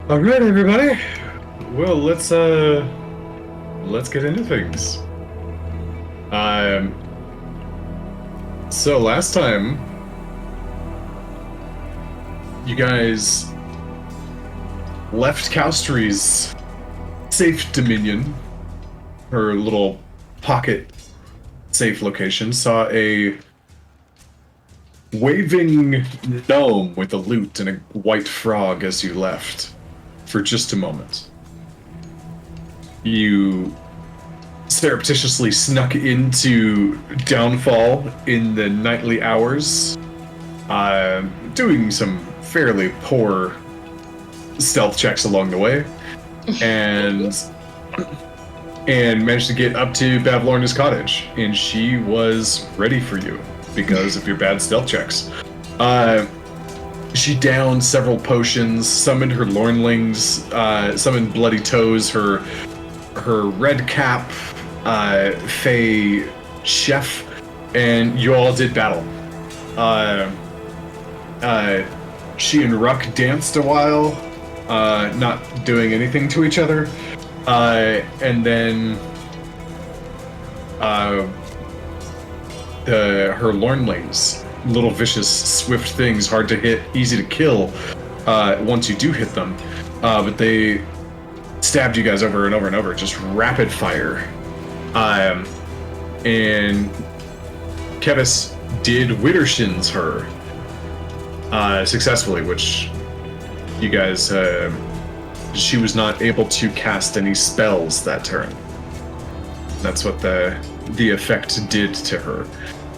All right, everybody. Well, let's get into things. So last time, you guys left Cowstree's safe dominion, her little pocket safe location, saw a waving gnome with a lute and a white frog as you left for just a moment. You surreptitiously snuck into Downfall in the nightly hours, doing some fairly poor stealth checks along the way, and managed to get up to Bavlorna's cottage, and she was ready for you because of your bad stealth checks. She downed several potions, summoned her Lornlings, summoned Bloody Toes, her red cap, Fey chef, and you all did battle. She and Wruk danced a while, not doing anything to each other, and then her Lornlings, little vicious, swift things, hard to hit, easy to kill once you do hit them, but they stabbed you guys over and over and over, just rapid fire. And Kevis did Widdershins her successfully, which you guys, she was not able to cast any spells that turn. That's what the effect did to her.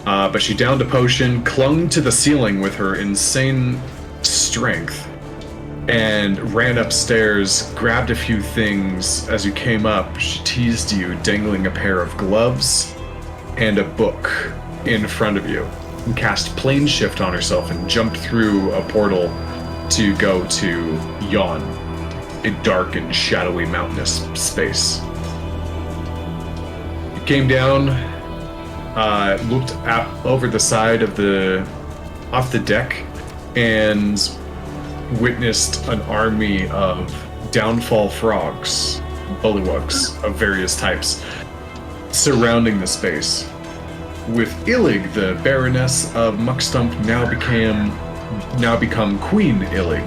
But she downed a potion, clung to the ceiling with her insane strength, and ran upstairs, grabbed a few things. As you came up, she teased you, dangling a pair of gloves and a book in front of you, and cast plane shift on herself and jumped through a portal to go to Yawn, a dark and shadowy mountainous space. You came down, looked over the side of off the deck, and witnessed an army of downfall frogs, bullywugs of various types, surrounding the space. With Illig, the Baroness of Muckstump, now become Queen Illig,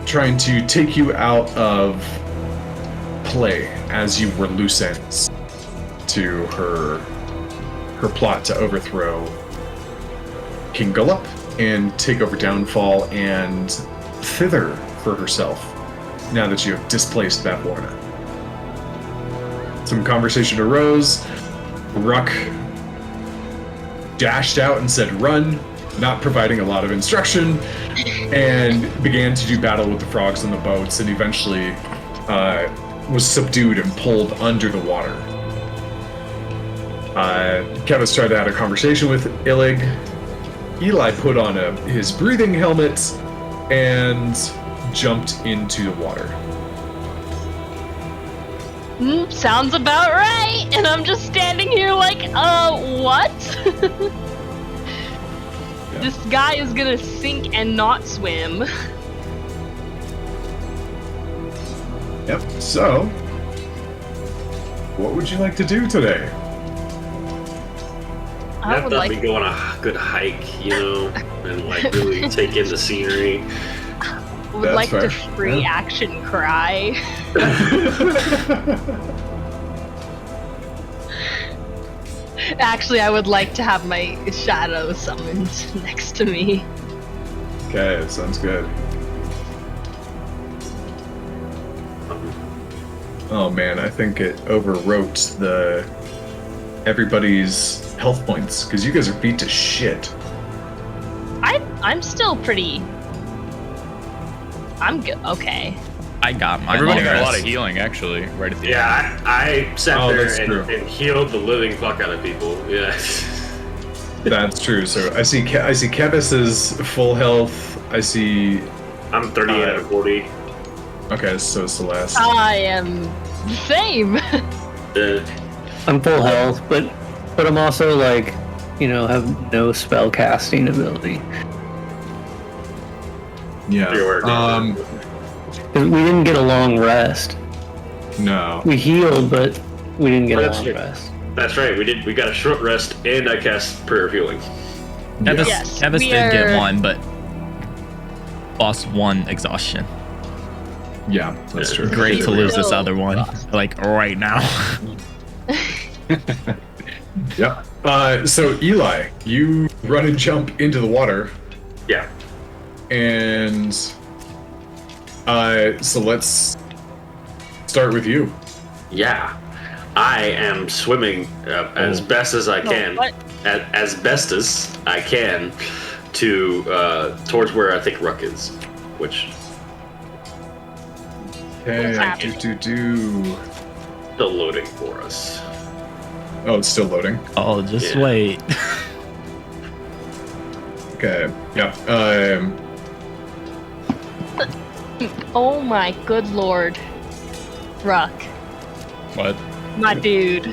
trying to take you out of play as you were loose ends to her plot to overthrow King Gullup and take over Downfall and thither for herself, now that you have displaced Bavlorna. Some conversation arose. Wruk dashed out and said run, not providing a lot of instruction, and began to do battle with the frogs on the boats, and eventually was subdued and pulled under the water. Kevis tried to have a conversation with Illig. Eli put on his breathing helmet and jumped into the water. Sounds about right. And I'm just standing here like, what? Yeah. This guy is gonna sink and not swim. Yep, so what would you like to do today? I I would thought like we go on a good hike, and like really take in the scenery. That's like fair. to free action cry. Actually, I would like to have my shadow summoned next to me. Okay, sounds good. Oh man, I think it overwrote everybody's health points, because you guys are beat to shit. I'm still pretty. I'm good. Okay. I got mine. Everybody long got a rest. lot of healing, actually, right at the end. Yeah, I sat that's there true. and healed the living fuck out of people. Yeah. That's true. So I see Kevis is full health. I see. I'm 38 out of 40. Okay, so Celeste. I am the same. I'm full health, but I'm also like, have no spell casting ability. Yeah. You're aware. 'Cause we didn't get a long rest. No. We healed, but we didn't get a That's long true. rest. That's right. We did. We got a short rest, and I cast Prayer of Healing. Nevis, Yes, Nevis we did get are- one, but lost one exhaustion. Yeah, that's true. Great to Sure. lose this No. other one, like right now. Yep. So Eli, you run and jump into the water, Yeah. and so let's start with you. Yeah. I am swimming as best as I can, what? as best as I can, to towards where I think Wruk is, which Okay. happening? Do. still loading for us. Oh, it's still loading. Oh, just Yeah. wait. Okay. Yeah. Oh my good lord. Wruk. What? My dude.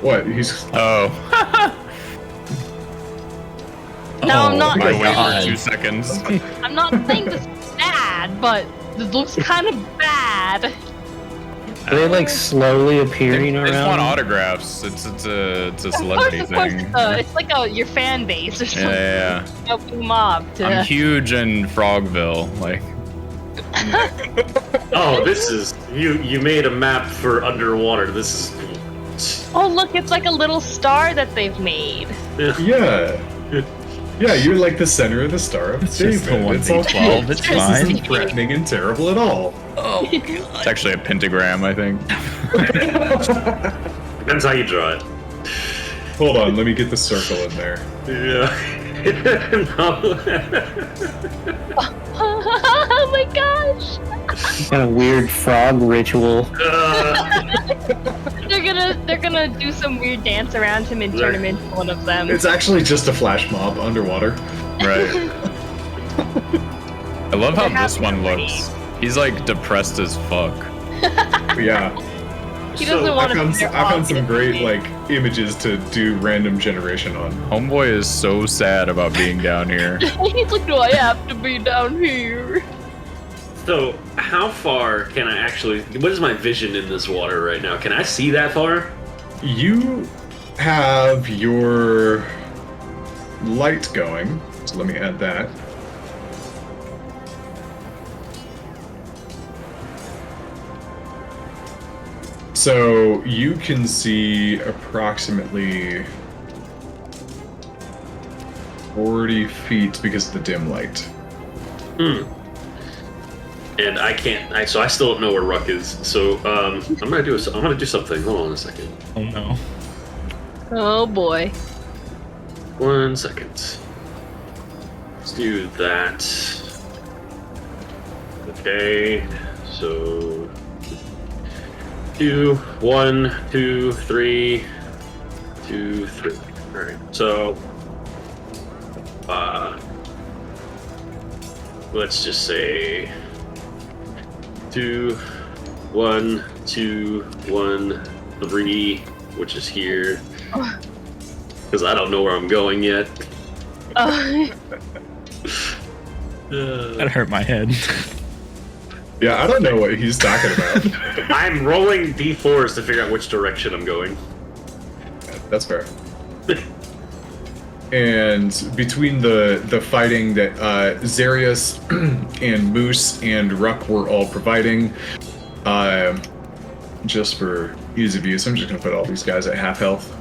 What? He's. Oh. No, I'm Oh, not my saying- God. 2 seconds. I'm not saying this is bad, but this looks kind of bad. Are they like slowly appearing They just around? want autographs. It's a Of course, celebrity of course, thing. it's like your fan base or something. Yeah. A big mob to. I'm huge in Frogville. Like, Oh, this is you made a map for underwater. This is Oh, look, it's like a little star that they've made. Yeah. Yeah, you're like the center of the Star of it's David. just the one It's all D12. cool. It's This fine. isn't threatening and terrible at all. It's actually a pentagram, I think. depends how you draw it. Hold on, let me get the circle in there. Yeah. Oh my gosh! Kind of weird frog ritual. They're gonna do some weird dance around him and turn him into one of them. It's actually just a flash mob underwater. Right. I love how They're this one having a looks. He's like depressed as fuck. Yeah. He doesn't So, want I to. found some great like images to do random generation on. Homeboy is so sad about being down here. He's like, do I have to be down here? So, how far can I actually? What is my vision in this water right now? Can I see that far? You have your light going, so let me add that. So you can see approximately 40 feet because of the dim light. Hmm. And I can't. So I still don't know where Wruk is. So I'm gonna do something. Hold on a second. Oh no. Oh boy. 1 second. Let's do that. Okay. So 2, 1, 2, 3, 2, 3. All right. So let's just say 2, 1, 2, 1, 3, which is here. Because I don't know where I'm going yet. That hurt my head. Yeah, I don't know what he's talking about. I'm rolling d4s to figure out which direction I'm going. That's fair. And between the fighting that Zarius and Moose and Wruk were all providing, just for ease of use, I'm just gonna put all these guys at half health.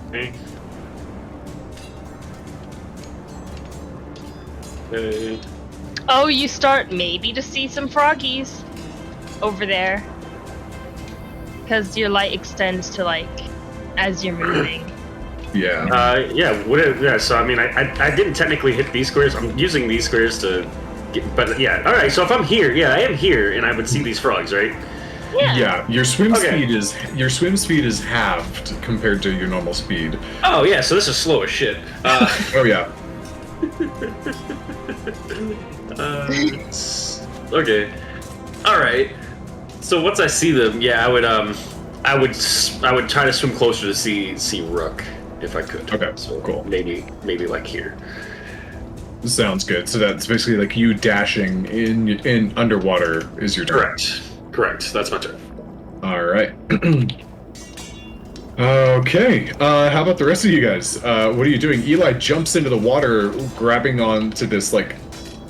Okay. Okay. Oh, you start maybe to see some froggies over there. Because your light extends to like as you're moving. Yeah. Yeah. So I mean, I didn't technically hit these squares. I'm using these squares to get. But yeah. All right. So if I'm here, yeah, I am here, and I would see these frogs, right? Yeah. Your swim Okay. speed is halved compared to your normal speed. Oh yeah. So this is slow as shit. Oh yeah. Okay. All right. So once I see them, yeah, I would try to swim closer to see Wruk, if I could. Okay, so cool. Maybe like here. Sounds good. So that's basically like you dashing in underwater is your turn. Correct. That's my turn. All right. Okay. How about the rest of you guys? What are you doing? Eli jumps into the water, grabbing onto this like,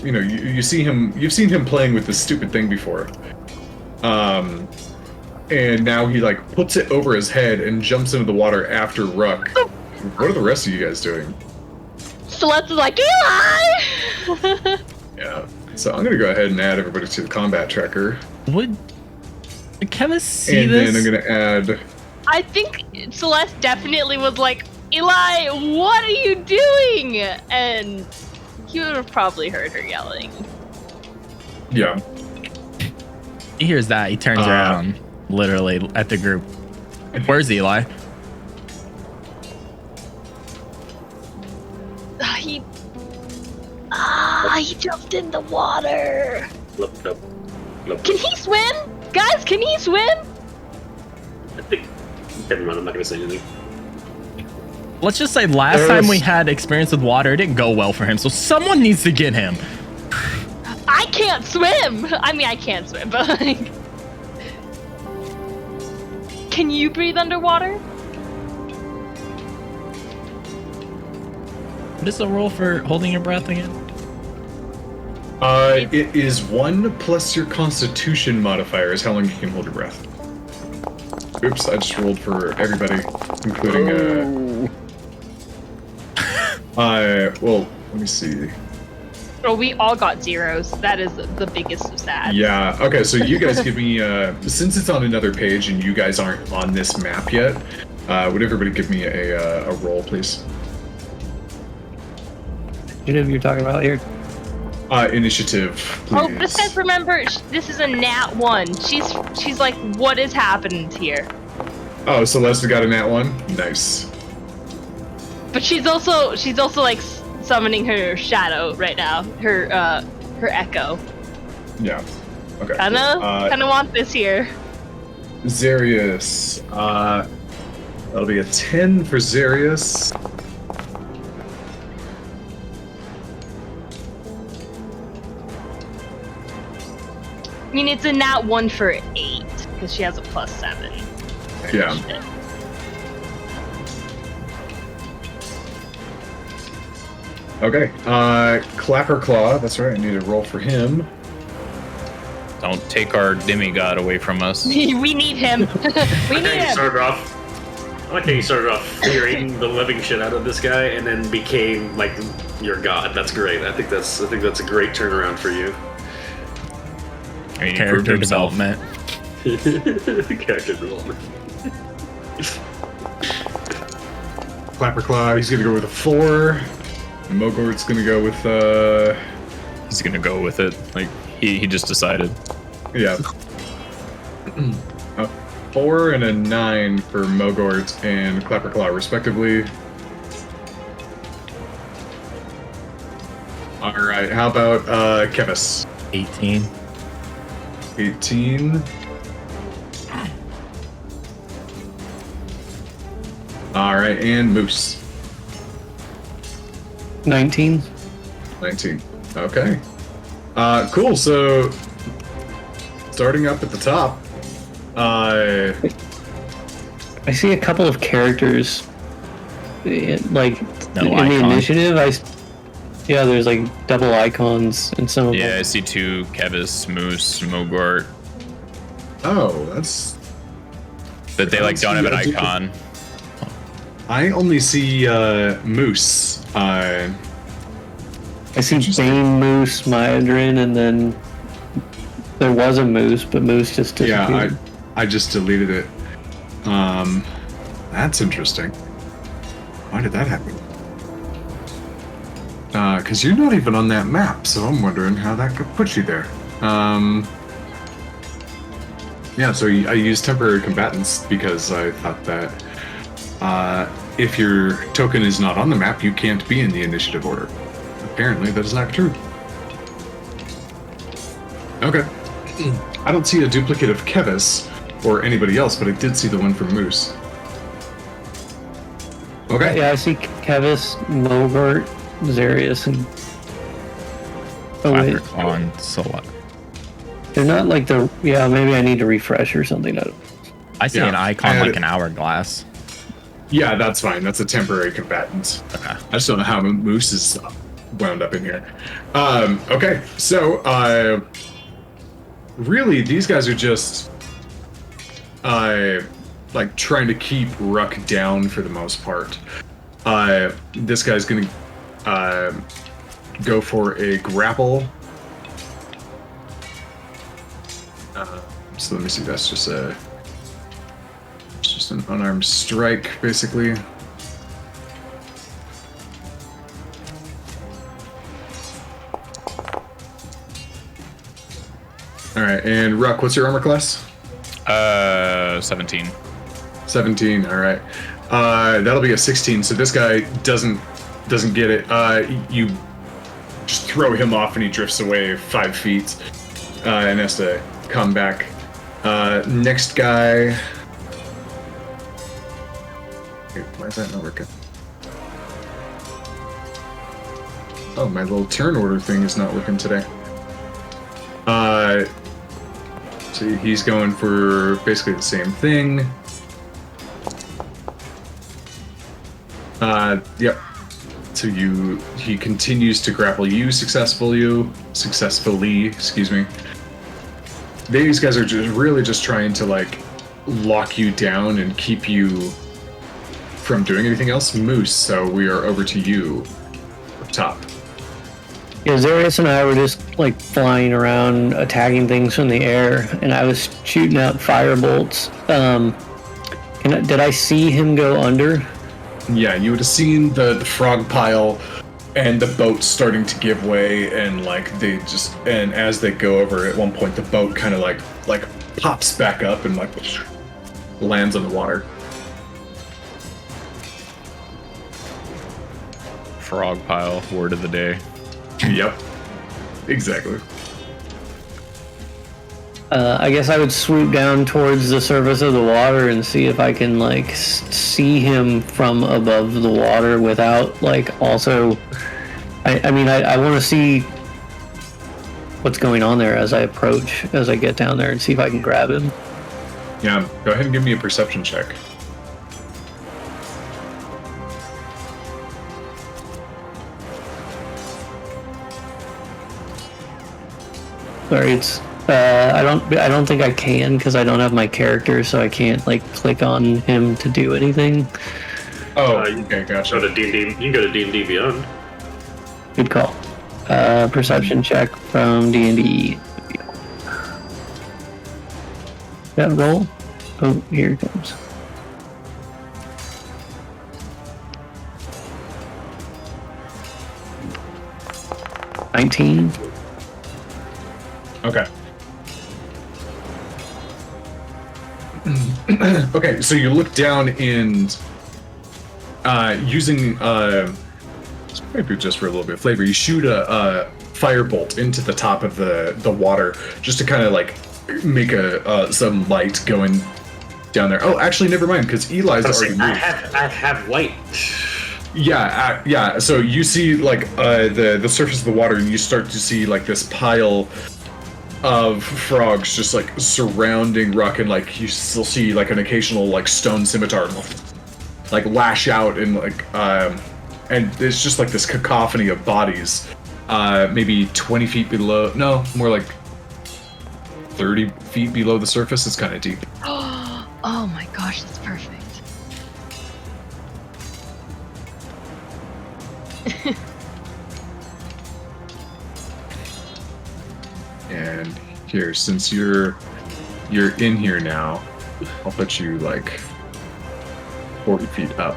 you've seen him playing with this stupid thing before. And now he like puts it over his head and jumps into the water after Wruk. What are the rest of you guys doing? Celeste is like, Eli! Yeah. So I'm gonna go ahead and add everybody to the combat tracker. Would Kevin see and this? then I'm gonna add. I think Celeste definitely was like, Eli, what are you doing? And he would have probably heard her yelling. Yeah. He hears that. He turns around, literally, at the group. Where's Eli? He jumped in the water. Look. Can he swim? Guys, can he swim? I think. Never mind. I'm not gonna say anything. Let's just say last time we had experience with water, it didn't go well for him. So someone needs to get him. I can't swim. I mean, I can swim, but like, can you breathe underwater? What is the roll for holding your breath again? It is 1 plus your Constitution modifier is how long you can hold your breath. Oops, I just rolled for everybody, including. Well, let me see. Oh, we all got zeros. That is the biggest of sad. Yeah. Okay. So you guys give me since it's on another page and you guys aren't on this map yet. Would everybody give me a roll, please? Initiative you're talking about here? Initiative, please. Oh, this says, remember, this is a nat 1. She's like, what is happening here? Oh, Celeste got a nat 1. Nice. But she's also like summoning her shadow right now. Her echo. Yeah. Okay. Kind of want this here. Zarius. That'll be a 10 for Zarius. I mean, it's a nat 1 for 8 because she has a +7. Yeah. Okay. Clapper Claw. That's right. I need a roll for him. Don't take our demigod away from us. We need him. We need him. I like how you started off fearing the living shit out of this guy and then became like your god. That's great. I think that's a great turnaround for you. I mean, Character development. Character development. Clapper Claw. He's gonna go with a 4. Mogort's gonna go with He's gonna go with it. Like he just decided. yeah. A 4 and a 9 for Mogort and Clapper Claw, respectively. All right. How about Kevis? 18. 18. All right, and Moose. 19. 19. Okay. Cool. So, starting up at the top, I see a couple of characters, like No in the icon. initiative. Yeah, there's like double icons in some of Yeah, them. I see 2: Kevis, Moose, Mogort. oh, that's. But they like don't have an I see- icon. I only see Moose. I see Bane, Moose, Myadrin, and then there was a Moose, but Moose just disappeared. Yeah, I just deleted it. That's interesting. Why did that happen? Because you're not even on that map, so I'm wondering how that could put you there. Yeah, so I used temporary combatants because I thought that if your token is not on the map, you can't be in the initiative order. Apparently, that is not true. Okay. I don't see a duplicate of Kevis or anybody else, but I did see the one for Moose. Okay. Yeah, I see Kevis, Mogart, Zarius, and... Oh, wait. Clapperclaw, so what? They're not like the... Yeah, maybe I need to refresh or something. I see Yeah, an I icon had like it. an hourglass. Yeah, that's fine. That's a temporary combatant. Okay. I just don't know how Moose is wound up in here. Okay, so really, these guys are just like trying to keep Wruk down for the most part. This guy's gonna go for a grapple. So let me see. That's just an unarmed strike, basically. All right, and Wruk, what's your armor class? 17. 17. All right, that'll be a 16. So this guy doesn't get it. You just throw him off, and he drifts away 5 feet, and has to come back. Next guy. Wait, why is that not working? Oh, my little turn order thing is not working today. So he's going for basically the same thing. Yep. So he continues to grapple you successfully, excuse me. These guys are just really just trying to like lock you down and keep you from doing anything else. Moose, so we are over to you up top. Yeah, Zarius and I were just like flying around, attacking things from the air, and I was shooting out fire bolts. Did I see him go under? Yeah, you would have seen the frog pile and the boat starting to give way, and like and as they go over, at one point the boat kind of like pops back up and like lands on the water. Frog pile, word of the day. Yep, exactly. I guess I would swoop down towards the surface of the water and see if I can like see him from above the water without like also. I want to see what's going on there as I approach, as I get down there and see if I can grab him. Yeah, go ahead and give me a perception check. Sorry, it's I don't think I can because I don't have my character, so I can't like click on him to do anything. Oh, okay, gotcha. Go to D&D. You can go to D&D Beyond. Good call. Perception check from D&D. That roll? Oh, here it comes. $19. Okay. Okay, so you look down and using maybe just for a little bit of flavor, you shoot a firebolt into the top of the water just to kind of like make some light going down there. Oh, actually, never mind, because Eli's already moved. I have light. Yeah, yeah. So you see like the surface of the water, and you start to see like this pile of frogs just like surrounding Wruk, and like you still see like an occasional like stone scimitar like lash out, and like and it's just like this cacophony of bodies, maybe 20 feet below, no, more like 30 feet below the surface. It's kind of deep. Oh my gosh, that's perfect. And here, since you're in here now, I'll put you like 40 feet up.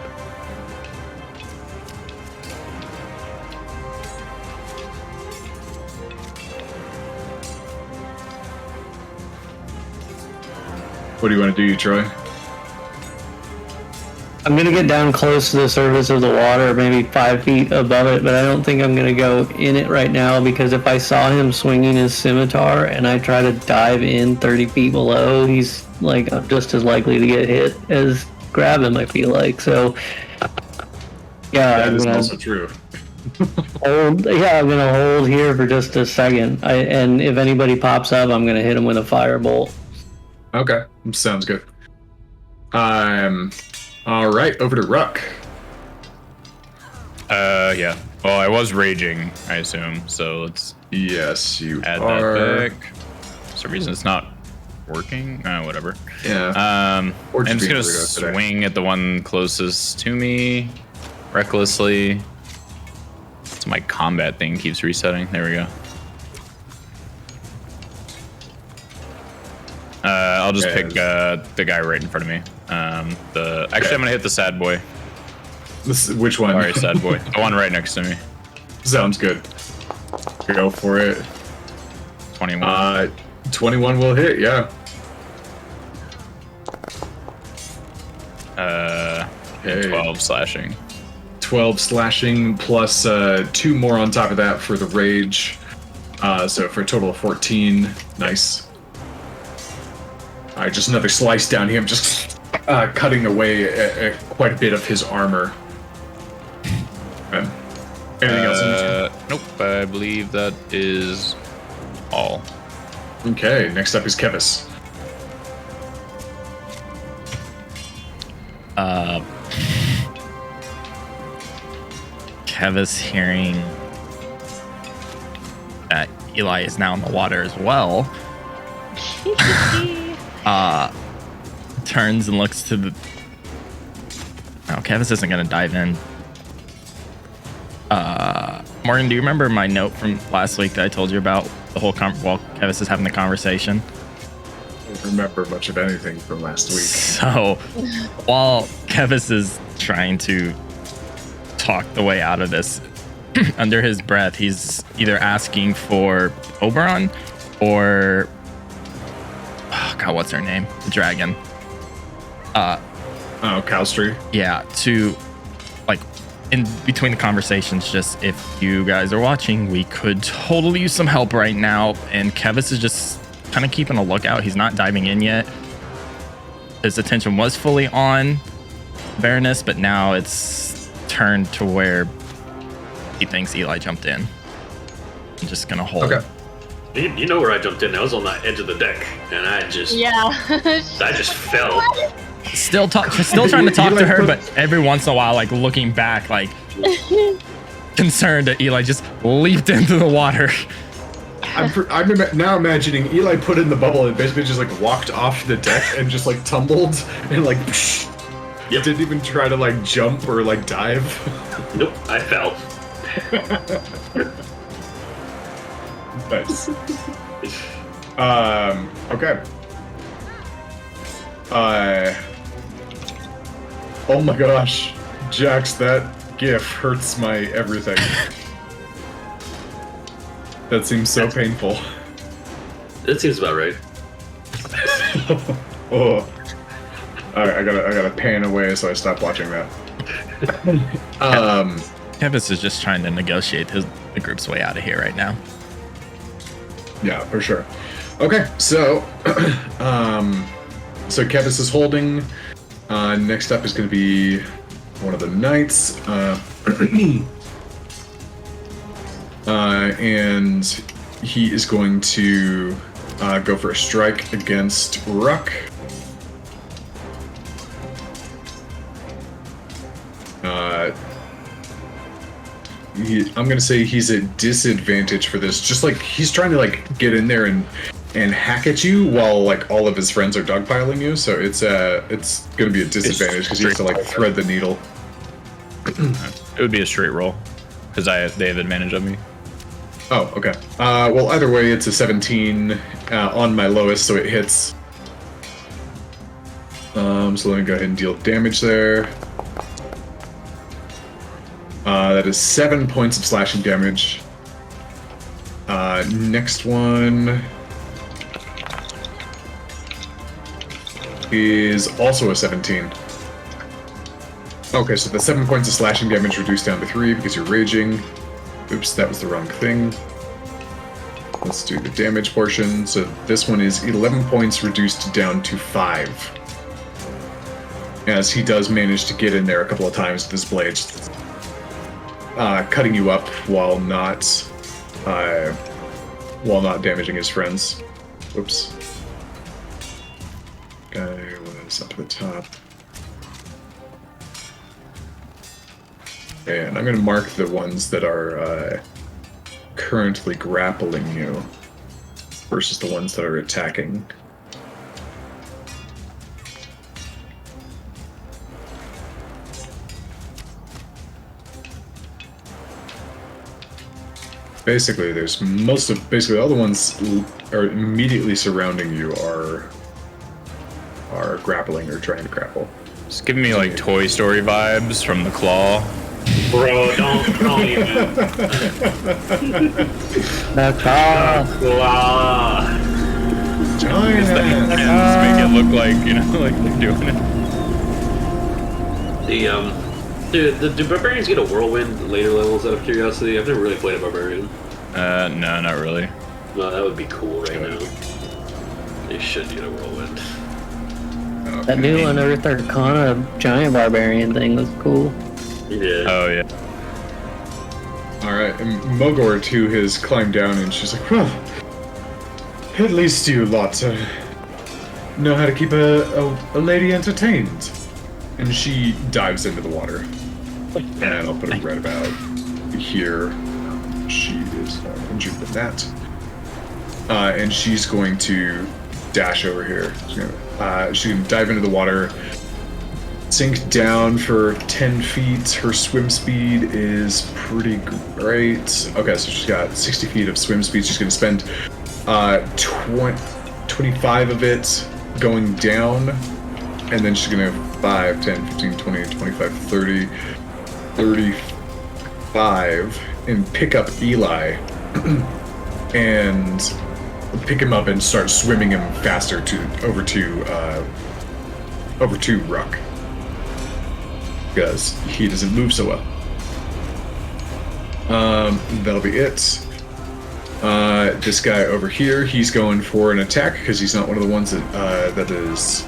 What do you want to do, Troy? I'm gonna get down close to the surface of the water, maybe 5 feet above it, but I don't think I'm gonna go in it right now, because if I saw him swinging his scimitar and I try to dive in 30 feet below, he's like, I'm just as likely to get hit as grab him, I feel like. So Yeah, That I'm is gonna also true. hold. Yeah, I'm gonna hold here for just a second. And if anybody pops up, I'm gonna hit him with a firebolt. Okay, sounds good. All right, over to Wruk. Yeah. Well, I was raging, I assume. So let's Yes, you add are. that back. For some reason, it's not working. Whatever. Yeah. Or I'm just being gonna weirdo today. swing at the one closest to me, recklessly. So my combat thing keeps resetting. There we go. I'll just pick the guy right in front of me. Actually, I'm gonna hit the sad boy. Which one? Sorry, sad boy. The one right next to me. Sounds good. Go for it. 21. 21 will hit, yeah. Okay. 12 slashing. 12 slashing plus 2 more on top of that for the rage. So for a total of 14. Nice. Alright, just another slice down here. I'm just cutting away quite a bit of his armor. Anything else in your turn? Nope, I believe that is all. Okay, next up is Kevis. Kevis hearing that Eli is now in the water as well, turns and looks to the. No, Kevis isn't gonna dive in. Morgan, do you remember my note from last week that I told you about the whole while Kevis is having the conversation? I don't remember much of anything from last week. So, while Kevis is trying to talk the way out of this, under his breath, he's either asking for Oberon or oh god, what's her name? The dragon. Oh, Calstry. Yeah, to like in between the conversations, just if you guys are watching, we could totally use some help right now. And Kevis is just kind of keeping a lookout. He's not diving in yet. His attention was fully on Baroness, but now it's turned to where he thinks Eli jumped in. I'm just gonna hold. Okay. You know where I jumped in? I was on the edge of the deck, and I just fell. Still trying to talk to her, but every once in a while, like looking back, like concerned that Eli just leaped into the water. I'm now imagining Eli put in the bubble and basically just like walked off the deck and just like tumbled and like didn't even try to like jump or like dive. Nope, I fell. Nice. Okay. Oh my gosh, Jax, that GIF hurts my everything. That seems so painful. That seems about right. Oh. Alright, I gotta pan away so I stop watching that. Kevis is just trying to negotiate the group's way out of here right now. Yeah, for sure. Okay, so so Kevis is holding. Next up is going to be one of the knights, and he is going to go for a strike against Wruk. I'm gonna say he's at disadvantage for this. Just like he's trying to like get in there and hack at you while like all of his friends are dogpiling you. So it's gonna be a disadvantage because he has to like thread the needle. It would be a straight roll because they have advantage of me. Oh, okay. Well, either way, it's a 17 on my lowest, so it hits. So let me go ahead and deal damage there. That is 7 points of slashing damage. Next one is also a 17. Okay, so the 7 points of slashing damage reduced down to 3 because you're raging. Oops, that was the wrong thing. Let's do the damage portion. So this one is 11 points reduced down to 5. As he does manage to get in there a couple of times with his blades. cutting you up while not damaging his friends. Whoops. Guy was up at the top. And I'm going to mark the ones that are currently grappling you versus the ones that are attacking. Basically, there's basically all the ones are immediately surrounding you are grappling or trying to grapple. It's giving me like Toy Story vibes from the claw. Bro, don't even. That's all. Wow. Giant Just make it look like, you know, like they're doing it. Do barbarians get a whirlwind later levels out of curiosity? I've never really played a barbarian. No, not really. No, that would be cool right now. They should get a whirlwind. That new Unearthed Arcana giant barbarian thing was cool. Yeah. Oh yeah. Alright, and Mogor too has climbed down and she's like, well, at least you lot know how to keep a lady entertained. And she dives into the water. And I'll put her right about here. She is more injured than that. And she's going to dash over here. She's going to dive into the water, sink down for 10 feet. Her swim speed is pretty great. Okay, so she's got 60 feet of swim speed. She's going to spend 25 of it going down. And then she's going to 5, 10, 15, 20, 25, 30, 35, and pick up Eli and pick him up and start swimming him faster over to Wruk, because he doesn't move so well. That'll be it. This guy over here, he's going for an attack because he's not one of the ones that is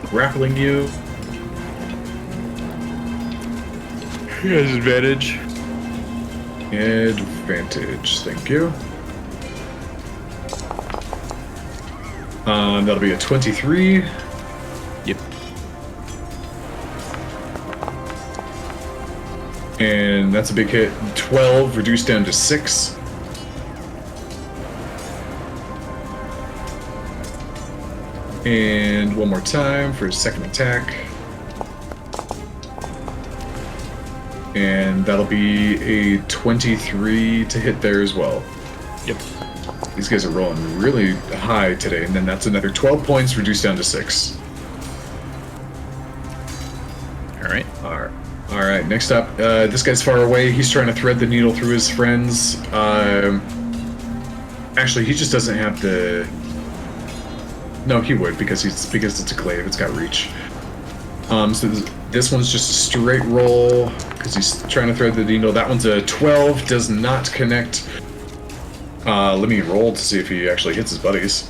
grappling you. He has advantage. Advantage, thank you. That'll be a 23. Yep. And that's a big hit. 12 reduced down to 6. And one more time for his second attack. And that'll be a 23 to hit there as well. Yep. These guys are rolling really high today, and then that's another 12 points reduced down to 6. Alright. Alright, next up, this guy's far away. He's trying to thread the needle through his friends. Actually, he just doesn't have the... No, he would, because it's a glaive. It's got reach. So this one's just a straight roll, because he's trying to thread the needle. That one's a 12, does not connect. Let me roll to see if he actually hits his buddies.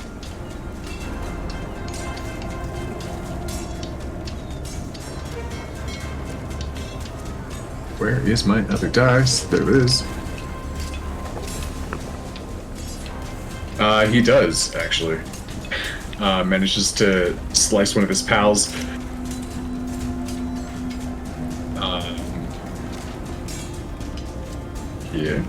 Where is my other dice? There it is. He does, actually. Manages to slice one of his pals. Yeah.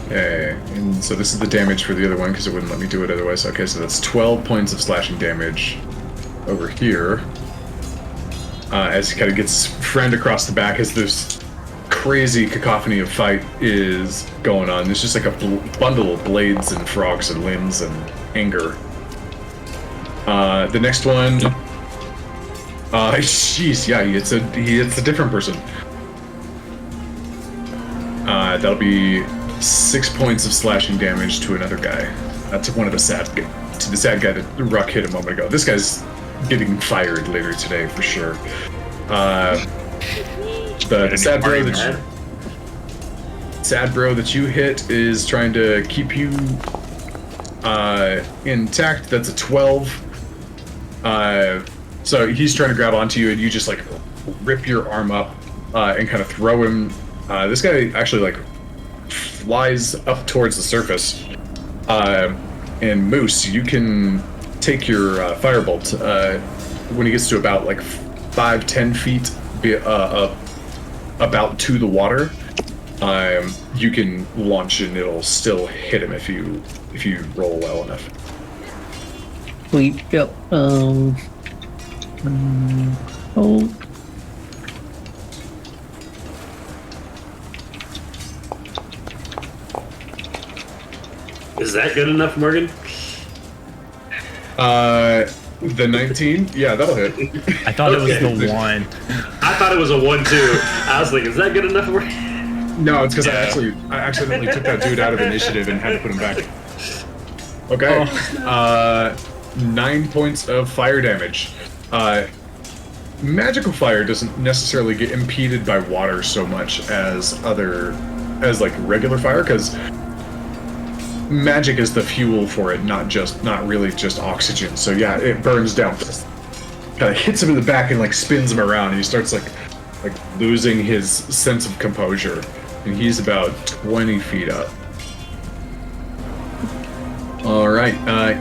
Okay, and so this is the damage for the other one because it wouldn't let me do it otherwise. Okay, so that's 12 points of slashing damage over here. As he kind of gets friend across the back as this crazy cacophony of fight is going on. There's just like a bundle of blades and frogs and limbs and anger. The next one... jeez, yeah, he hits a different person. That'll be 6 points of slashing damage to another guy. That's one of the sad guy that Wruk hit a moment ago. This guy's getting fired later today for sure. The sad bro that you hit is trying to keep you intact. That's a 12. So he's trying to grab onto you, and you just like rip your arm up and kind of throw him. This guy actually like flies up towards the surface. And Moose, you can take your firebolt when he gets to about like 5-10 feet about to the water. You can launch and it'll still hit him if you roll well enough. Sweet. Yep. Oh. Is that good enough, Morgan? The 19? Yeah, that'll hit. I thought it was Okay. the 1. I thought it was a 1 too. I was like, is that good enough, Morgan? No, it's because Yeah. I accidentally took that dude out of initiative and had to put him back. Okay. 9 points of fire damage. Magical fire doesn't necessarily get impeded by water so much as like regular fire, because magic is the fuel for it, not really just oxygen. So yeah, it burns down. Kind of hits him in the back and like spins him around, and he starts like losing his sense of composure. And he's about 20 feet up. All right,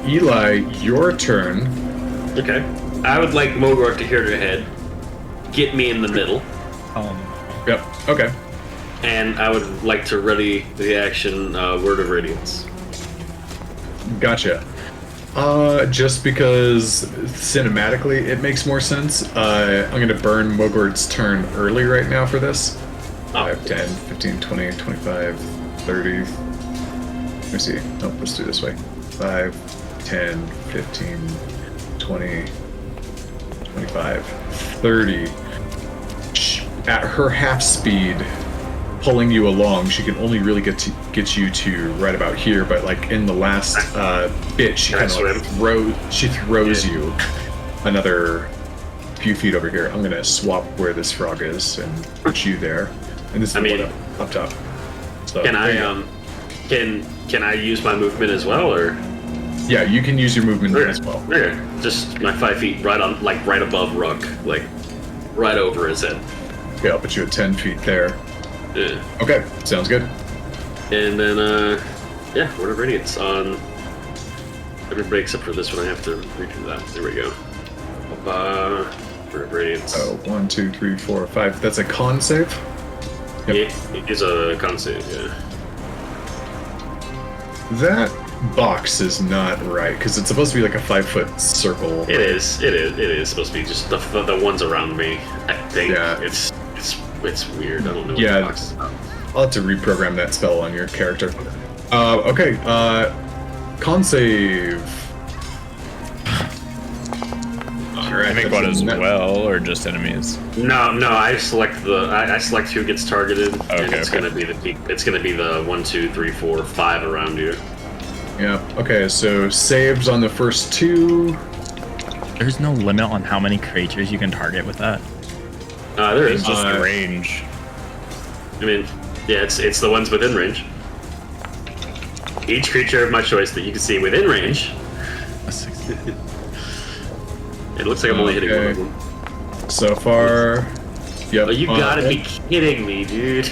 Eli, your turn. Okay. I would like Mogor to hear your head, get me in the middle, Yep. Okay. and I would like to ready the action Word of Radiance. Gotcha. Just because cinematically it makes more sense, I'm gonna burn Mogord's turn early right now for this. 5, 10, 15, 20, 25, 30. Let me see. Nope, let's do it this way. 5, 10, 15, 20, 25, 30. At her half speed, pulling you along, she can only really get you to right about here, but like in the last bit, she kind of like throws you another few feet over here. I'm gonna swap where this frog is and put you there, and this is the one up top. So, Can I can I use my movement as well, or? Yeah, you can use your movement as well. Okay. Just my 5 feet right above Wruk, like right over his head. Okay, I'll put you at 10 feet there. Yeah. Okay, sounds good. And then yeah, Word of Radiance on everybody except for this one. I have to redo that. There we go. Word of Radiance. Oh, 1, 2, 3, 4, 5. That's a con save. Yep. It is a con save, yeah. That box is not right because it's supposed to be like a 5-foot circle. It is supposed to be just the ones around me. I think it's weird. I don't know. Yeah. What the box is about. I'll have to reprogram that spell on your character. Okay. Con save. Alright. Anyone as well, or just enemies? No. I select who gets targeted, and it's Okay. gonna be the peak. It's gonna be the 1, 2, 3, 4, 5 around you. Yeah. Okay. So saves on the first 2. There's no limit on how many creatures you can target with that. There is. It's just range. I mean, yeah, it's the ones within range. Each creature of my choice that you can see within range. It looks like I'm only hitting one of them. So far. Yep. Oh, you gotta be kidding me, dude.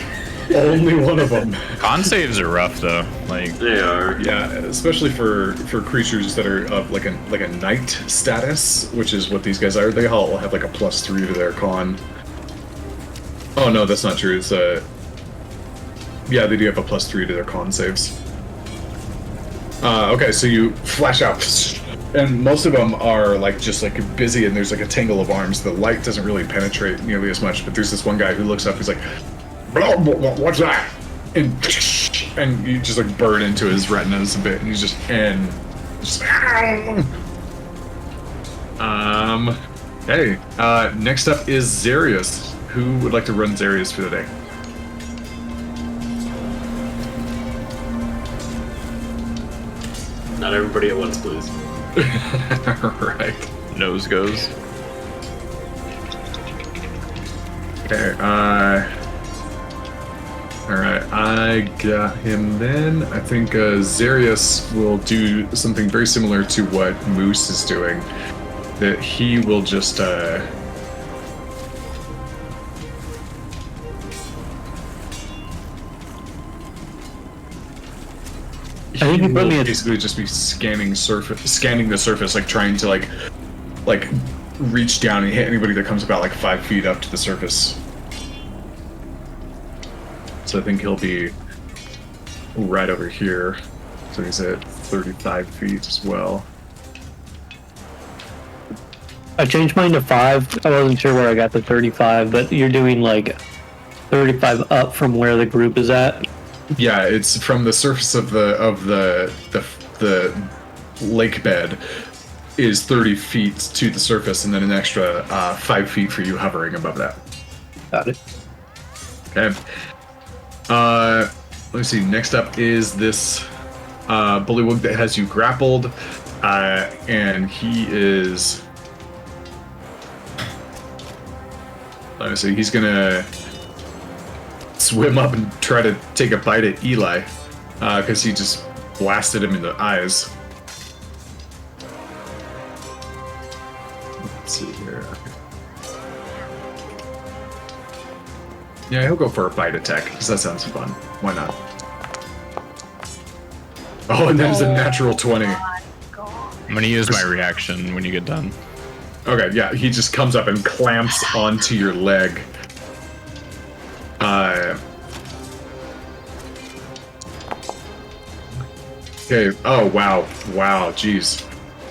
Only one of them. Con saves are rough though. Like They are. Yeah, especially for creatures that are of like a knight status, which is what these guys are. They all have like a +3 to their con. Oh no, that's not true. It's yeah, they do have a +3 to their con saves. Okay, so you flash out, and most of them are like just like busy, and there's like a tangle of arms. The light doesn't really penetrate nearly as much, but there's this one guy who looks up. He's like, "Blah, blah, blah, what's that?" And you just like burn into his retinas a bit, and he's just Hey, next up is Zarius. Who would like to run Zarius for the day? Not everybody at once, please. Right. nose goes. Okay, alright, I got him then. I think Zarius will do something very similar to what Moose is doing. That he will just I think you put me at basically just be scanning the surface, like trying to like reach down and hit anybody that comes about like 5 feet up to the surface. So I think he'll be right over here. So he's at 35 feet as well. I changed mine to 5. I wasn't sure where I got the 35, but you're doing like 35 up from where the group is at. Yeah, it's from the surface of the lake bed is 30 feet to the surface, and then an extra 5 feet for you hovering above that. Got it. Okay. Let me see. Next up is this bullywug that has you grappled, and he is. Let me see. He's gonna swim up and try to take a bite at Eli, because he just blasted him in the eyes. Let's see here. Yeah, he'll go for a bite attack, because that sounds fun. Why not? Oh, and that is a natural 20. I'm gonna use my reaction when you get done. Okay, yeah, he just comes up and clamps onto your leg. Okay, oh wow, jeez.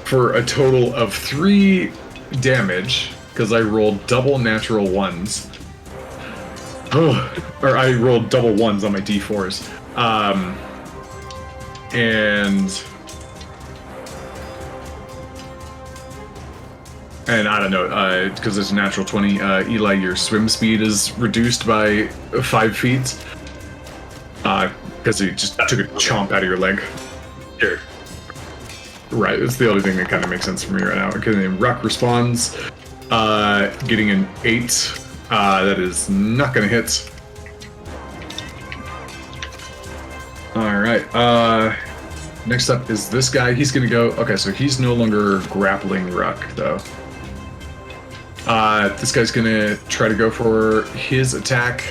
For a total of 3 damage, because I rolled double natural 1s. Or I rolled double 1s on my d4s. And I don't know, because it's a natural 20, Eli, your swim speed is reduced by 5 feet. Because he just took a chomp out of your leg. Sure. Right, it's the only thing that kind of makes sense for me right now. Okay, then Wruk responds, getting an 8. That is not going to hit. Alright, next up is this guy. He's going to go... Okay, so he's no longer grappling Wruk, though. This guy's going to try to go for his attack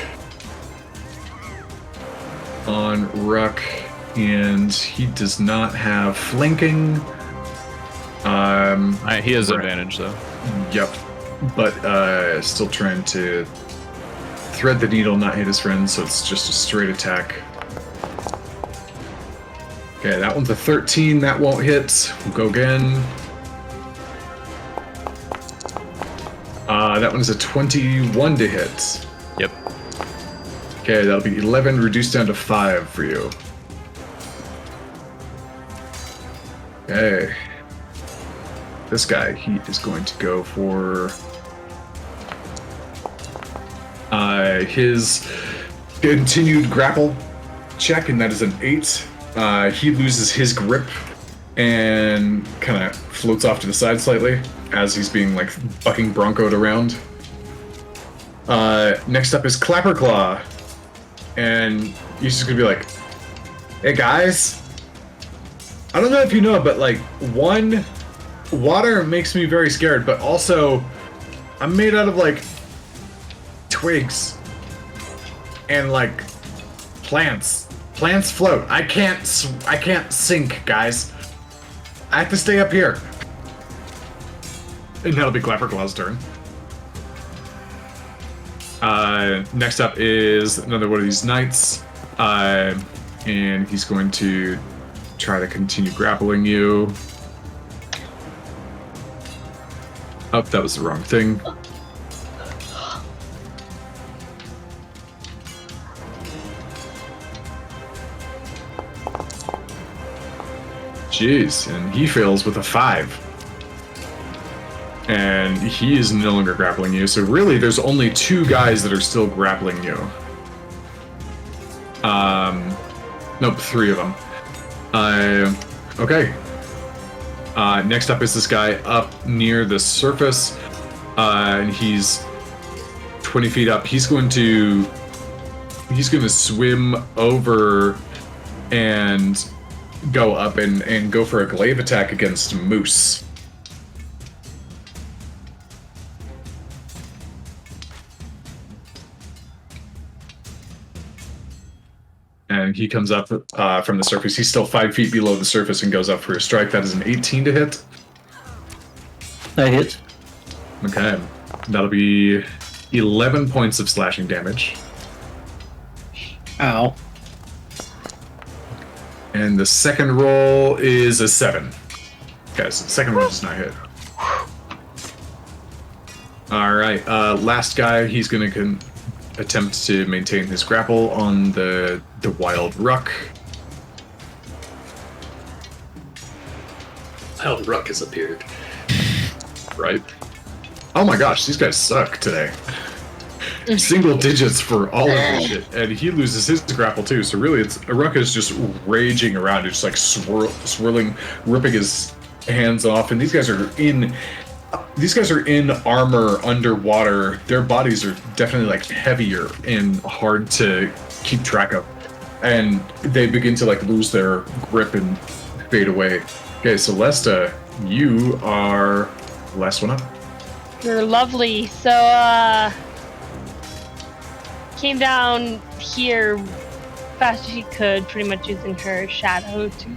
on Wruk, and he does not have flanking. He has advantage, though. Yep. But still trying to thread the needle, not hit his friend, so it's just a straight attack. Okay, that one's a 13. That won't hit. We'll go again. That one's a 21 to hit. Yep. Okay, that'll be 11, reduced down to 5 for you. Okay. This guy, he is going to go for his continued grapple check, and that is an 8. He loses his grip and kind of floats off to the side slightly as he's being like bucking broncoed around. Next up is Clapperclaw, and he's just gonna be like, "Hey guys, I don't know if you know, but like, one, water makes me very scared, but also I'm made out of like twigs and like plants. Plants float. I can't sink, guys. I have to stay up here." And that'll be Clapperclaw's turn. Next up is another one of these knights, and he's going to try to continue grappling you. Oh, that was the wrong thing. Jeez, and he fails with a 5. And he is no longer grappling you, so really there's only 2 guys that are still grappling you. Nope, 3 of them. Okay. Next up is this guy up near the surface, and he's 20 feet up. He's going to he's gonna swim over and go up and go for a glaive attack against Moose. And he comes up from the surface. He's still 5 feet below the surface and goes up for a strike. That is an 18 to hit. That hits. Okay. That'll be 11 points of slashing damage. Ow. And the second roll is a 7. Okay, so the second roll does not hit. Alright, last guy, he's going to attempt to maintain his grapple on the wild Wruk. Wild Wruk has appeared. Right. Oh my gosh, these guys suck today. Single digits for all of this shit. And he loses his grapple too, so really Wruk is just raging around, just like swirling, ripping his hands off, and these guys are in armor underwater. Their bodies are definitely like heavier and hard to keep track of. And they begin to like lose their grip and fade away. Okay, Celesta, you are the last one up. You're lovely. So, came down here fast as she could, pretty much using her shadow to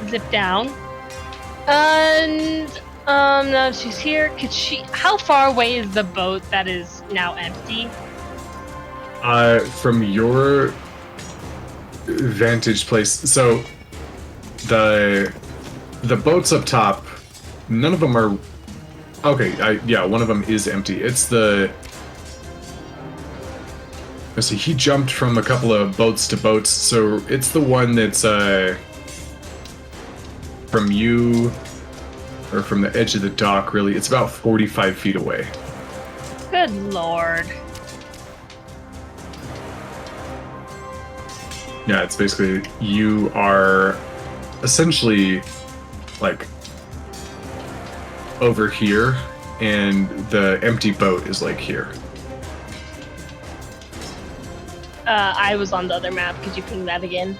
zip down. And now she's here. How far away is the boat that is now empty? From your vantage place, so the boats up top, none of them are okay. Yeah, one of them is empty. It's the let's see, he jumped from a couple of boats to boats, so it's the one that's from you, or from the edge of the dock, really. It's about 45 feet away. Good lord. Yeah, it's basically, you are essentially like over here, and the empty boat is like here. I was on the other map. Could you ping that again?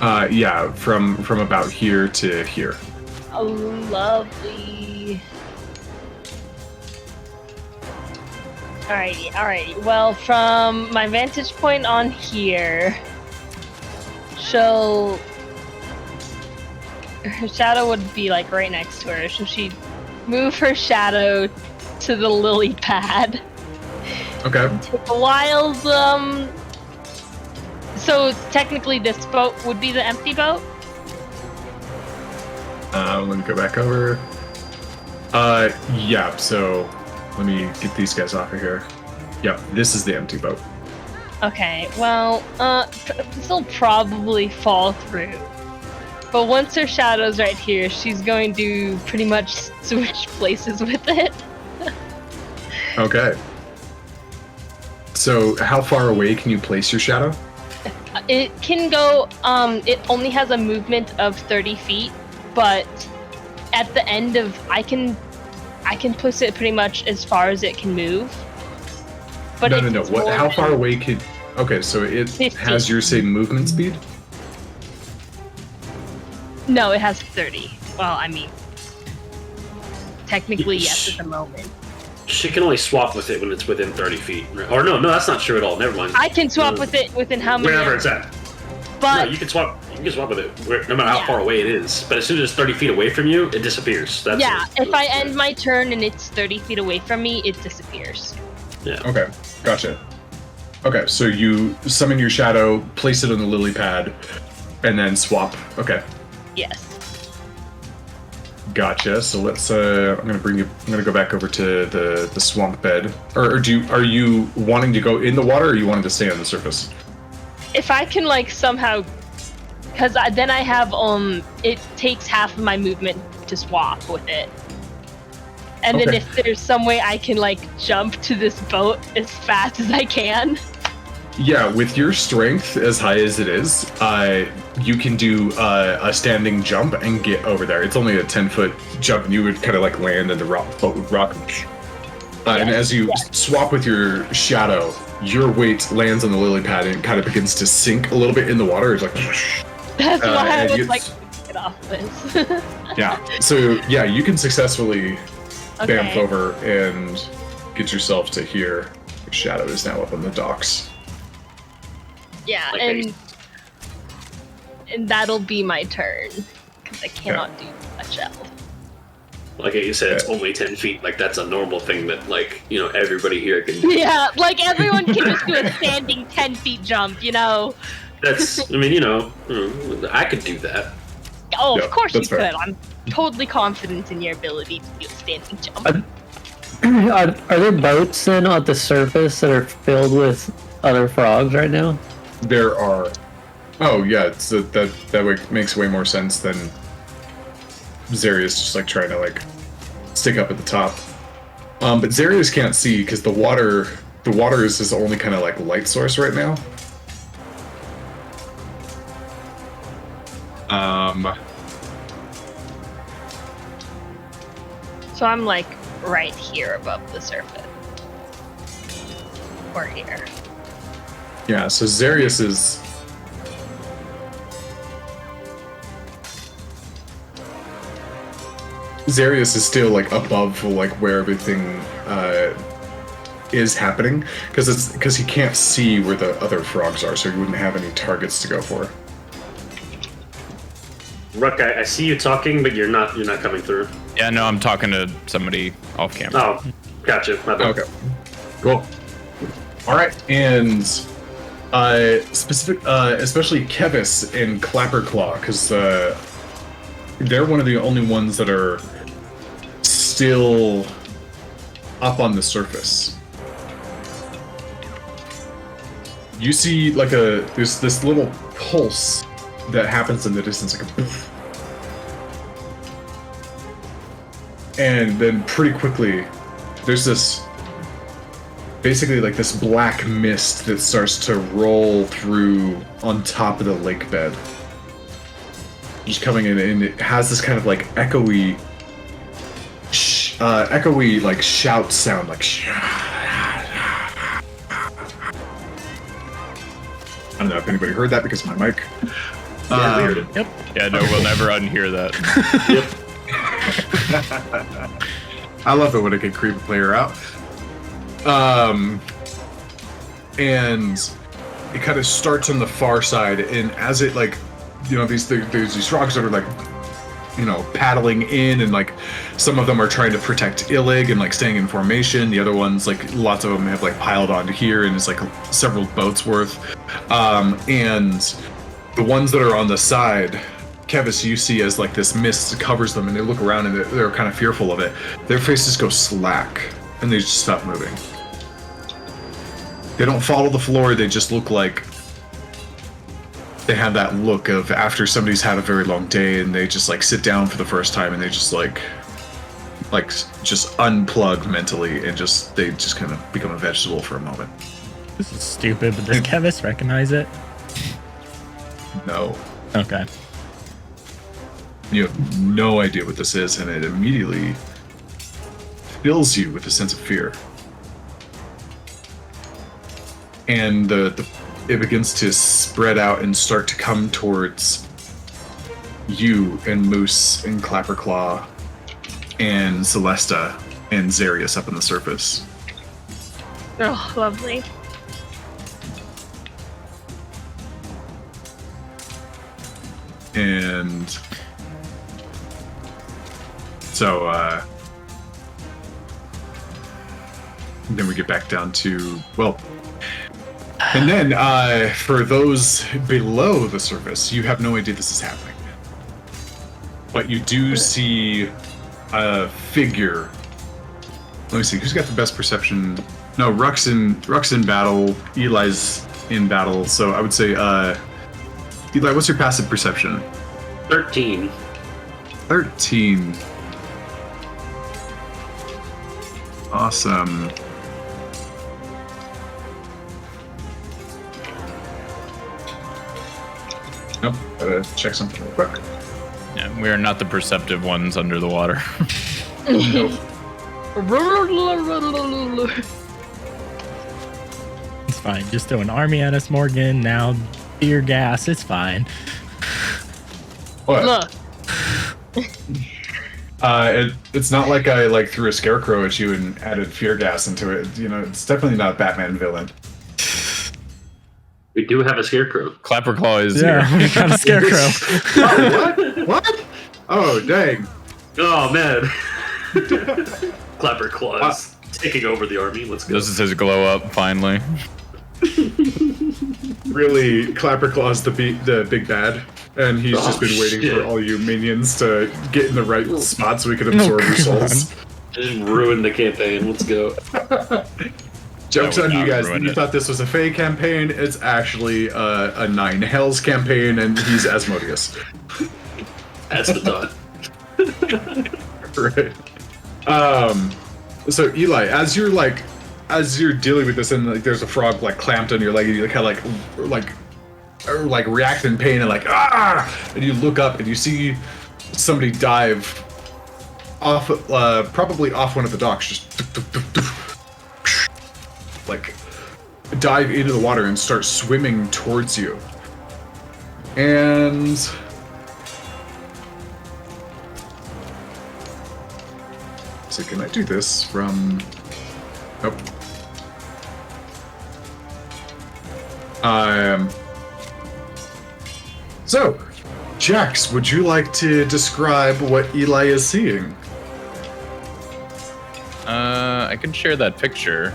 Yeah, from about here to here. Oh, lovely. Alrighty. Well, from my vantage point on here, her shadow would be like right next to her, so she'd move her shadow to the lily pad. Okay. Take a while, so technically this boat would be the empty boat? Let me go back over. Yeah, so let me get these guys off of here. Yep, this is the empty boat. Okay, well, this will probably fall through. But once her shadow's right here, she's going to pretty much switch places with it. Okay. So how far away can you place your shadow? It can go, it only has a movement of 30 feet, but at the end of, I can push it pretty much as far as it can move. But No. How far away could... Okay, so it 15. has your same movement speed? No, it has 30. Well, I mean, technically yes at the moment. She can only swap with it when it's within 30 feet. Or no, that's not true at all. Never mind. I can swap with it within how many? Wherever it's at. But no, you can swap with it no matter how far away it is. But as soon as it's 30 feet away from you, it disappears. That's if I end my turn and it's 30 feet away from me, it disappears. Yeah. Okay, gotcha. Okay, so you summon your shadow, place it on the lily pad, and then swap. Okay. Yes. Gotcha. So let's. I'm gonna go back over to the swamp bed. Or are you wanting to go in the water, or you wanting to stay on the surface? If I can like somehow, because then I have it takes half of my movement to swap with it, and then if there's some way I can like jump to this boat as fast as I can. Yeah, with your strength as high as it is, you can do a standing jump and get over there. It's only a 10-foot jump, and you would kind of like land in the boat would rock. And as you swap with your shadow, your weight lands on the lily pad and it kind of begins to sink a little bit in the water. It's like, That's why I and was you- like, get off this. yeah. So yeah, you can successfully bamf Okay. over and get yourself to here. Shadow is now up on the docks. Yeah, Like and that'll be my turn because I cannot do much else. Like you said, it's only 10 feet. Like that's a normal thing that everybody here can do. Yeah, like everyone can just do a standing 10 feet jump, you know. That's, I could do that. Oh, Yeah, of course you that's fair. could. I'm totally confident in your ability to do a standing jump. Are there boats then at the surface that are filled with other frogs right now? There are. Oh yeah, it's that makes way more sense than Zarius just like trying to like stick up at the top. But Zarius can't see because the water is his only kind of like light source right now. So I'm like right here above the surface. Or here. Yeah, so Zarius is. Zarius is still like above like where everything is happening because he can't see where the other frogs are, so he wouldn't have any targets to go for. Wruk, I see you talking, but you're not coming through. Yeah, no, I'm talking to somebody off camera. Oh, gotcha. My bad. Okay, cool. All right, and especially Kevis and Clapperclaw, because they're one of the only ones that are still up on the surface. You see, like there's this little pulse that happens in the distance, like a poof. And then pretty quickly, there's this basically like this black mist that starts to roll through on top of the lake bed. Just coming in, and it has this kind of like echoey like shout sound, like I don't know if anybody heard that because of my mic. Yeah, we heard it. Yep. Yeah, no, we'll never unhear that. I love it when it can creep a player out. And it kind of starts on the far side, and as it like, there's these frogs that are like, paddling in, and like some of them are trying to protect Illig and like staying in formation. The other ones, like lots of them have like piled onto here, and it's like several boats worth. And the ones that are on the side, Kevis, you see as like this mist covers them, and they look around and they're kind of fearful of it. Their faces go slack, and they just stop moving. They don't follow the floor, they just look like they have that look of after somebody's had a very long day and they just like sit down for the first time and they just like just unplug mentally and they just kind of become a vegetable for a moment. This is stupid, but does Kevis recognize it? No. Okay. You have no idea what this is, and it immediately fills you with a sense of fear. And it begins to spread out and start to come towards you and Moose and Clapperclaw and Celesta and Zarius up on the surface. Oh, lovely. And so then we get back down to, well, and then for those below the surface, you have no idea this is happening. But you do see a figure. Let me see, who's got the best perception? No, Wruk's in battle, Eli's in battle, so I would say, Eli, what's your passive perception? 13. 13. Awesome. Nope, gotta check something real quick. Yeah, we are not the perceptive ones under the water. Nope. It's fine. Just throw an army at us, Morgan. Now, tear gas. It's fine. What? Look, It's not like I like threw a scarecrow at you and added fear gas into it. You know, it's definitely not a Batman villain. We do have a scarecrow. Clapperclaw is Yeah, here. we got a scarecrow. Oh, what? Oh, dang. Oh man. Clapper Claws taking over the army. Let's go. This is his glow up finally. Really, Clapperclaw's the big bad, and he's just been waiting shit. for all you minions to get in the right spot so we can absorb your souls. Just ruined the campaign. Let's go. Joke's That would on you not guys. ruin You it. thought this was a Fae campaign. It's actually a 9 Hells campaign, and he's Asmodeus. That's the thought. Right. So Eli, as you're dealing with this, and like there's a frog like clamped on your leg, and you kind of like react in pain and like and you look up and you see somebody dive off, probably off one of the docks, just like dive into the water and start swimming towards you. And so can I do this from? Nope. So, Jax, would you like to describe what Eli is seeing? I can share that picture.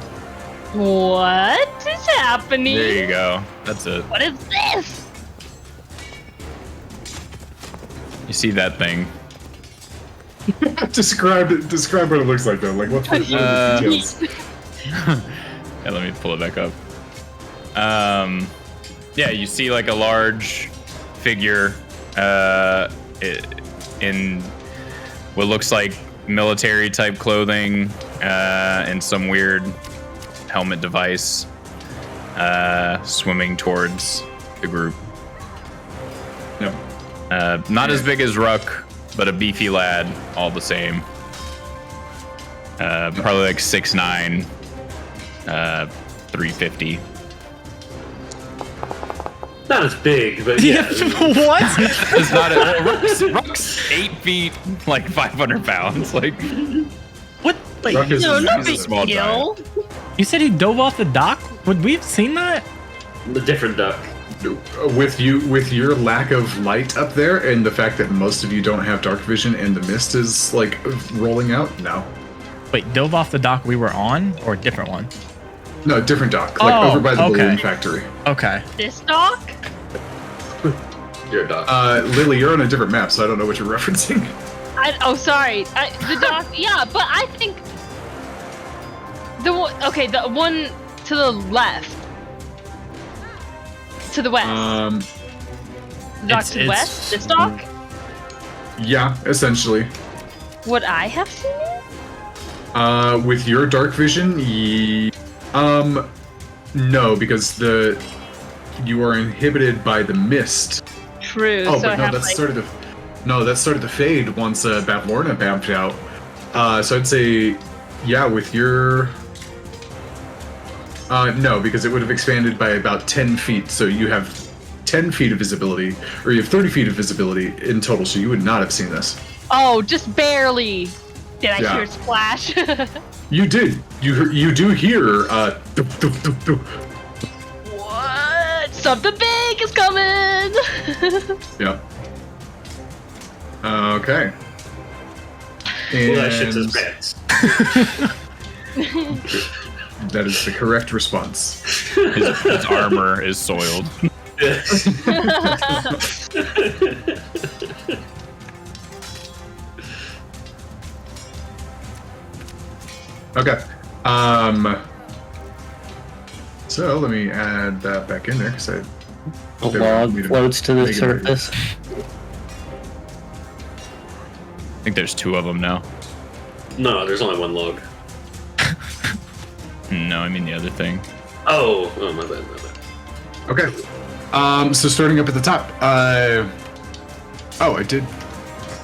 what is happening? There you go. That's it. What is this? You see that thing? Describe what it looks like though. Like what are the details? Yeah, let me pull it back up. Yeah, you see like a large figure in what looks like military type clothing and some weird helmet device swimming towards the group. Yep. Not as big as Wruk, but a beefy lad all the same. Probably like 6'9", 350. Not as big, but yeah. What? It's not Wruk's 8 feet, like 500 pounds. Like, What? Wait, Wruk is No, a- no he's a big small deal. you said he dove off the dock? Would we have seen that? The different duck. With your lack of light up there and the fact that most of you don't have dark vision and the mist is like rolling out, no. Wait, dove off the dock we were on, or a different one? No, different dock, like Oh, over by the okay. balloon factory. Okay. This dock? You're a duck. Lily, you're on a different map, so I don't know what you're referencing. Sorry. The dock. Yeah, but I think the one to the left, to the west. The dock it's- to the west. This dock. Yeah, essentially. Would I have seen it? With your dark vision, no, because you are inhibited by the mist. True. Oh, so I but no, have that started to fade once Bavlorna bounced out. So I'd say, yeah, with your no, because it would have expanded by about 10 feet. So you have 10 feet of visibility, or you have 30 feet of visibility in total. So you would not have seen this. Oh, just barely. Did I Yeah. hear it splash? You did. You do hear. Doop, doop, doop, doop. What? Something big is coming. Yeah. Okay. And Well, that shit's his pants. that is the correct response. his armor is soiled. Okay. So let me add that back in there because I. A they log wanted me to floats to the make it bigger. surface. I think there's 2 of them now. No, there's only one log. No, I mean the other thing. Oh, my bad. Okay. So starting up at the top. Oh, I did.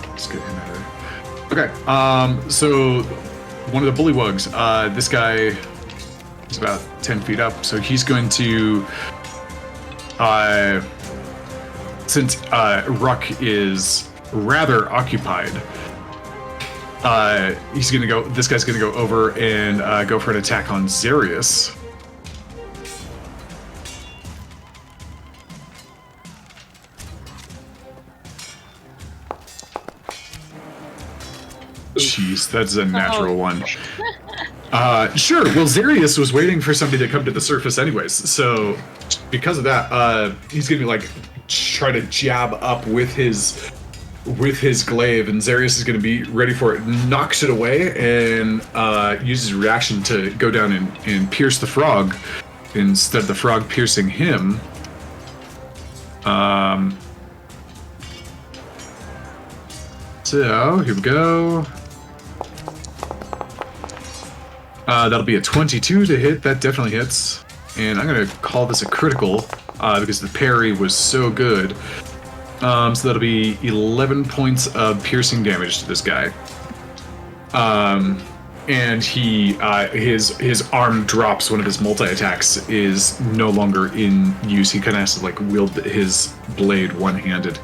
Let's get him out of there. Okay. So one of the bullywugs. This guy He's about 10 feet up, so he's going to, since Wruk is rather occupied, he's gonna go. This guy's gonna go over and go for an attack on Xarius. Jeez, that's a natural one. Sure. Well, Xarius was waiting for somebody to come to the surface anyways, so because of that, he's gonna be like try to jab up with his glaive, and Xarius is gonna be ready for it. Knocks it away and uses reaction to go down and pierce the frog instead of the frog piercing him. So here we go. That'll be a 22 to hit. That definitely hits. And I'm going to call this a critical because the parry was so good. So that'll be 11 points of piercing damage to this guy. And he his arm drops. One of his multi-attacks is no longer in use. He kind of has to like wield his blade one-handed.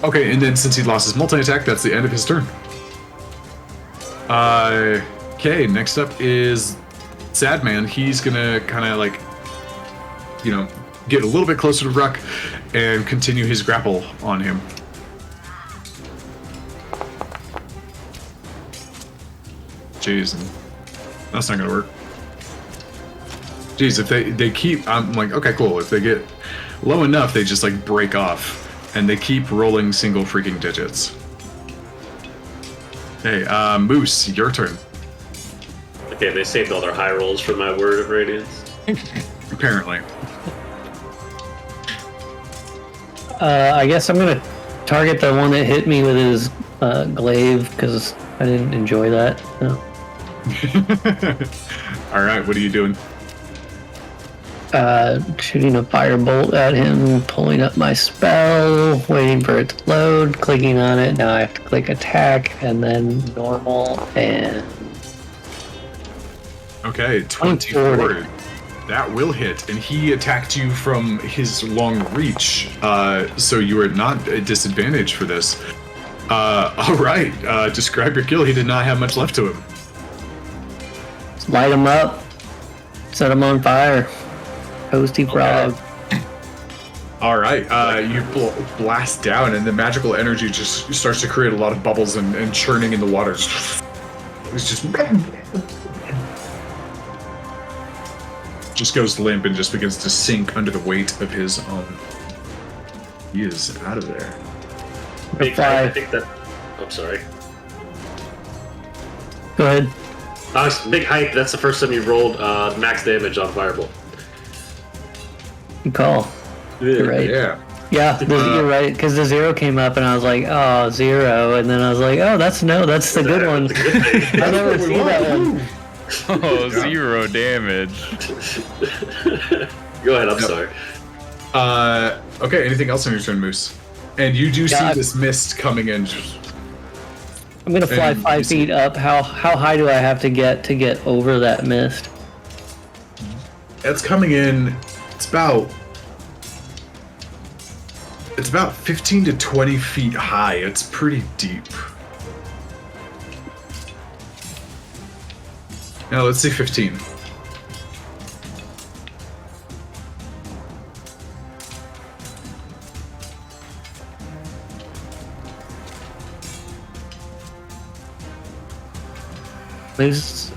Okay, and then since he lost his multi-attack, that's the end of his turn. Okay, next up is Sad Man. He's gonna kind of like, you know, get a little bit closer to Wruk and continue his grapple on him. Jeez, that's not gonna work. Jeez, if they keep, I'm like, okay, cool. If they get low enough, they just like break off, and they keep rolling single freaking digits. Hey, Moose, your turn. Okay, they saved all their high rolls for my word of radiance. Apparently. I guess I'm gonna target the one that hit me with his glaive because I didn't enjoy that. No. All right, what are you doing? Shooting a firebolt at him, pulling up my spell, waiting for it to load, clicking on it. Now I have to click attack and then normal and. Okay, 24. That will hit, and he attacked you from his long reach, so you are not at disadvantage for this. All right, describe your kill. He did not have much left to him. Light him up, set him on fire. Toasty frog. Okay. All right, you blast down, and the magical energy just starts to create a lot of bubbles and churning in the waters. It's just goes limp and just begins to sink under the weight of his own. He is out of there. Big height, I think that. I'm sorry. Go ahead. Big height. That's the first time you rolled max damage on Firebolt. Good call. You're right. Yeah. You're right, because the 0 came up and I was like, oh, 0, and then I was like, oh, that's the good one. That's a good thing. I never seen that one. Oh, 0 damage. Go ahead, I'm sorry. Okay, anything else on your turn, Moose? And you do see this mist coming in. I'm gonna fly 5 feet up. How high do I have to get over that mist? It's coming in. It's about 15 to 20 feet high. It's pretty deep. Now let's say 15. This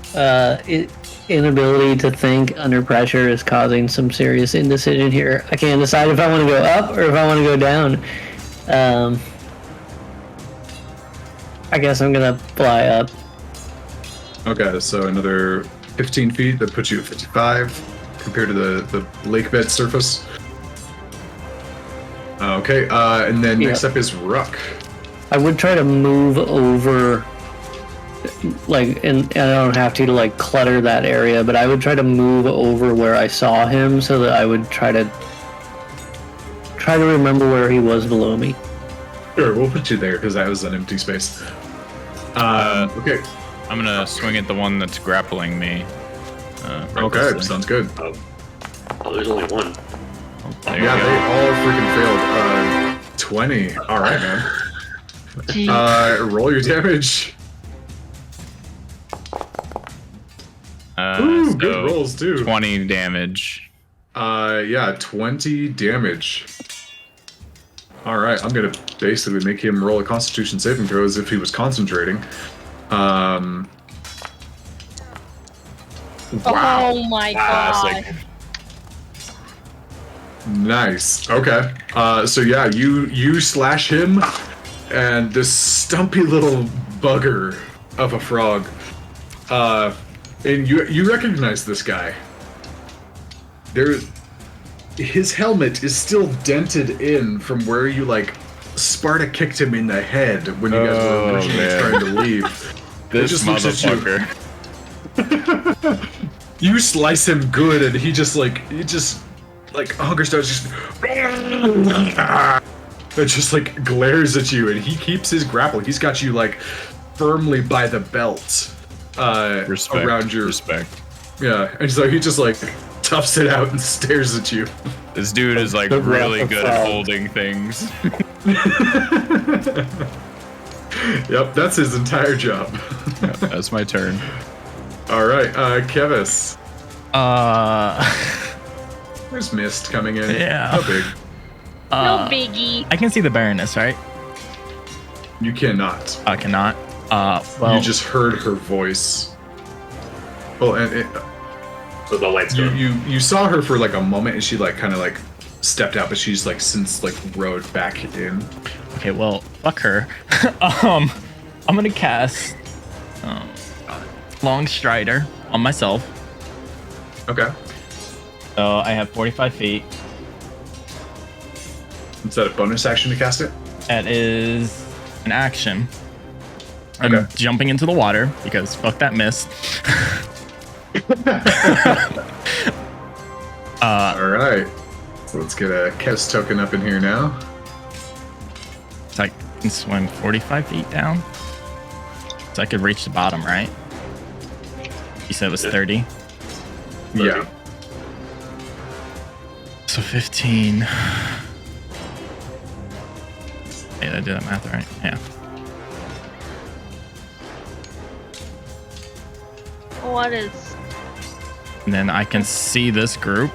inability to think under pressure is causing some serious indecision here. I can't decide if I want to go up or if I want to go down. I guess I'm gonna fly up. Okay, so another 15 feet. That puts you at 55 compared to the lake bed surface. Okay, and then next up is Wruk. I would try to move over, like, and I don't have to like clutter that area, but I would try to move over where I saw him so that I would try to remember where he was below me. Sure, we'll put you there because that was an empty space. Okay. I'm gonna swing at the one that's grappling me. Okay, recklessly. sounds good. Oh, there's only one. There you Yeah, go. they all freaking failed. 20. All right, man. Roll your damage. Ooh, good So rolls too. 20 damage. Yeah, 20 damage. All right, I'm gonna basically make him roll a Constitution saving throw as if he was concentrating. Wow. Oh my god. Classic. Nice. Okay. So yeah, you slash him, and this stumpy little bugger of a frog. And you recognize this guy. His helmet is still dented in from where you like Sparta kicked him in the head when you guys were originally man. trying to leave. This just looks at you. motherfucker. You slice him good, and he just hunger starts just it just like glares at you, and he keeps his grapple. He's got you like firmly by the belt Respect. around your Respect. yeah, and so he just like toughs it out and stares at you. This dude is like The really wrath of good at frog. holding things. Yep, that's his entire job. Yeah, that's my turn. All right, Kevis. There's mist coming in. Yeah. How big? No biggie. I can see the Baroness, right? You cannot. I cannot. Well, You just heard her voice. Well, and So the lights you, go. you saw her for like a moment, and she like kind of like stepped out, but she's like since like rode back in. okay, well, fuck her. I'm gonna cast Long Strider on myself. Okay. So I have 45 feet. Is that a bonus action to cast it? That is an action. I'm Okay. jumping into the water because fuck that mist. All right. So let's get a Kevis token up in here now. So I can swim 45 feet down. So I could reach the bottom, right? You said it was 30. Yeah. So 15. Hey, did I do that math right? Yeah. What is? And then I can see this group.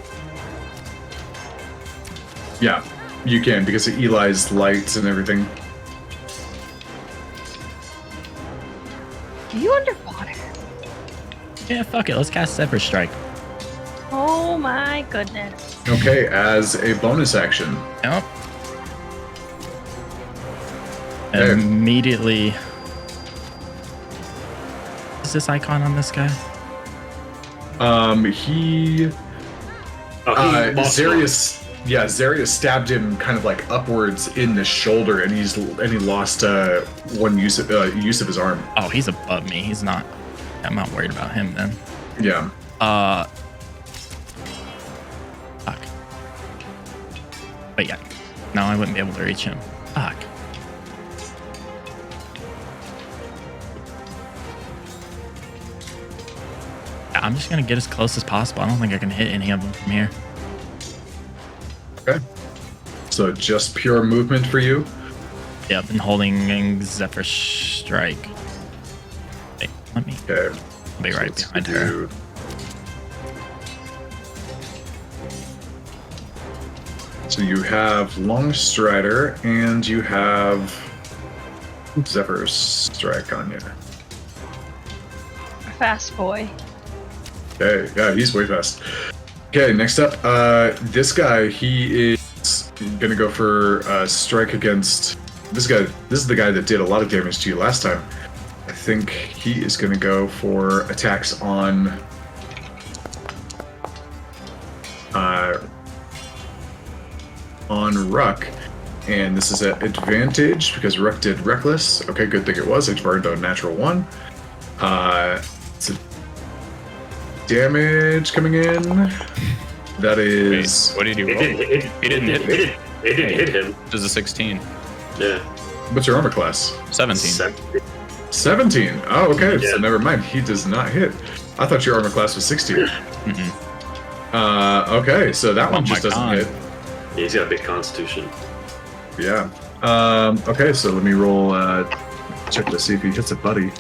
Yeah. You can because of Eli's lights and everything. Are you underwater? Yeah, fuck it. Let's cast Zephyr Strike. Oh my goodness. Okay, as a bonus action. Yep. Okay. Immediately. Is this icon on this guy? He lost one. Zarius stabbed him kind of like upwards in the shoulder, and he lost one use of his arm. Oh, he's above me. He's not. I'm not worried about him then. Yeah. Fuck. But yeah. No, I wouldn't be able to reach him. Fuck. Yeah, I'm just gonna get as close as possible. I don't think I can hit any of them from here. Okay. So just pure movement for you. Yep, and holding Zephyr Strike. Wait, let me Okay. be So right let's behind her. do- So you have Long Strider and you have Zephyr Strike on you. Fast boy. Okay, yeah, he's way fast. Okay, next up, this guy, he is gonna go for strike against this guy. This is the guy that did a lot of damage to you last time. I think he is gonna go for attacks on Wruk, and this is at advantage because Wruk did reckless. Okay, good thing it was. It's burned a natural 1. It's a damage coming in. That Wait, is what did he It roll? didn't hit. He didn't hit me. It didn't hit him. Does a 16. Yeah. what's your armor class? 17. 17. 17. Oh, okay. Yeah. So never mind. He does not hit. I thought your armor class was 16. Okay, so that one just doesn't hit. Yeah, he's got a big constitution. Yeah. Okay, so let me roll. Check to see if he hits a buddy.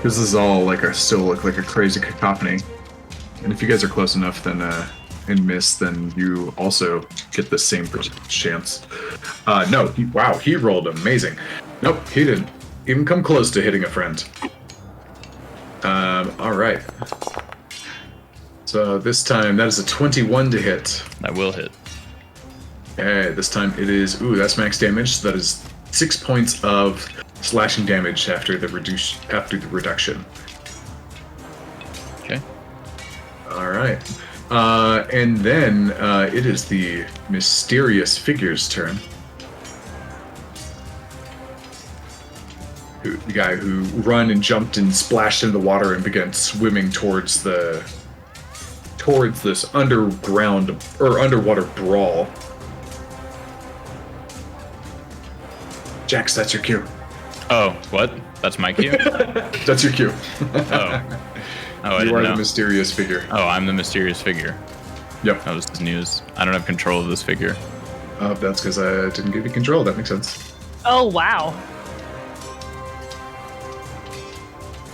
This is all like still look like a crazy cacophony. And if you guys are close enough, then and miss, then you also get the same chance. No, wow, he rolled amazing. Nope, he didn't even come close to hitting a friend. All right. So this time that is a 21 to hit. That will hit. Okay, this time it is. Ooh, that's max damage. So that is 6 points of slashing damage after the reduction. Okay. All right. And then it is the mysterious figure's turn. The guy who run and jumped and splashed into the water and began swimming towards this underground or underwater brawl. Jax, that's your cue. Oh, what? That's my cue? That's your cue. Oh, I You didn't are know. the mysterious figure. Oh, I'm the mysterious figure. Yep. That was news. I don't have control of this figure. That's because I didn't give you control. That makes sense. Oh, wow.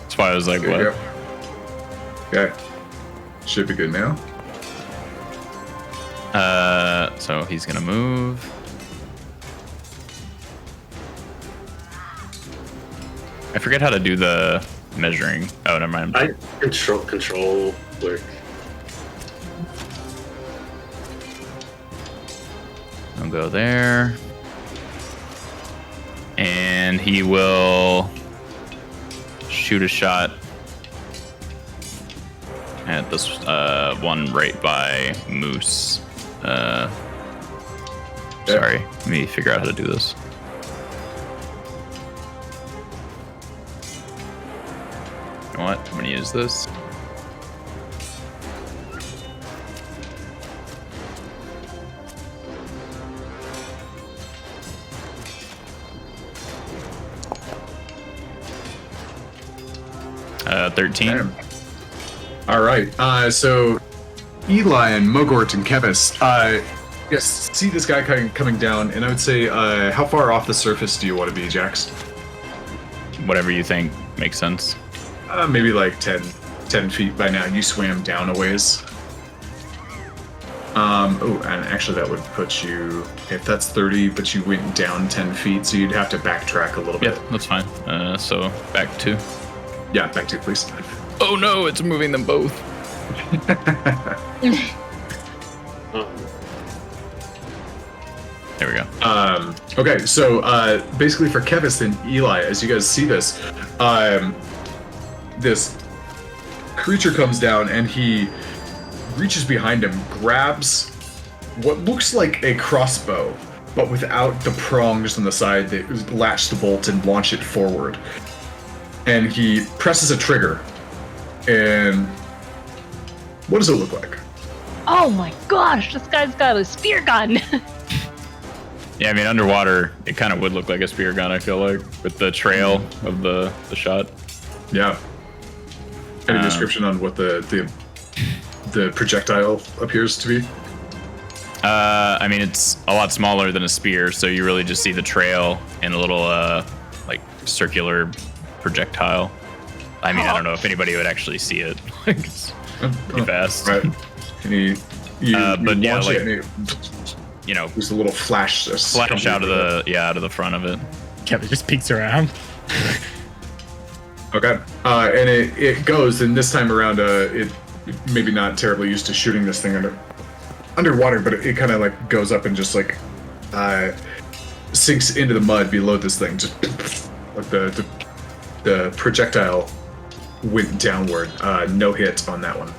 That's why I was like, There you what? go. Okay. Should be good now. So he's gonna move. I forget how to do the measuring. Oh, never mind. I control Wruk. I'll go there. And he will shoot a shot at this one right by Moose. Sorry, let me figure out how to do this. You know what? I'm gonna use this. Uh, 13. All right. So Eli and Mogort and Kevis, yes, see this guy coming down, and I would say, how far off the surface do you want to be, Jax? Whatever you think makes sense. Maybe like 10 feet by now. You swam down a ways. Oh, and actually that would put you, if that's 30, but you went down 10 feet, so you'd have to backtrack a little bit. Yep, that's fine. So back 2. Yeah, back to you, please. Oh no, it's moving them both. There we go. Okay, so basically for Kevis and Eli, as you guys see this, this creature comes down and he reaches behind him, grabs what looks like a crossbow, but without the prongs on the side that latch the bolt and launch it forward. And he presses a trigger. And what does it look like? Oh my gosh, this guy's got a spear gun. Yeah, I mean, underwater, it kind of would look like a spear gun, I feel like, with the trail of the shot. Yeah. Any description on what the projectile appears to be? I mean, it's a lot smaller than a spear, so you really just see the trail and a little, like, circular projectile. I mean, I don't know if anybody would actually see it. Like, it's pretty fast. Right. And but yeah, launch like, it and it, you know, there's a little flash. flash out of the front of it. Kevin just peeks around. Okay. And it goes, and this time around, it maybe not terribly used to shooting this thing underwater, but it kind of like goes up and just like sinks into the mud below this thing. Just like the projectile went downward. No hit on that one.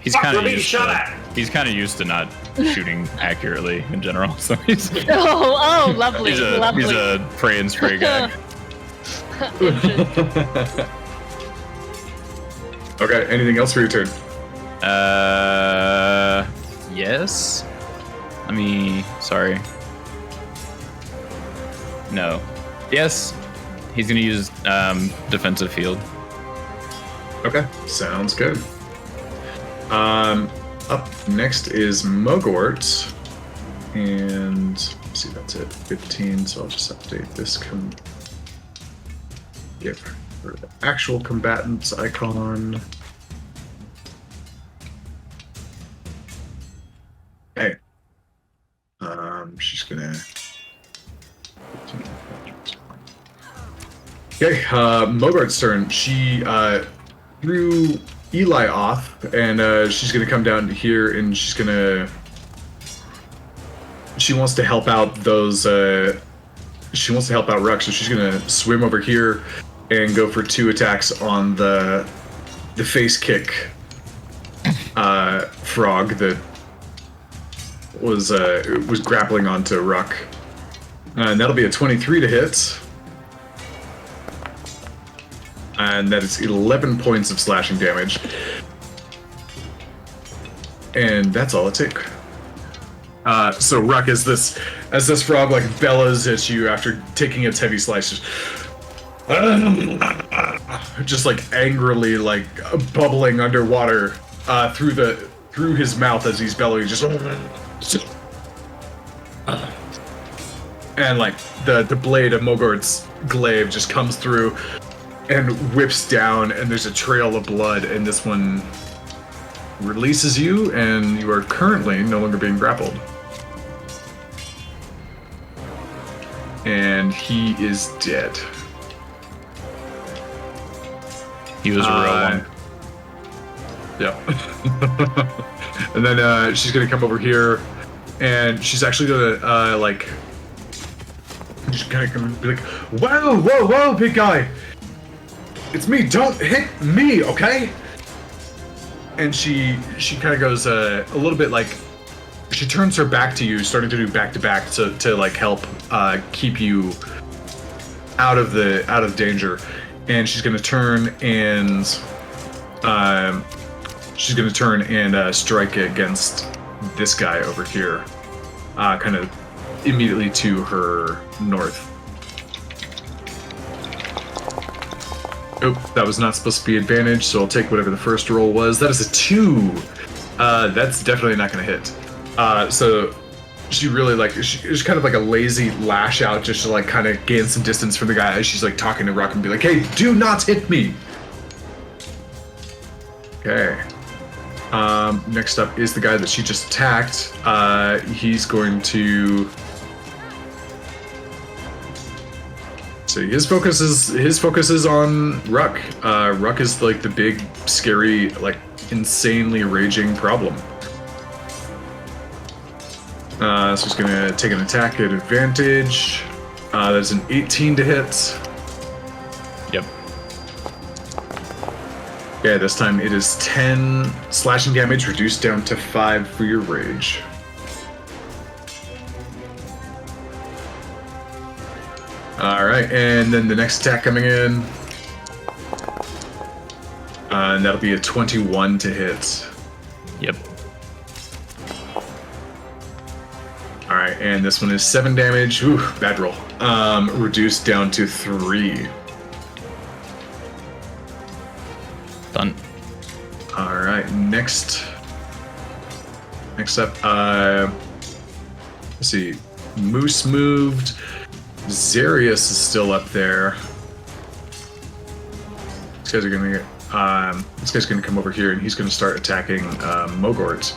He's kind of used to not shooting accurately in general, so he's lovely, he's a pray and spray guy. Okay. Anything else for your turn? Yes. Sorry. No. Yes. He's gonna use defensive field. Okay, sounds good. Up next is Mogort. And let's see, that's it. 15, so I'll just update this. Give her the actual combatants icon. Hey. She's gonna. Okay, Mogort's turn. She threw Eli off, and she's gonna come down here, and she's gonna. She wants to help out those. She wants to help out Wruk, so she's gonna swim over here and go for 2 attacks on the face kick frog that was grappling onto Wruk, and that'll be a 23 to hit. And that is 11 points of slashing damage. And that's all it took. So Wruk, as this frog like bellows at you after taking its heavy slices, just like angrily like bubbling underwater through his mouth as he's bellowing, just and like the blade of Mogort's glaive just comes through and whips down, and there's a trail of blood, and this one releases you, and you are currently no longer being grappled. And he is dead. He was a real one. Yep. And then she's gonna come over here, and she's actually gonna she's gonna be like, whoa, big guy! It's me, don't hit me, okay? And she kind of goes a little bit like, she turns her back to you, starting to do back-to-back to like help keep you out of danger. And she's gonna turn and strike against this guy over here, kind of immediately to her north. Oh, that was not supposed to be advantage, so I'll take whatever the first roll was. That is a 2. That's definitely not going to hit. So she really she's kind of like a lazy lash out just to like kind of gain some distance from the guy as she's like talking to Wruk and be like, hey, do not hit me. Okay. Next up is the guy that she just attacked. He's going to. So his focus is on Wruk. Wruk is like the big, scary, like insanely raging problem. So he's gonna take an attack at advantage. That's an 18 to hit. Yep. Yeah, this time it is 10 slashing damage, reduced down to 5 for your rage. Alright, and then the next attack coming in. And that'll be a 21 to hit. Yep. Alright, and this one is 7 damage. Ooh, bad roll. Reduced down to 3. Done. Alright, next up, let's see. Moose moved. Zarius is still up there. These guys are gonna get, this guy's gonna come over here and he's gonna start attacking Mogort.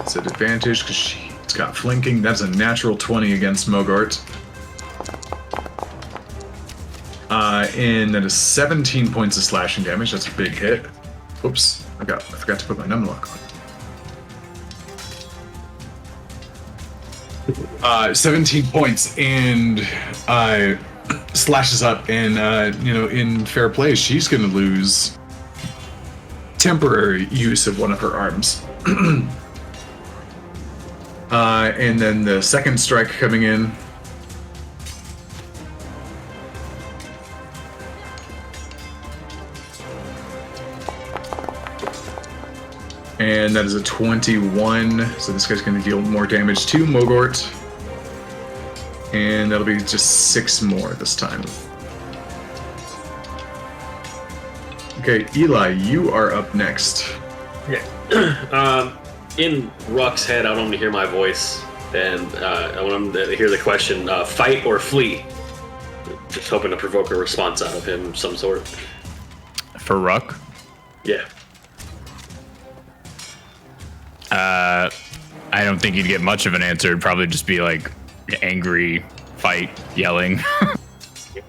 It's an advantage because she's got flanking. That's a natural 20 against Mogort. And that is 17 points of slashing damage. That's a big hit. Oops, I forgot to put my numlock on. 17 points, and slashes up, and in fair play, she's gonna lose temporary use of one of her arms. And then the second strike coming in. And that is a 21. So this guy's going to deal more damage to Mogort. And that'll be just 6 more this time. Okay, Eli, you are up next. Okay. In Wruk's head, I want him to hear my voice, and I want him to hear the question: fight or flee? Just hoping to provoke a response out of him of some sort. For Wruk? Yeah. I don't think you'd get much of an answer. It'd probably just be like angry, fight, yelling.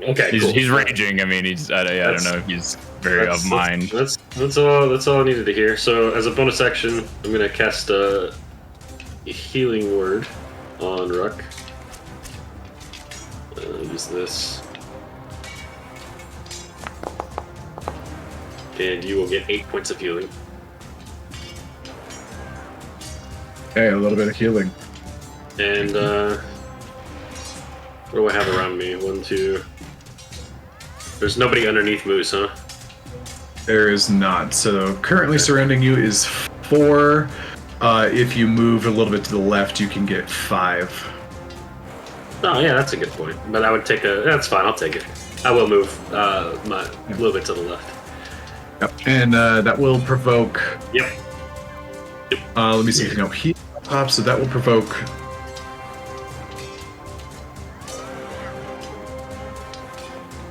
Okay. Cool. He's raging. I mean, I don't know if he's very of mind. That's all I needed to hear. So as a bonus action, I'm gonna cast a healing word on Wruk. Use this, and you will get 8 points of healing. Okay, a little bit of healing. And what do I have around me? 1, 2. There's nobody underneath Moose, huh? There is not. So currently surrounding you is 4. If you move a little bit to the left, you can get 5. Oh yeah, that's a good point. But I would take that's fine, I'll take it. I will move a little bit to the left. Yep. And that will provoke... Yep. let me see. No, he pops, so that will provoke...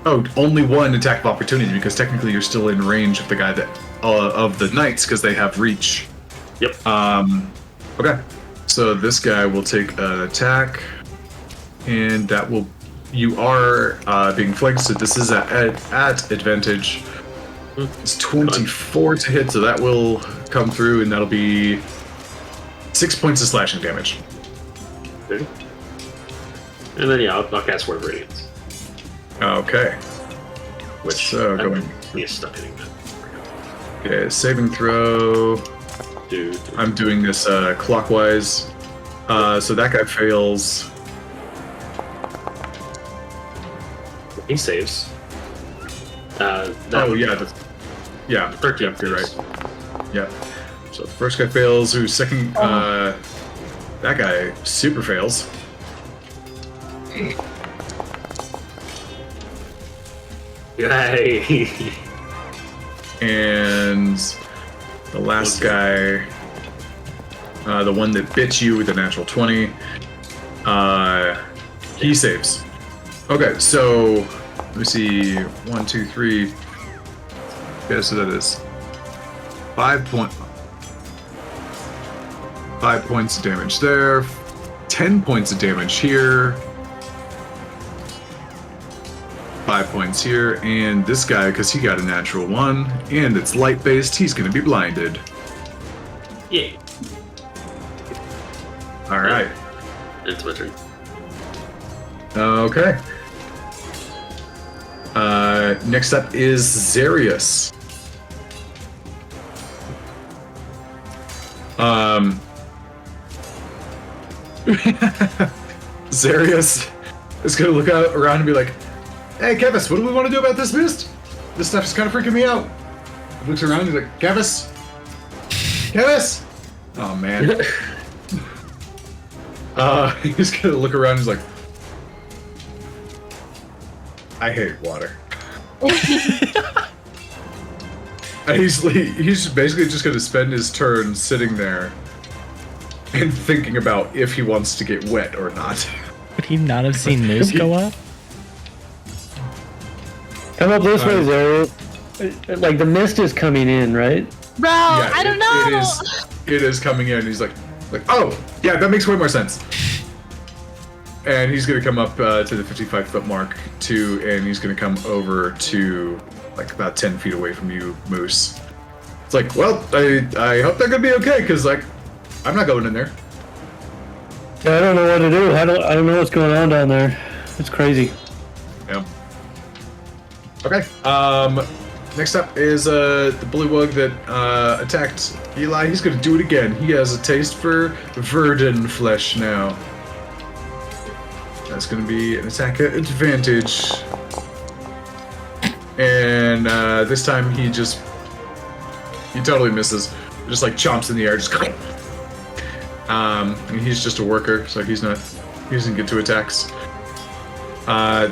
Oh, only 1 attack of opportunity, because technically you're still in range of the guy that... of the knights, because they have reach. Yep. Okay. So this guy will take an attack, and that will... You are being flanked, so this is at advantage. It's 24 to hit, so that will come through, and that'll be 6 points of slashing damage. Okay. And then I'll cast Word of Radiance. Okay. Which going. He's stuck hitting that. Okay, saving throw. Dude. I'm doing this clockwise. So that guy fails. He saves. Yeah. 13. Yep, you're right. Yep. So the first guy fails. Who's second? That guy super fails. Yay! And the last guy, the one that bit you with a natural 20, he saves. Okay, so let me see. 1, 2, 3. Yeah, so that is 5 points of damage there. 10 points of damage here. 5 points here, and this guy, because he got a natural 1, and it's light-based, he's going to be blinded. Yeah. Alright. It's my turn. Okay. Next up is Zarius. Zarius is going to look out around and be like, "Hey, Kevis, what do we want to do about this mist? This stuff is kind of freaking me out." He looks around and he's like, "Kevis? Kevis?" Oh, man. He's going to look around and he's like, "I hate water." And he's basically just going to spend his turn sitting there and thinking about if he wants to get wet or not. Would he not have seen Moose go up? Come up this way, Zero. Like, the mist is coming in, right? Bro, Yeah, I don't know. It is coming in. He's like, oh, yeah, that makes way more sense. And he's going to come up to the 55-foot mark, too, and he's going to come over to, like, about 10 feet away from you, Moose. It's like, well, I hope they're going to be okay, because, like, I'm not going in there. Yeah, I don't know what to do. I don't know what's going on down there. It's crazy. Yeah. Okay. Next up is the bullywug that attacked Eli. He's going to do it again. He has a taste for Verdant flesh now. That's going to be an attack at advantage. And this time he totally misses. just like chomps in the air, just and he's just a worker, so he doesn't get to attacks.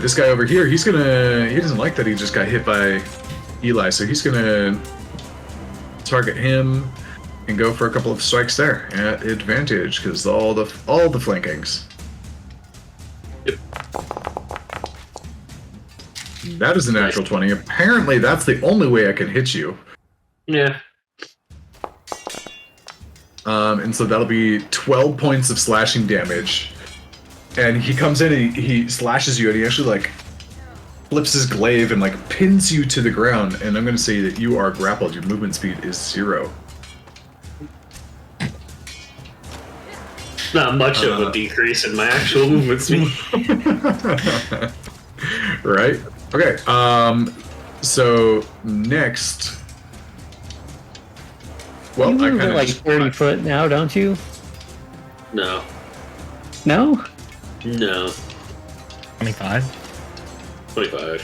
This guy over here, he doesn't like that he just got hit by Eli, so he's gonna target him and go for a couple of strikes there at advantage because all the flankings. Yep. That is a natural 20. Apparently, that's the only way I can hit you. Yeah. And so that'll be 12 points of slashing damage. And he comes in and he slashes you, and he actually like flips his glaive and like pins you to the ground. And I'm going to say that you are grappled. Your movement speed is 0. Not much of a decrease in my actual movement speed. Right? Okay. So next. Well, You I move kind at of like 30 foot now, don't you? No. No? No. 25. 25.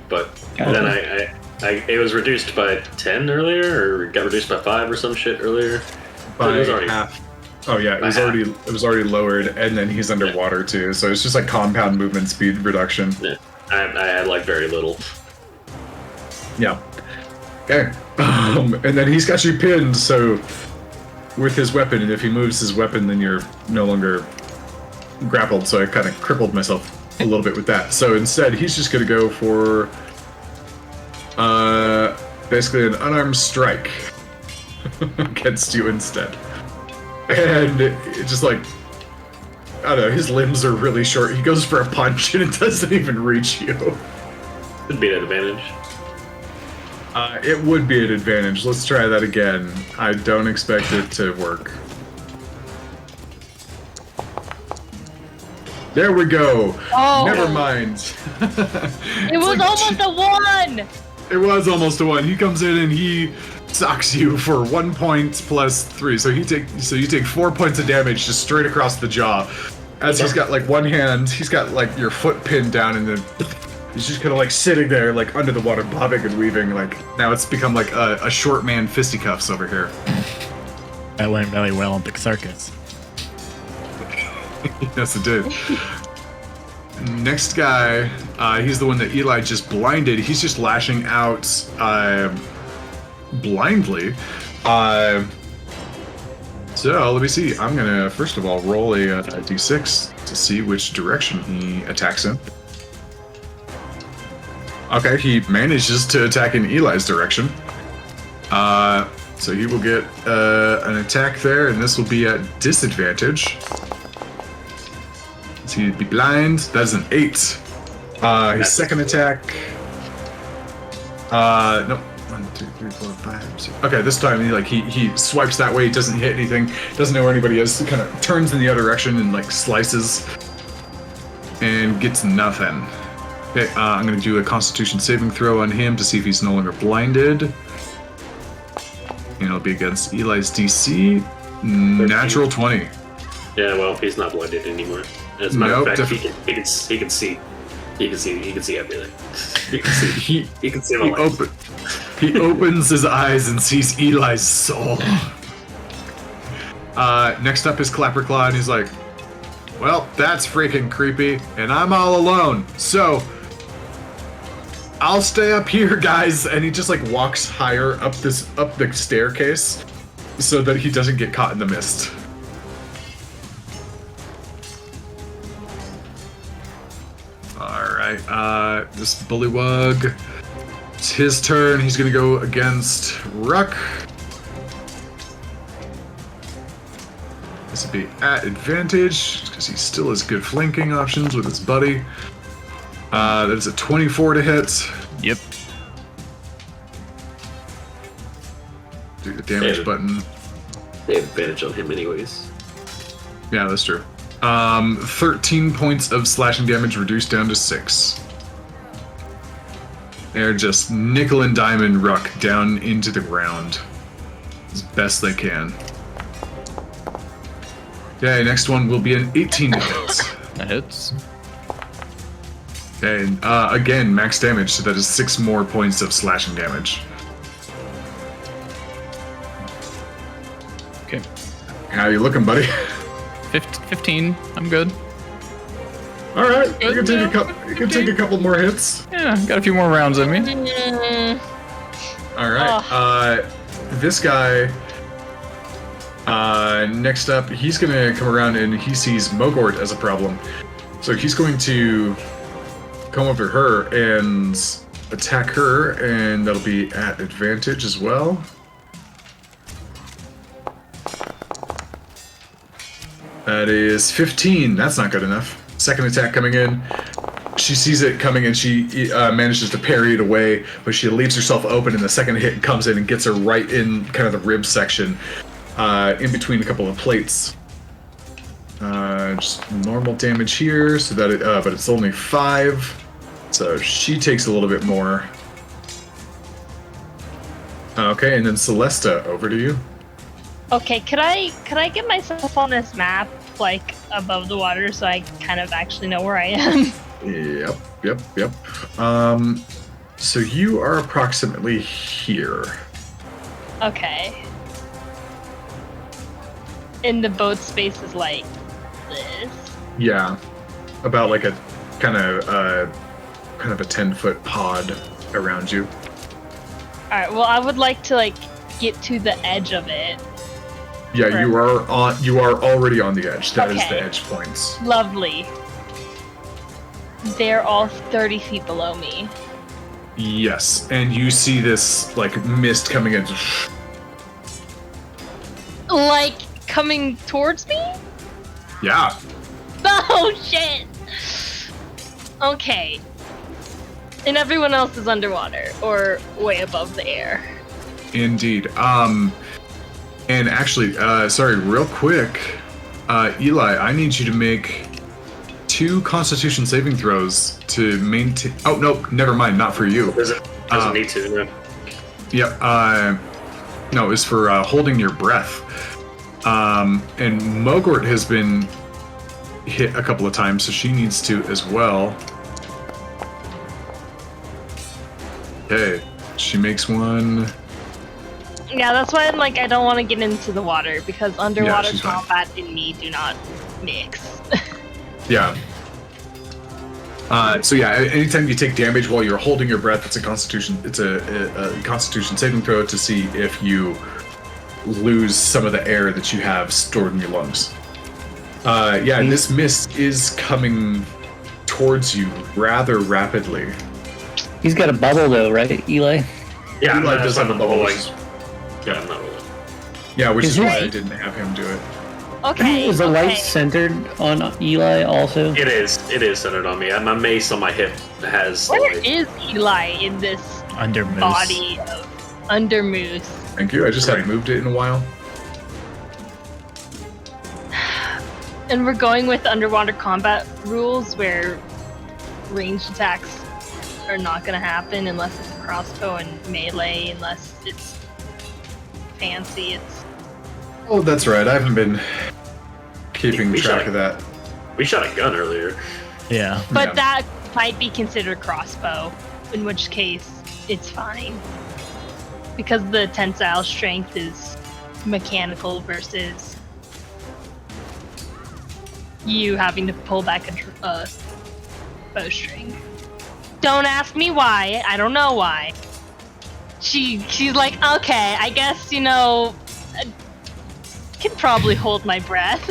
But Gotcha. then it was reduced by 10 earlier, or got reduced by 5 or some shit earlier. by it was already half. Oh yeah, it was already lowered, and then he's underwater too. So it's just like compound movement speed reduction. Yeah. I had like very little. Yeah. Okay. And then he's got you pinned. So with his weapon, and if he moves his weapon, then you're no longer grappled. So I kind of crippled myself a little bit with that. So instead, he's just gonna go for basically an unarmed strike against you instead. And it just like, I don't know, his limbs are really short. He goes for a punch and it doesn't even reach you. It'd be an advantage. It would be an advantage. Let's try that again. I don't expect it to work. There we go. Oh. Never mind. It was almost a 1! It was almost a 1. He comes in and he socks you for 1 point plus 3. So you take 4 points of damage just straight across the jaw. As he's got like one hand, he's got like your foot pinned down, and then he's just kind of like sitting there like under the water, bobbing and weaving. Like now it's become like a short man fisticuffs over here. That went really well at the circus. Yes, it did. Next guy, he's the one that Eli just blinded. He's just lashing out blindly. So let me see. I'm gonna first of all roll a d6 to see which direction he attacks in. Okay, he manages to attack in Eli's direction. So he will get an attack there, and this will be at disadvantage. So he'd be blind. That's an 8. His second attack. No. 1, 2, 3, 4, 5, 6. Okay, this time he swipes that way. He doesn't hit anything. Doesn't know where anybody is. He kind of turns in the other direction and like slices and gets nothing. Okay, I'm gonna do a Constitution saving throw on him to see if he's no longer blinded. And it'll be against Eli's DC. Natural 20. Yeah, well, he's not blinded anymore. As a matter of fact, he can see. He can see everything. He can see my life. He opens his eyes and sees Eli's soul. Next up is Clapperclaw, and he's like, well, that's freaking creepy, and I'm all alone, so I'll stay up here, guys. And he just like walks higher up the staircase so that he doesn't get caught in the mist. Alright, this bullywug, it's his turn. He's gonna go against Wruk. This would be at advantage, because he still has good flanking options with his buddy. That is a 24 to hit. Yep. Do the damage button. They have advantage on him anyways. Yeah, that's true. 13 points of slashing damage reduced down to 6. They're just nickel and diamond Wruk down into the ground as best they can. Okay, next one will be an 18 to hit. That hits. Okay, and again, max damage, so that is 6 more points of slashing damage. How you looking, buddy? 15. I'm good. All right, you can take a couple. You can take a couple more hits. Yeah, got a few more rounds in me. All right. This guy. Next up, he's gonna come around and he sees Mogort as a problem, so he's going to come over to her and attack her, and that'll be at advantage as well. That is 15. That's not good enough. Second attack coming in. She sees it coming and she manages to parry it away, but she leaves herself open, and the second hit comes in and gets her right in kind of the rib section, in between a couple of plates. Just normal damage here, so that but it's only 5, so she takes a little bit more. Okay, and then Celesta, over to you. Okay, could I get myself on this map, like, above the water, so I kind of actually know where I am? Yep. So you are approximately here. Okay. And the boat space is like this. Yeah, about like a kind of a 10-foot pod around you. Alright, well, I would like to, like, get to the edge of it. Yeah, you are already on the edge. That is Okay. the edge points. Lovely. They're all 30 feet below me. Yes, and you see this like mist coming in. Like, coming towards me? Yeah. Oh, shit! Okay. And everyone else is underwater, or way above the air. Indeed. And actually, sorry, real quick, Eli, I need you to make 2 Constitution saving throws to maintain. Oh no, never mind, not for you. Doesn't need to. No. Yep. No, it's for holding your breath. And Mogort has been hit a couple of times, so she needs to as well. Okay, she makes one. Yeah, that's why I'm like, I don't want to get into the water, because underwater she's fine. combat and me do not mix. Yeah. So yeah, anytime you take damage while you're holding your breath, it's a Constitution saving throw to see if you lose some of the air that you have stored in your lungs. Yeah, and this mist is coming towards you rather rapidly. He's got a bubble though, right, Eli? Yeah, Eli does have a bubble. Yeah, I'm not rolling. Yeah, which is Is why it- I didn't have him do it. Okay. Is the light okay. centered on Eli also? It is centered on me. My mace on my hip has. Where like, is Eli in this Under moose. body of under moose? Thank you. I just hadn't Right. moved it in a while. And we're going with underwater combat rules where ranged attacks are not going to happen unless it's a crossbow, and melee unless it's fancy. It's Oh, that's right. I haven't been keeping We track shot- of that. We shot a gun earlier. Yeah. but Yeah. that might be considered crossbow, in which case it's fine because the tensile strength is mechanical versus you having to pull back a bowstring. Don't ask me why. I don't know why. She's like, okay, I guess, you know, I can probably hold my breath.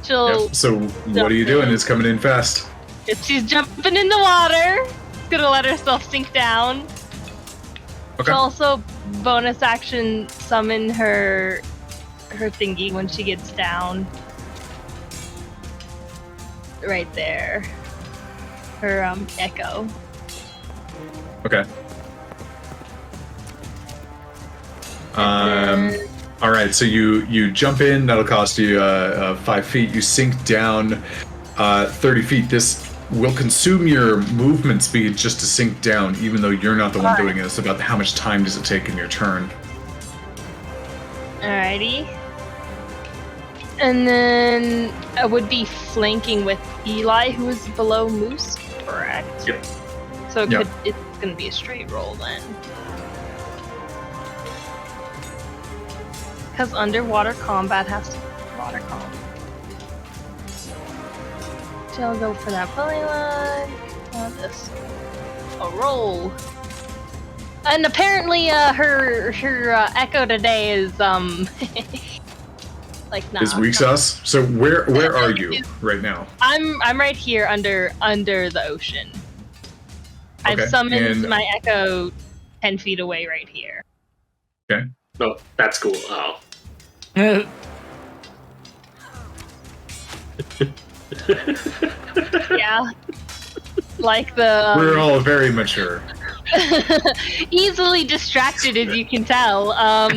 She'll, Yep. So what are you doing? It's coming in fast. if she's jumping in the water, gonna let herself sink down. Okay. She'll also bonus action summon her thingy when she gets down. Right there. Her echo. Okay. All right. So you jump in. That'll cost you 5 feet. You sink down 30 feet. This will consume your movement speed just to sink down, even though you're not the one doing it. It's about how much time does it take in your turn. Alrighty. And then I would be flanking with Eli, who is below Moose, correct? Yep. So Yep. it's gonna be a straight roll then. Because underwater combat has to be water combat. So I'll go for that belly line. This. A roll. And apparently, her echo today is like not. Is weak sauce. So where are you right now? I'm right here under the ocean. Okay, I've summoned and- my echo 10 feet away right here. Okay. Oh, that's cool. Oh. Yeah. Like the We're all very mature. easily distracted, as you can tell. There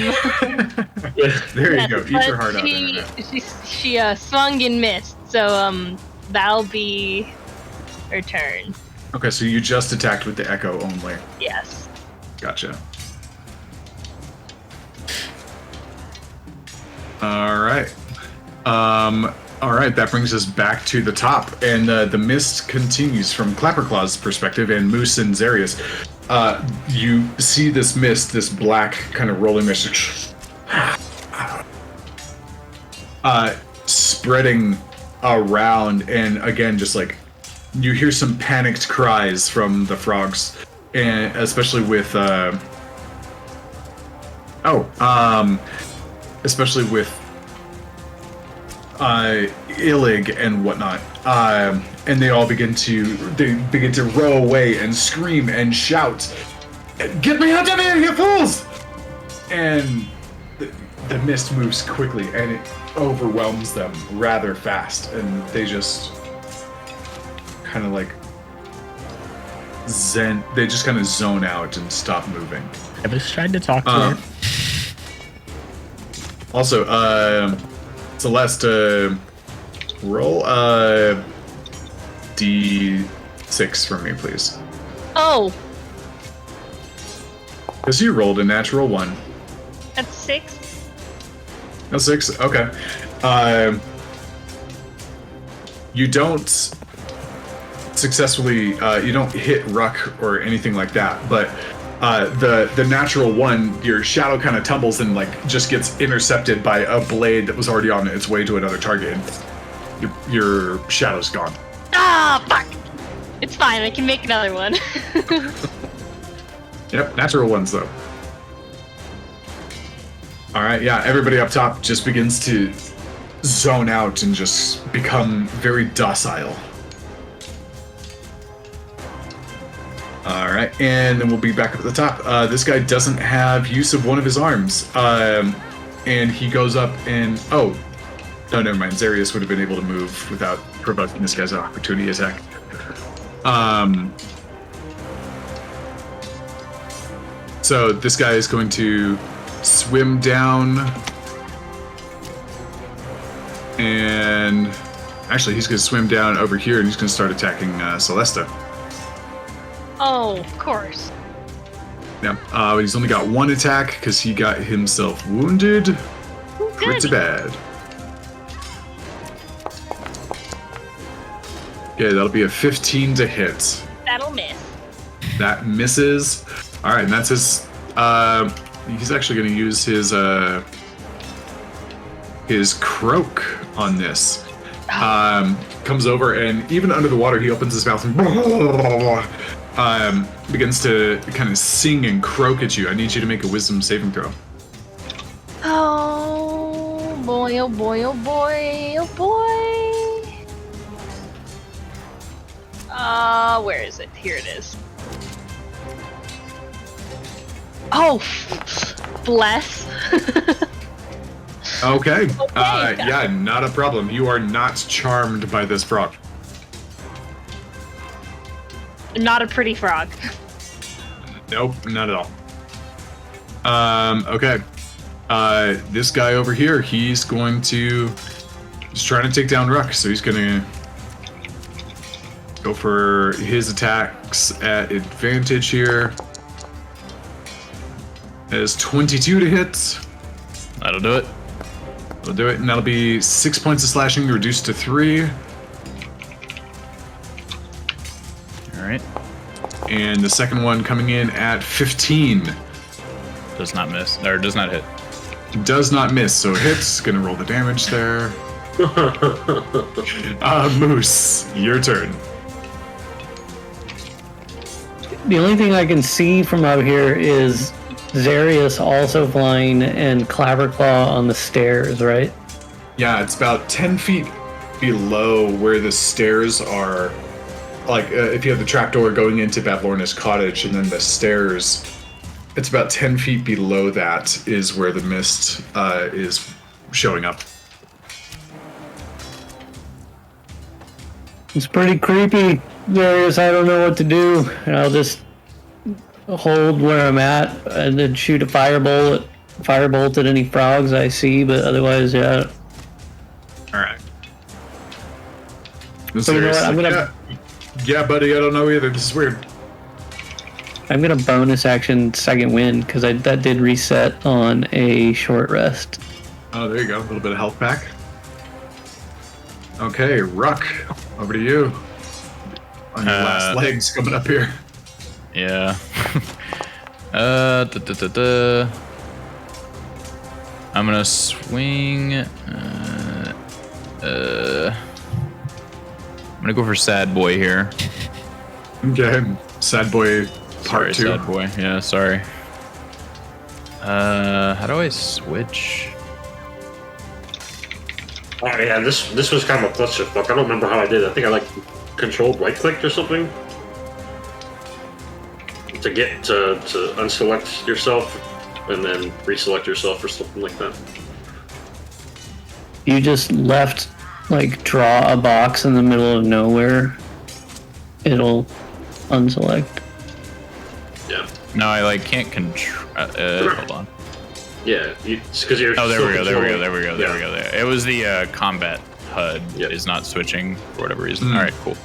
you go. Eat but your heart out. Internet. She swung and missed, so that'll be her turn. Okay, so you just attacked with the echo only. Yes. Gotcha. All right. All right, that brings us back to the top, and the mist continues from Clapperclaw's perspective, and Moose and Zarius. You see this mist, this black kind of rolling mist, spreading around, and again, just like you hear some panicked cries from the frogs, and especially with especially with Illig and whatnot, and they all begin to row away and scream and shout, "Get me out of here, you fools!" And the mist moves quickly and it overwhelms them rather fast, and they just kind of like they just kind of zone out and stop moving. I just tried to talk to her. Also, Celeste, roll D6 for me, please. Oh, Because you rolled a natural 1. that's 6. A 6? Okay. You don't successfully, you don't hit Wruk or anything like that, but the natural 1, your shadow kind of tumbles and like just gets intercepted by a blade that was already on its way to another target, and your shadow's gone. Ah, fuck! It's fine, I can make another one. Yep, natural 1s though. Alright, yeah, everybody up top just begins to zone out and just become very docile. Alright, and then we'll be back up at the top. This guy doesn't have use of one of his arms. And he goes up and... Oh, no, never mind. Zarius would have been able to move without provoking this guy's opportunity attack. So this guy is going to swim down, and actually he's going to swim down over here, and he's going to start attacking Celesta. Oh, of course. Yeah, but he's only got 1 attack because he got himself wounded pretty bad. Okay, that'll be a 15 to hit. That'll miss. That misses. All right, and that's his. He's actually going to use his croak on this. Comes over, and even under the water, he opens his mouth and begins to kind of sing and croak at you. I need you to make a wisdom saving throw. Oh boy, oh boy, oh boy, oh boy. Where is it? Here it is. Oh, bless. Okay. Okay. Yeah, not a problem. You are not charmed by this frog. Not a pretty frog. Nope, not at all. Okay. This guy over here, he's trying to take down Wruk, so he's gonna go for his attacks at advantage here. That is 22 to hit. That'll do it. That'll do it, and that'll be 6 points of slashing reduced to 3. All right. And the second one coming in at 15. Does not miss, or does not hit. Does not miss, so hits. Gonna roll the damage there. Moose, your turn. The only thing I can see from out here is Zarius also flying and Clapperclaw on the stairs, right? Yeah, it's about 10 feet below where the stairs are. Like, if you have the trapdoor going into Bavlorna's cottage and then the stairs, it's about 10 feet below that is where the mist is showing up. It's pretty creepy, Zarius. I don't know what to do. I'll just hold where I'm at and then shoot a firebolt at any frogs I see, but otherwise, yeah. Alright. So you know what, I'm gonna... Yeah, buddy, I don't know either. This is weird. I'm gonna bonus action second wind because that did reset on a short rest. Oh, there you go. A little bit of health back. Okay, Wruk, over to you. On your last legs coming up here. Yeah. I'm gonna swing. I'm gonna go for Sad Boy here. Okay, Sad Boy Sorry, part 2. Sad Boy. Yeah, sorry. How do I switch? Oh yeah, this was kind of a clusterfuck. I don't remember how I did it. I think I like controlled right clicked or something to get to unselect yourself and then reselect yourself or something like that. You just left, like, draw a box in the middle of nowhere. It'll unselect. Yeah. No, I like can't control. Hold on. Yeah, it's because you're. Oh, there we go. still There we go. controlling- There we go. There we Yeah. go. There. It was the combat HUD Yep. is not switching for whatever reason. All right, cool.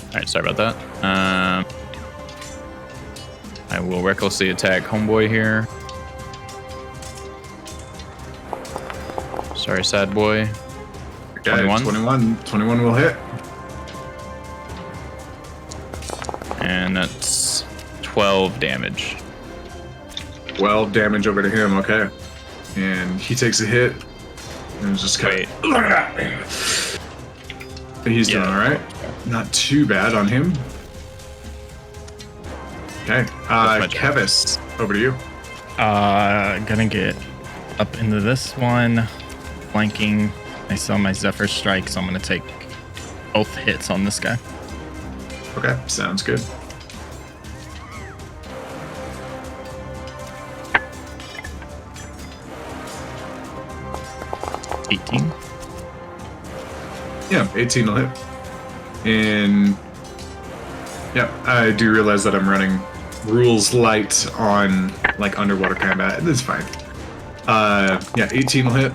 All right, sorry about that. I will recklessly attack Homeboy here. Sorry, Sad Boy. Okay, 21? 21 will hit. And that's 12 damage. 12 damage over to him, okay. And he takes a hit. And it's just kind Wait. of... He's doing Yeah. alright. Not too bad on him. Okay. That's my turn. Kevis, over to you. Gonna get up into this one, flanking. I saw my Zephyr Strike, so I'm gonna take both hits on this guy. Okay, sounds good. $18. Yeah, 18 will hit. And yeah, I do realize that I'm running rules light on like underwater combat. It's fine. Yeah, 18 will hit.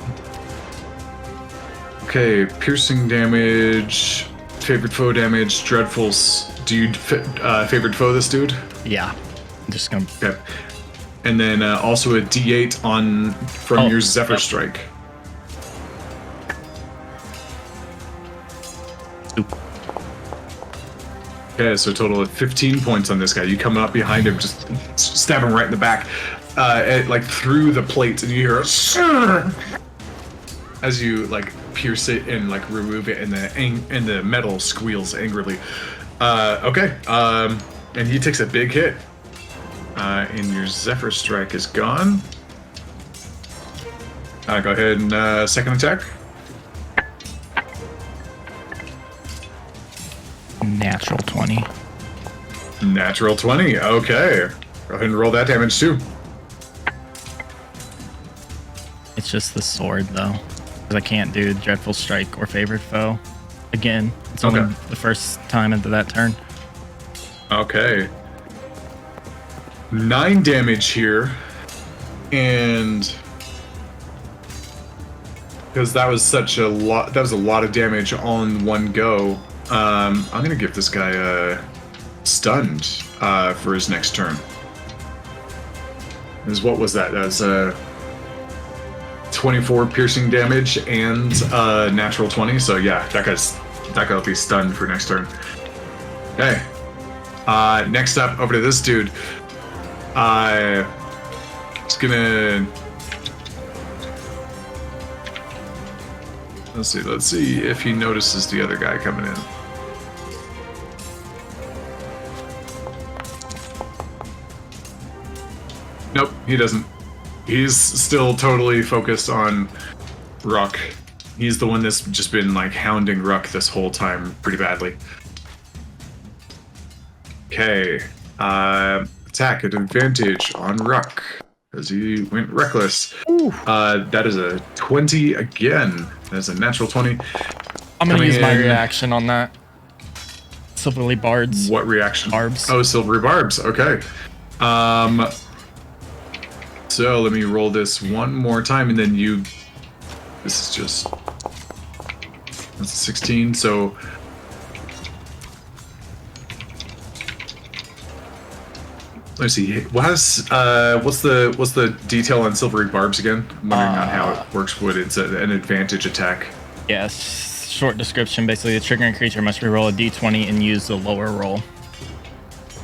Okay, piercing damage, favorite foe damage, dreadfuls. Do you favorite foe this dude? Yeah. I'm just gonna. Okay. And then also a D8 on from your Zephyr yep. Strike. Oop. Okay, so a total of 15 points on this guy. You come up behind him, just stab him right in the back, like through the plate, and you hear a "Sir!" as you like pierce it and like remove it, and the metal squeals angrily. Okay, and he takes a big hit, and your Zephyr Strike is gone. Go ahead and second attack. Natural 20. Natural 20. Okay. Go ahead and roll that damage too. It's just the sword, though. Because I can't do Dreadful Strike or Favorite Foe. Again, it's only Okay. the first time into that turn. Okay. 9 damage here. And because that was such a lot, that was a lot of damage on one go. I'm gonna give this guy stunned for his next turn. What was that? That was 24 piercing damage and natural 20. So yeah, that guy'll be stunned for next turn. Okay. It's gonna. Let's see if he notices the other guy coming in. Nope, he doesn't. He's still totally focused on Wruk. He's the one that's just been like hounding Wruk this whole time pretty badly. Okay. Attack at advantage on Wruk as he went reckless. That is a 20 again. That's a natural 20. I'm gonna use my reaction on that. Silverly Bards. What reaction? Barbs. Oh, silvery barbs. Okay. So let me roll this one more time, and then you. This is just. That's a 16. So. Let's see. What's the detail on silvery barbs again? I'm wondering on how it works. What it's an advantage attack. Yes. Short description. Basically, the triggering creature must reroll a d20 and use the lower roll.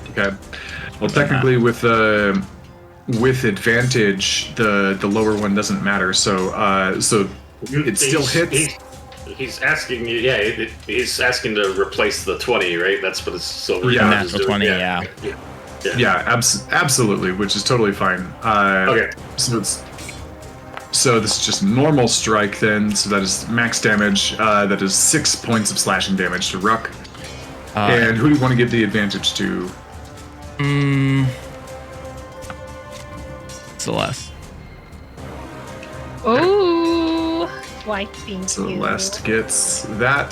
Okay. Well, technically, with advantage, the lower one doesn't matter. So it still hits. He's asking you. Yeah, he's asking to replace the 20, right? That's what his silver. Yeah, natural 20. Yeah. Yeah, absolutely, which is totally fine. Okay. So this is just normal strike then. So that is max damage. That is 6 points of slashing damage to Wruk. And who do you want to give the advantage to? Celeste. Ooh, why thank you. Celeste gets that.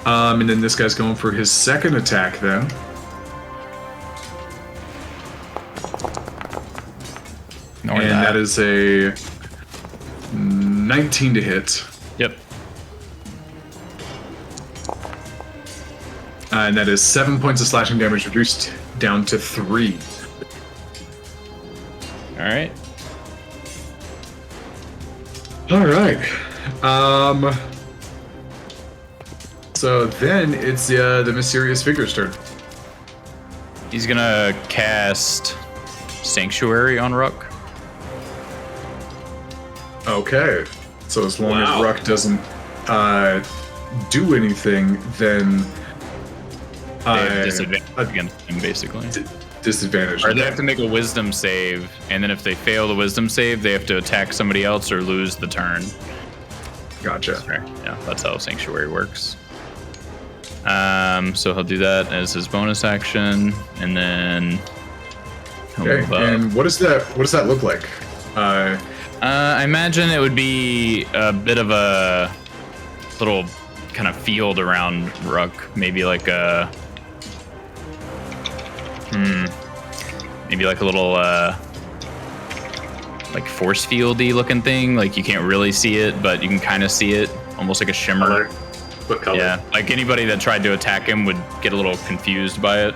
And then this guy's going for his second attack then. And that is a 19 to hit. Yep. And that is 7 points of slashing damage reduced down to 3. All right. All right. So then it's the mysterious figure's turn. He's gonna cast Sanctuary on Wruk. Okay. So as long as Wow. Wruk doesn't do anything, then They have disadvantage against him, basically. disadvantage. Or they have to make a wisdom save, and then if they fail the wisdom save, they have to attack somebody else or lose the turn. Gotcha. Yeah, that's how Sanctuary works. So he'll do that as his bonus action, and then he'll Okay. move up. And what does that look like? I imagine it would be a bit of a little kind of field around Wruk, maybe like a maybe like a little like force fieldy looking thing. Like you can't really see it, but you can kind of see it, almost like a shimmer. What color? Yeah, like anybody that tried to attack him would get a little confused by it,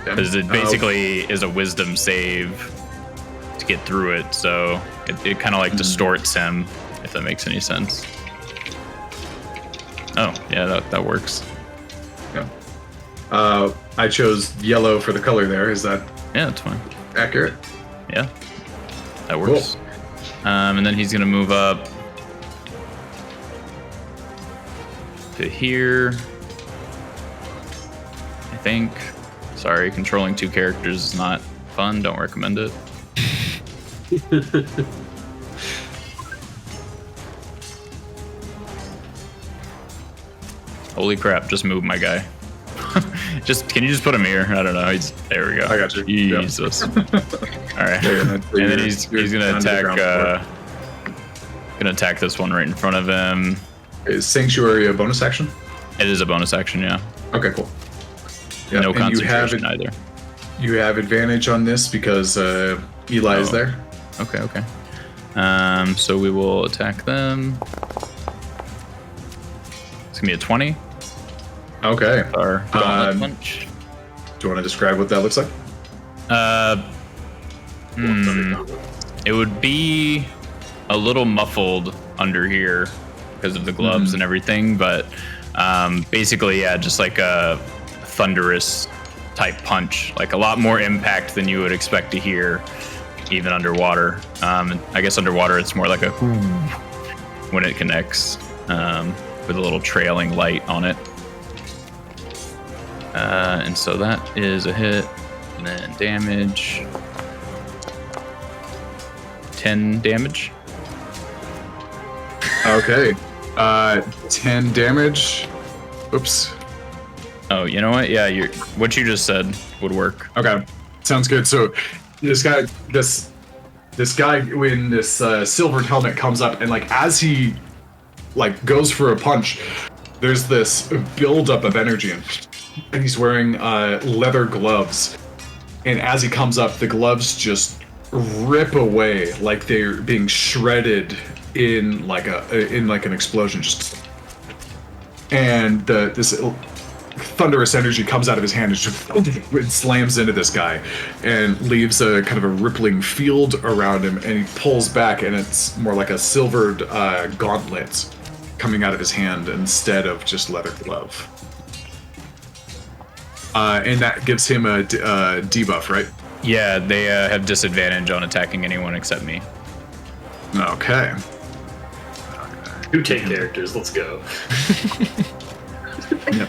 because it basically is a wisdom save to get through it, so it kind of like distorts him, if that makes any sense. Oh, yeah, that works. Yeah. I chose yellow for the color there. Is that Yeah, that's fine. accurate? Yeah, that works. Cool. And then he's gonna move up to here, I think. Sorry, controlling 2 characters is not fun. Don't recommend it. Holy crap, just move my guy. Can you just put him here? I don't know. There we go. I got you. Jesus. All right. And then he's gonna attack this one right in front of him. Is Sanctuary a bonus action? It is a bonus action, yeah. Okay, cool. Yeah, No and concentration either. You have advantage on this because Eli is there. Okay. So we will attack them. It's gonna be a 20. Okay. Our gauntlet punch. Do you want to describe what that looks like? It would be a little muffled under here because of the gloves and everything, but basically, yeah, just like a thunderous type punch, like a lot more impact than you would expect to hear even underwater. I guess underwater it's more like a when it connects, with a little trailing light on it. And so that is a hit, and then damage. 10 damage. Okay. 10 damage. Oops. Oh, you know what? Yeah, what you just said would work. Okay. Sounds good. So this guy in this silvered helmet comes up, and like as he like goes for a punch, there's this buildup of energy, and he's wearing leather gloves. And as he comes up, the gloves just rip away like they're being shredded in like an explosion. And this thunderous energy comes out of his hand and just slams into this guy and leaves a kind of a rippling field around him, and he pulls back, and it's more like a silvered gauntlet coming out of his hand instead of just leather glove. And that gives him a debuff, right? Yeah, they have disadvantage on attacking anyone except me. Okay. 2 tank characters, let's go.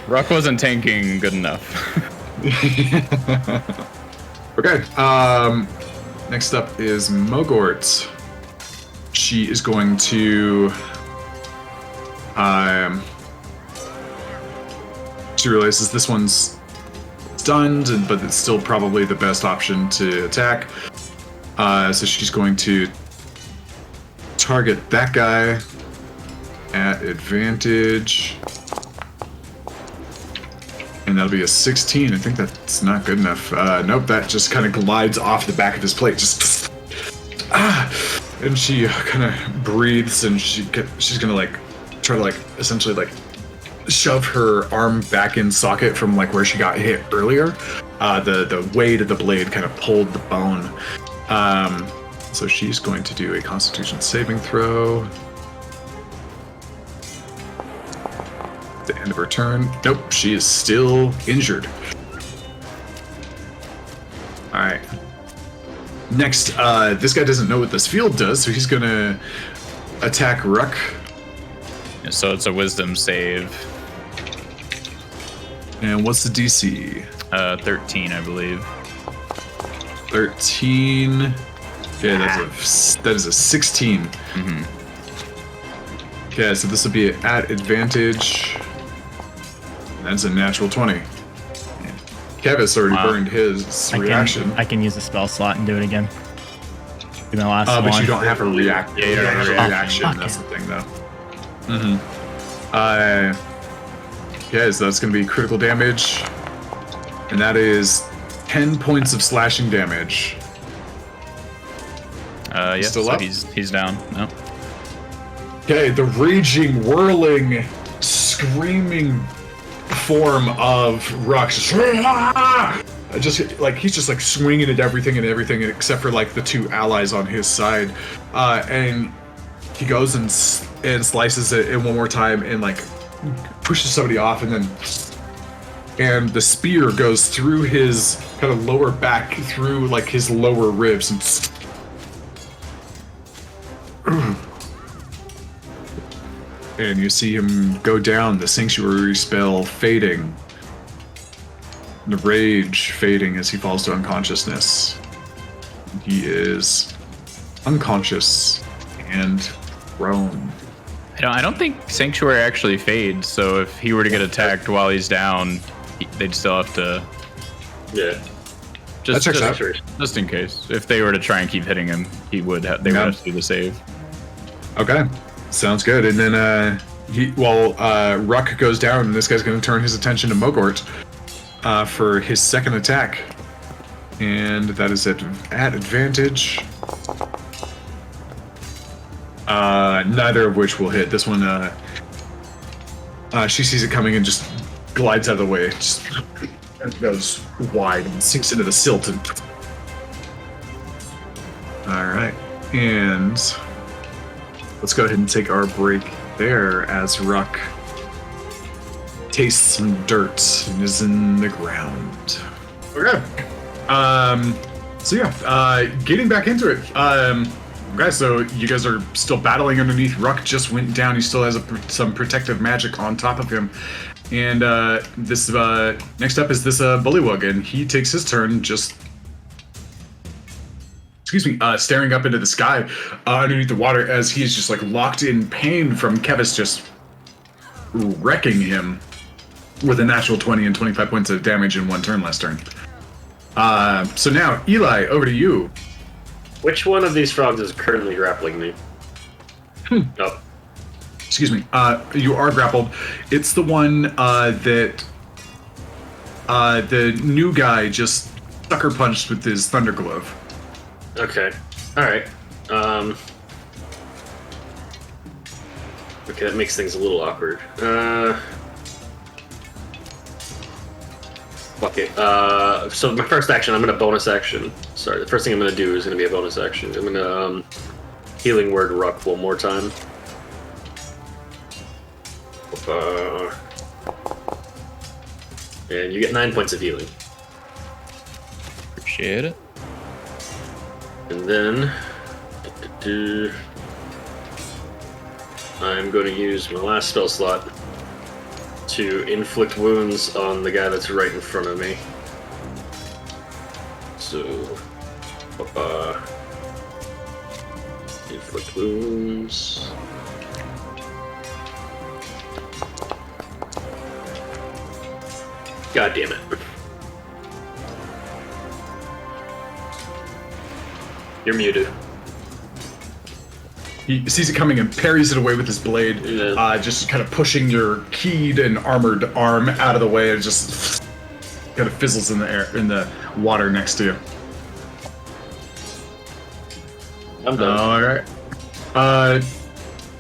Wruk wasn't tanking good enough. Okay. Next up is Mogort. She is going to. She realizes this one's stunned, but it's still probably the best option to attack. So she's going to target that guy at advantage. And that'll be a 16. I think that's not good enough. Nope, that just kind of glides off the back of his plate. Just and she kind of breathes, and she's gonna like try to like essentially like shove her arm back in socket from like where she got hit earlier. The weight of the blade kind of pulled the bone. So she's going to do a Constitution saving throw. At the end of her turn. Nope, she is still injured. Alright. Next, this guy doesn't know what this field does, so he's gonna attack Wruk. So it's a wisdom save. And what's the DC? 13, I believe. 13. Yeah, that is a 16. Mm-hmm. Okay, so this will be at advantage. That's a natural 20. Kevis already burned his reaction. I can use a spell slot and do it again. Do my last one. But you don't have a react. Yeah, you don't have a reaction. fuck That's it. the thing, though. Yeah, so that's going to be critical damage. And that is 10 points of slashing damage. Yeah, Still so up? he's down. No. Okay, the raging, whirling, screaming form of Wruk just like he's just like swinging at everything except for like the 2 allies on his side, and he goes and slices it in one more time and like pushes somebody off, and the spear goes through his kind of lower back, through like his lower ribs, and and you see him go down, the sanctuary spell fading, the rage fading as he falls to unconsciousness. He is unconscious and prone. I don't think Sanctuary actually fades, so if he were to get attacked while he's down, they'd still have to... Yeah. That checks out. Just in case. If they were to try and keep hitting him, they would have to do the save. Okay, sounds good. And then Wruk goes down, and this guy's going to turn his attention to Mogort for his second attack, and that is at advantage. Neither of which will hit. This one, she sees it coming and just glides out of the way. Just goes wide and sinks into the silt. And... All right, and let's go ahead and take our break there as Wruk tastes some dirt and is in the ground. Okay. So yeah, getting back into it. Guys, so you guys are still battling underneath. Wruk just went down. He still has some protective magic on top of him. And this next up is this Bullywug, and he takes his turn just staring up into the sky underneath the water as he's just like locked in pain from Kevis just wrecking him with a natural 20 and 25 points of damage in one turn last turn. So now, Eli, over to you. Which one of these frogs is currently grappling me? Oh. Excuse me. You are grappled. It's the one that the new guy just sucker punched with his Thunder Glove. Okay. Alright. Okay, that makes things a little awkward. Okay, so my first action, I'm gonna bonus action. Sorry, the first thing I'm gonna do is gonna be a bonus action. I'm gonna, Healing Word Wruk one more time. And you get 9 points of healing. Appreciate it. And then I'm going to use my last spell slot to inflict wounds on the guy that's right in front of me. So, inflict wounds. God damn it. You're muted. He sees it coming and parries it away with his blade, Yeah. just kind of pushing your keyed and armored arm out of the way, and just kind of fizzles in the air, in the water next to you. I'm done. All right.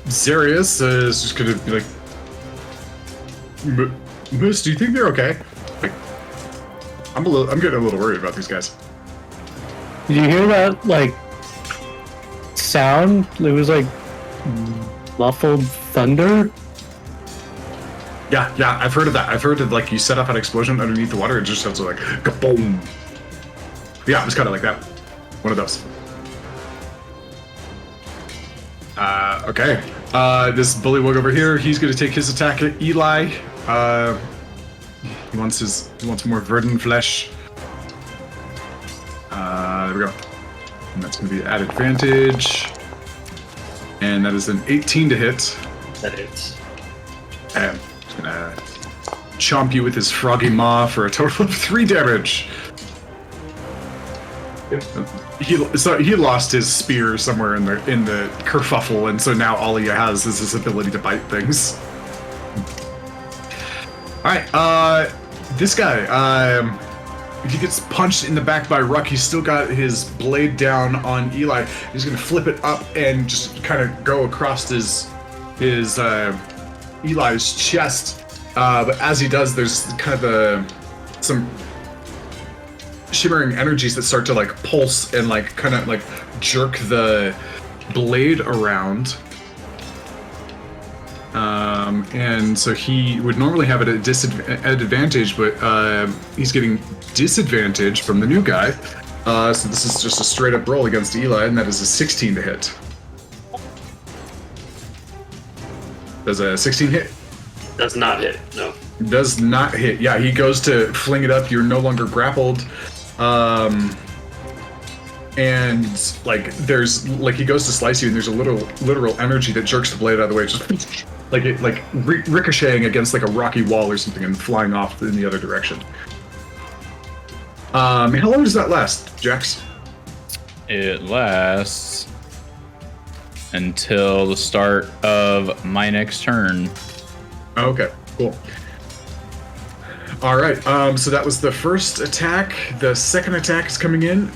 Zarius is just gonna be like, Moose, do you think they're okay? Like, I'm getting a little worried about these guys. Did you hear that, like, sound? It was like muffled thunder. Yeah, I've heard of that. I've heard of, like, you set off an explosion underneath the water, it just sounds like kaboom. Yeah, it was kind of like that. One of those. Okay. This Bullywug over here, he's gonna take his attack at Eli. He wants more verdant flesh. There we go. And that's gonna be at advantage. And that is an 18 to hit. That hits. And he's gonna chomp you with his froggy maw for a total of 3 damage. He lost his spear somewhere in the kerfuffle, and so now all he has is his ability to bite things. All right, this guy, he gets punched in the back by Wruk. He's still got his blade down on Eli. He's gonna flip it up and just kind of go across his Eli's chest. But as he does, there's kind of some shimmering energies that start to like pulse and like kind of like jerk the blade around. And so he would normally have it at advantage, but he's getting disadvantage from the new guy. So this is just a straight up roll against Eli, and that is a 16 to hit. Does a 16 hit? Does not hit, no. Does not hit. Yeah, he goes to fling it up. You're no longer grappled. And like there's like he goes to slice you, and there's a literal energy that jerks the blade out of the way, just like it ricocheting against like a rocky wall or something and flying off in the other direction. How long does that last, Jax? It lasts until the start of my next turn. Okay, cool. All right, so that was the first attack. The second attack is coming in.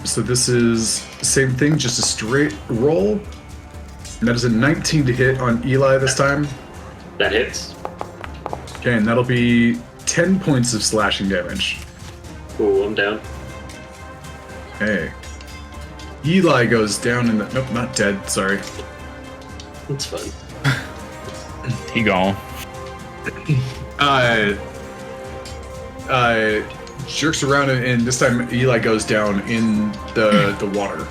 So this is same thing, just a straight roll. And that is a 19 to hit on Eli this time. That hits. Okay, and that'll be 10 points of slashing damage. Ooh, I'm down. Okay. Eli goes down in the... Nope, not dead, sorry. That's fun. He gone. jerks around, and this time Eli goes down in the water.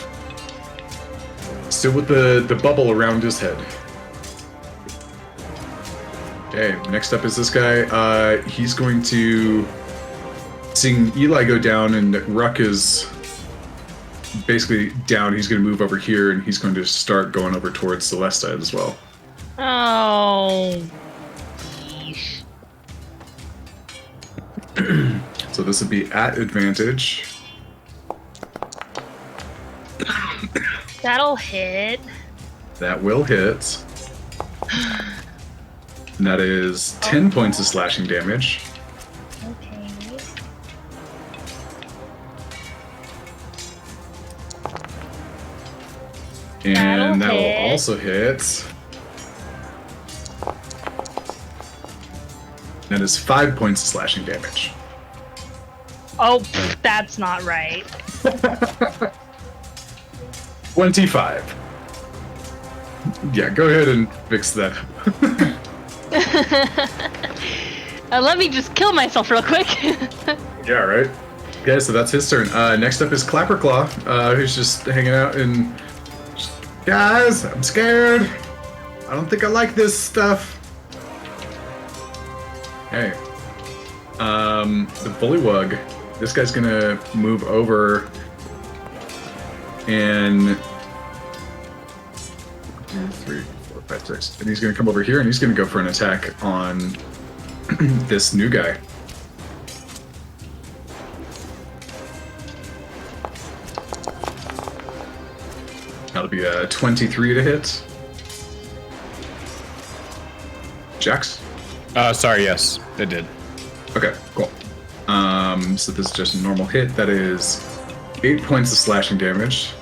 Still with the bubble around his head. Okay, next up is this guy. He's going to... Seeing Eli go down and Wruk is basically down, he's going to move over here, and he's going to start going over towards Celestine as well. Oh. Yeesh. So this would be at advantage. That'll hit. That will hit. And that is 10 points of slashing damage. Okay. And that That'll will hit. also hit. That is 5 points of slashing damage. Oh, that's not right. 25. Yeah, go ahead and fix that. Let me just kill myself real quick. Yeah, right. Okay, so that's his turn. Next up is Clapperclaw, who's just hanging out and... Guys, I'm scared. I don't think I like this stuff. Hey. The Bullywug. This guy's gonna move over and... 2, 3, 4, 5, 6. And he's gonna come over here and he's gonna go for an attack on this new guy. That'll be a 23 to hit. Jax? Sorry, yes, it did. Okay, cool. So this is just a normal hit. That is 8 points of slashing damage.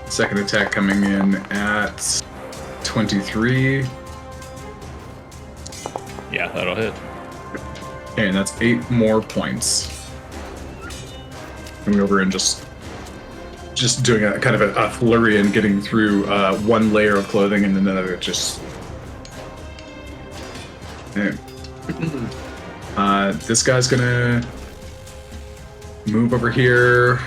Second attack coming in at 23. Yeah, that'll hit. Okay, and that's 8 more points. Coming over and just doing a kind of a flurry and getting through one layer of clothing and another. Just. Okay. This guy's gonna move over here.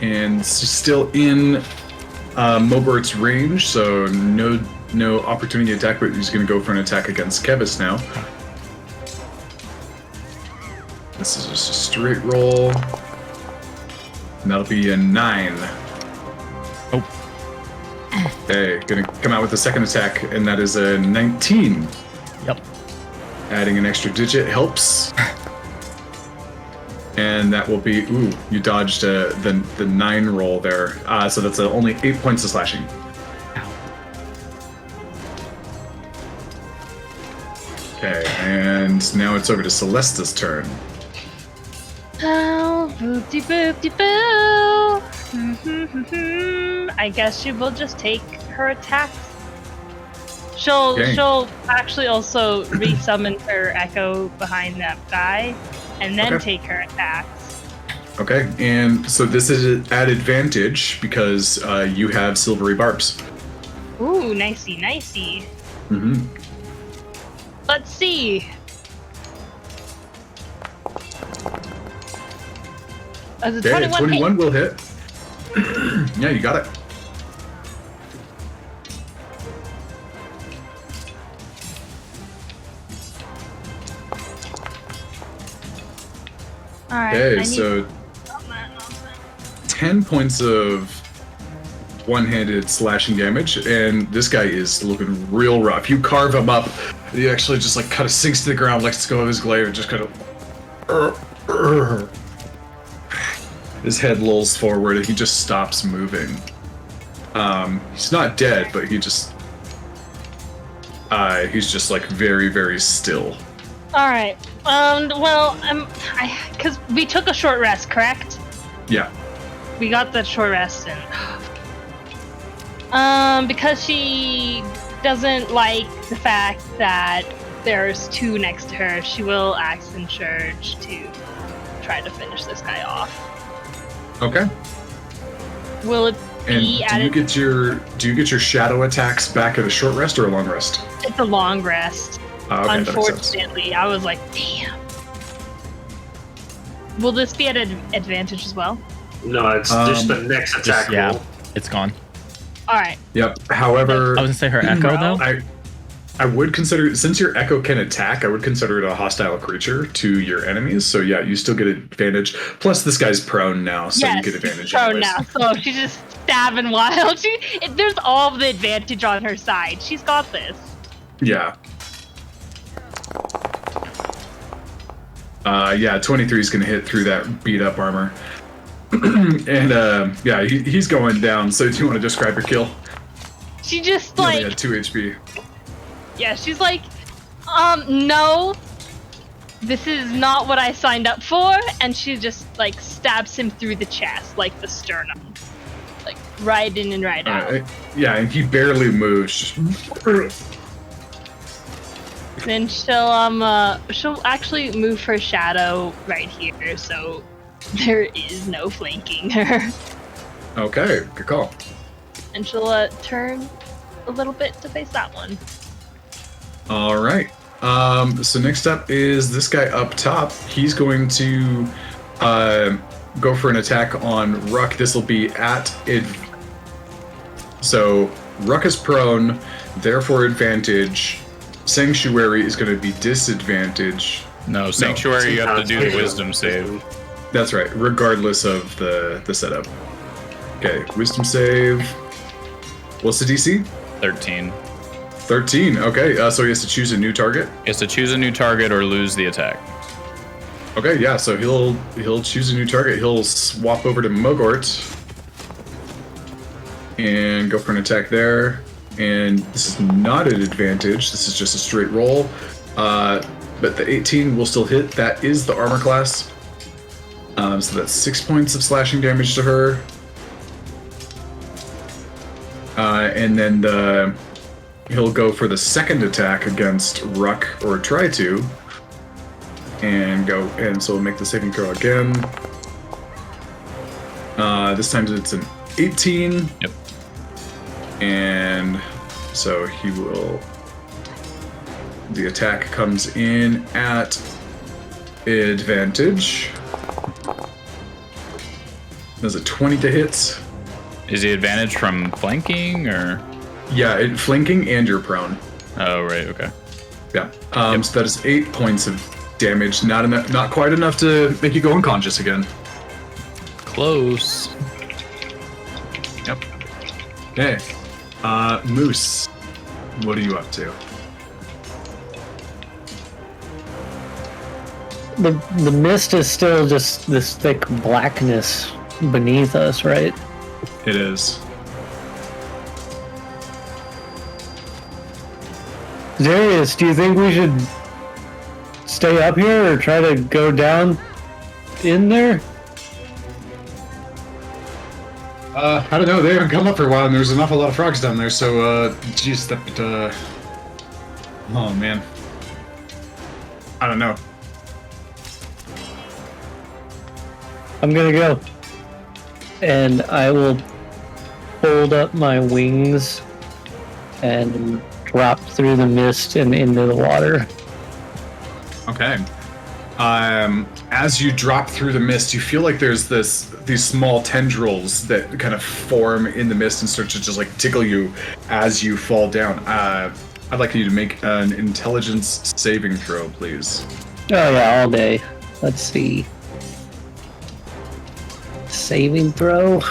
And still in Mobert's range, so no opportunity attack, but he's going to go for an attack against Kevis now. This is just a straight roll. And that'll be a 9. Oh. Okay, going to come out with the second attack, and that is a 19. Yep. Adding an extra digit helps. And that will be, ooh, you dodged the 9 roll there. So that's only 8 points of slashing. Okay, and now it's over to Celesta's turn. Oh, boopty boopty boo. I guess she will just take her attacks. Okay. She'll actually also resummon her echo behind that guy, and then take her attacks. Okay, and so this is at advantage because you have silvery barbs. Ooh, nicey, nicey. Mm-hmm. Let's see. As a Okay, 21 will hit. Yeah, you got it. Alright, Okay, so 10 points of one-handed slashing damage, and this guy is looking real rough. You carve him up, he actually just like kind of sinks to the ground, lets go of his glaive, and just kind of his head lolls forward, and he just stops moving. He's not dead, but he's just like very, very still. Alright. Well, because we took a short rest, correct? Yeah. We got that short rest in. Because she doesn't like the fact that there's 2 next to her, she will action surge to try to finish this guy off. Okay. Will it And be added. do you get your shadow attacks back at a short rest or a long rest? It's a long rest. Okay, that makes sense. Unfortunately, I was like, damn. Will this be at an advantage as well? No, it's just the next attack Yeah, roll. it's gone. All right. Yep. However, I was gonna say her echo though. I would consider, since your echo can attack, I would consider it a hostile creature to your enemies. So yeah, you still get advantage. Plus, this guy's prone now, so you get advantage. She's prone anyways. now, so she's just stabbing wild. There's all of the advantage on her side. She's got this. Yeah. Yeah, 23 is going to hit through that beat up armor. And yeah, he's going down. So do you want to describe your kill? She just He only like, had 2 HP. yeah, she's like, no, this is not what I signed up for. And she just like stabs him through the chest, like the sternum, like right in and right out. Yeah, and he barely moves. Then she'll actually move her shadow right here, so there is no flanking her. Okay, good call. And she'll turn a little bit to face that one. All right. So next up is this guy up top. He's going to go for an attack on Wruk. This will be at it. So Wruk is prone, therefore advantage. Sanctuary is going to be disadvantage. No, Sanctuary, you have to do the wisdom save. That's right, regardless of the setup. Okay, wisdom save. What's the DC? 13. 13. Okay, so he has to choose a new target. He has to choose a new target or lose the attack. Okay, yeah, so he'll choose a new target. He'll swap over to Mogort and go for an attack there. And this is not an advantage. This is just a straight roll. But the 18 will still hit. That is the armor class. So that's 6 points of slashing damage to her. And then he'll go for the second attack against Wruk, or try to. And so we'll make the saving throw again. This time it's an 18. Yep. And so he will. The attack comes in at advantage. There's a 20 to hit. Is the advantage from flanking or? Yeah, flanking and you're prone. Oh, right, okay. Yeah. So that is 8 points of damage. Not quite enough to make you go unconscious again. Close. Yep. Okay. Moose, what are you up to? The mist is still just this thick blackness beneath us, right? It is. Darius, do you think we should stay up here or try to go down in there? I don't know. They haven't come up for a while, and there's an awful lot of frogs down there. So, geez, oh man, I don't know. I'm gonna go, and I will fold up my wings and drop through the mist and into the water. Okay. As you drop through the mist, you feel like there's these small tendrils that kind of form in the mist and start to just like tickle you as you fall down. I'd like you to make an intelligence saving throw, please. Oh yeah, all day. Let's see. Saving throw.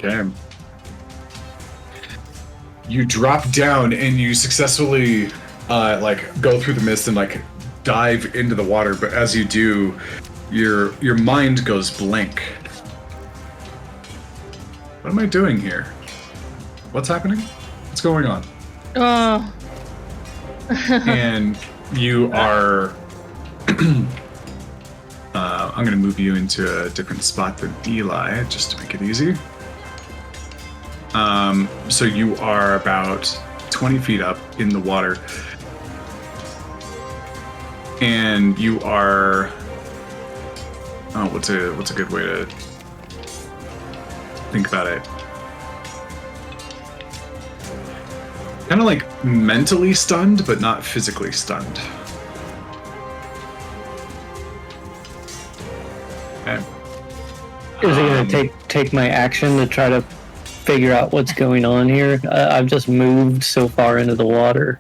Okay. You drop down and you successfully go through the mist and like dive into the water, but as you do, your mind goes blank. What am I doing here? What's happening? What's going on? Oh. And you are I'm gonna move you into a different spot than Eli just to make it easy. So you are about 20 feet up in the water, and you are. Oh, what's a good way to think about it? Kind of like mentally stunned, but not physically stunned. Okay. Is it gonna take my action to try to figure out what's going on here? I've just moved so far into the water.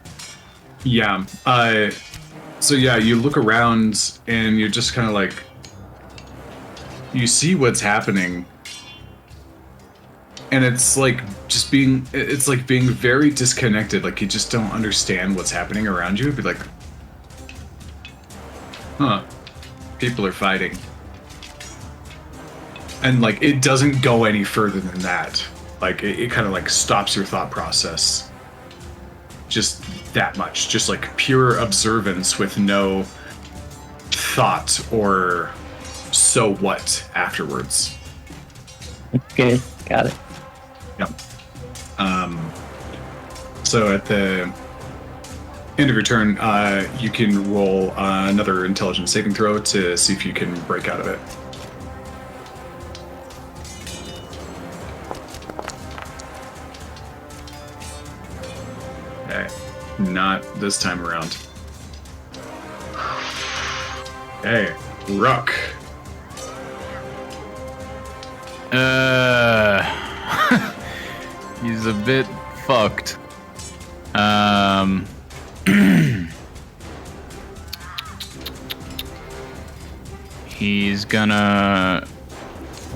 Yeah. So yeah, you look around and you're just kind of like, you see what's happening, and it's like being very disconnected. Like you just don't understand what's happening around you. It'd be like, huh, people are fighting. And like, it doesn't go any further than that. Like it kind of like stops your thought process. Just that much, just like pure observance with no thought or so what afterwards. Okay, got it. Yep. So at the end of your turn, you can roll another intelligence saving throw to see if you can break out of it. Okay, not this time around. Okay, Wruk. He's a bit fucked. He's gonna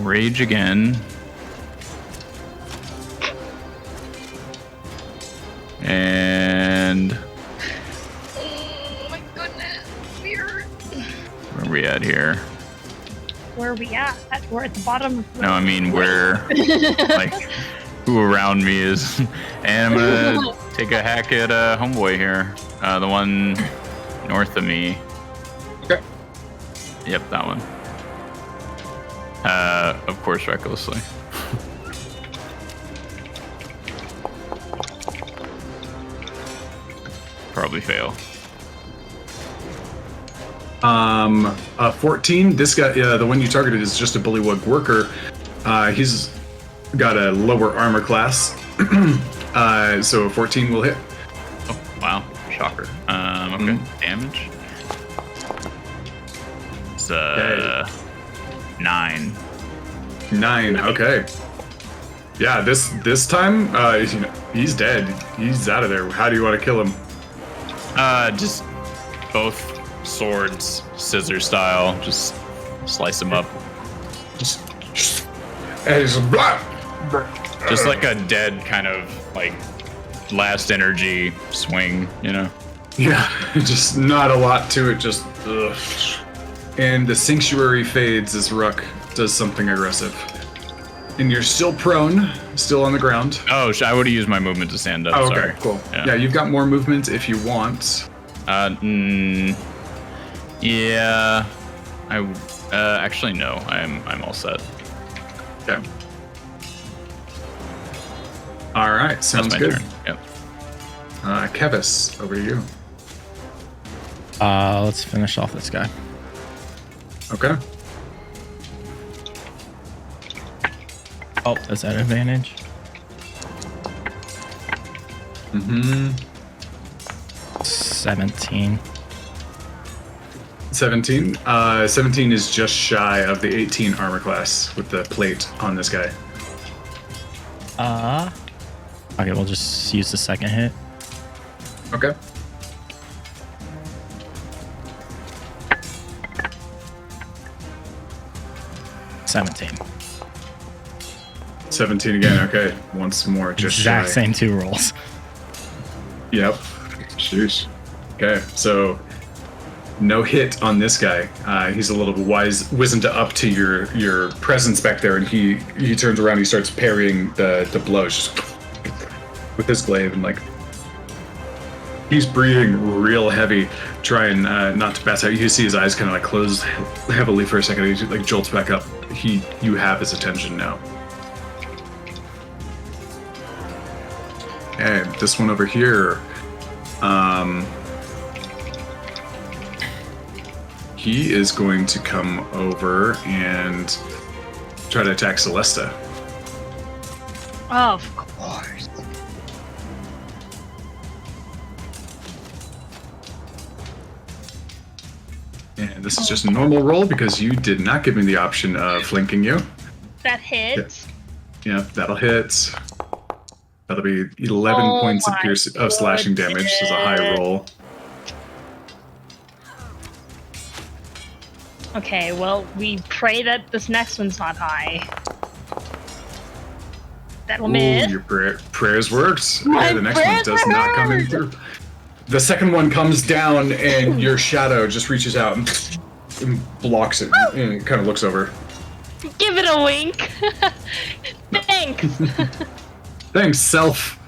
rage again. And Oh my goodness, weird. where are we at here? Where are we at? We're at the bottom of the No, I mean where, like, who around me is. And I'm gonna take a hack at homeboy here, the one north of me. Okay. Yep, that one. Of course, recklessly. Probably fail. 14. This guy, the one you targeted, is just a bullywug worker. He's got a lower armor class, so a 14 will hit. Oh, wow. Shocker. Okay. Damage. It's, 9. 9. Okay. Yeah, this time, he's dead. He's out of there. How do you want to kill him? Just both swords, scissor style. Just slice him up. And he's blah. Just like a dead kind of like last energy swing, you know? Yeah, just not a lot to it. Just ugh. And the sanctuary fades as Wruk does something aggressive. And you're still prone, still on the ground. Oh, I would have used my movement to stand up. Oh, okay, sorry. cool. Yeah, you've got more movement if you want. Yeah. Actually no. I'm all set. Okay. All right, sounds That's my good. turn. Yep. Kevis, over to you. Let's finish off this guy. Okay. Oh, is that advantage? 17. 17. 17 is just shy of the 18 armor class with the plate on this guy. Okay, we'll just use the second hit. Okay. $17. 17 again. Okay. Once more, just Exact shy. same 2 rolls. Yep. Sheesh. Okay, so no hit on this guy. He's a little wizened up to your presence back there, and he turns around. He starts parrying the blows just with his glaive, and like he's breathing real heavy, trying not to pass out. You see his eyes kind of like close heavily for a second. He like jolts back up. You have his attention now. Okay, this one over here. he is going to come over and try to attack Celesta. Of course. And this is just a normal roll because you did not give me the option of flanking you. That hits. Yeah, that'll hit. That'll be 11 Oh points of my of slashing damage. This is a high roll. Okay, well, we pray that this next one's not high. That'll miss. Your prayers worked. My Okay, the next one prayers does not come in worked. through. The second one comes down, and your shadow just reaches out and blocks it, and it kind of looks over. Give it a wink. Thanks. Thanks, self.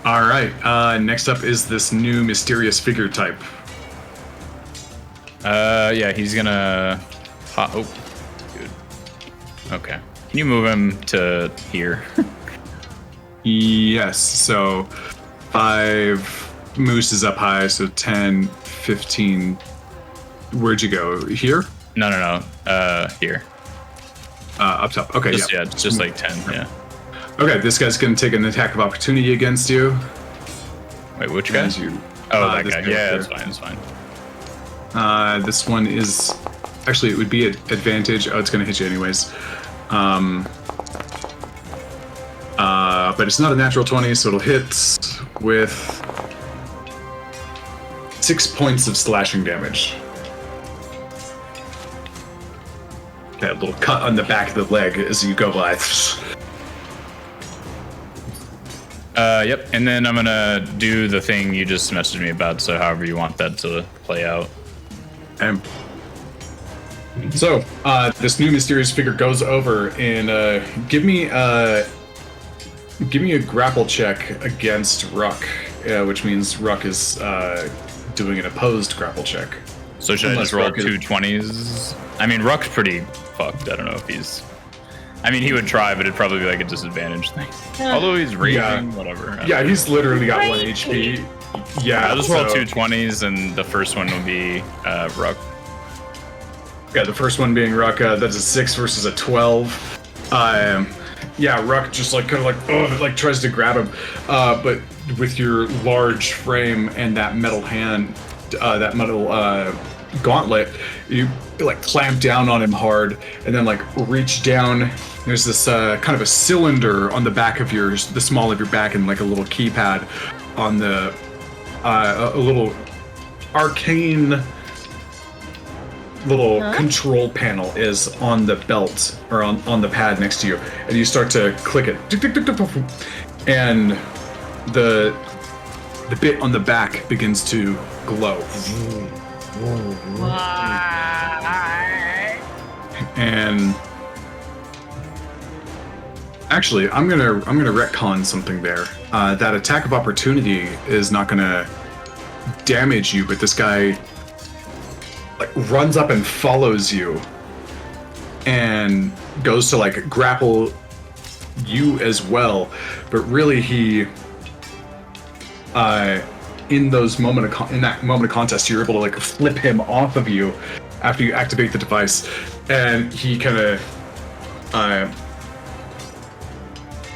All right. Next up is this new mysterious figure type. Yeah, he's gonna pop. Oh, good. Okay. Can you move him to here? Yes. So 5 moose is up high. So 10, 15. Where'd you go? Here? No. Here. Up top. Okay. Just, yeah, it's just like 10. Yeah. Okay. This guy's gonna take an attack of opportunity against you. Wait, which guy? As you, Oh, that this guy. guy Yeah, there. that's fine. That's fine. This one is actually, it would be an advantage. Oh, it's going to hit you anyways. But it's not a natural 20, so it'll hit with 6 points of slashing damage. Okay, a little cut on the back of the leg as you go by. Yep. And then I'm gonna do the thing you just messaged me about. So however you want that to play out. So, this new mysterious figure goes over and give me a grapple check against Wruk, which means Wruk is doing an opposed grapple check. So should Unless I just roll Wruk is- 2 20s? I mean, Ruck's pretty fucked. I don't know if he's. I mean, he would try, but it'd probably be like a disadvantage thing. Although he's raging, whatever. Yeah, he's literally got 1 Right. HP. Yeah, I'll just roll so- 2 20s, and the first one will be Wruk. Yeah, the first one being Wruk, that's a 6 versus a 12. Yeah, Wruk just like kind of like tries to grab him, but with your large frame and that metal hand, that metal gauntlet, you like clamp down on him hard, and then like reach down. There's this kind of a cylinder on the back of the small of your back, and like a little keypad on the a little arcane little control panel is on the belt or on the pad next to you, and you start to click it, and the bit on the back begins to glow. And actually, I'm gonna retcon something there. That attack of opportunity is not gonna damage you, but this guy like runs up and follows you and goes to like grapple you as well, but really he in that moment of contest, you're able to like flip him off of you after you activate the device, and he kind of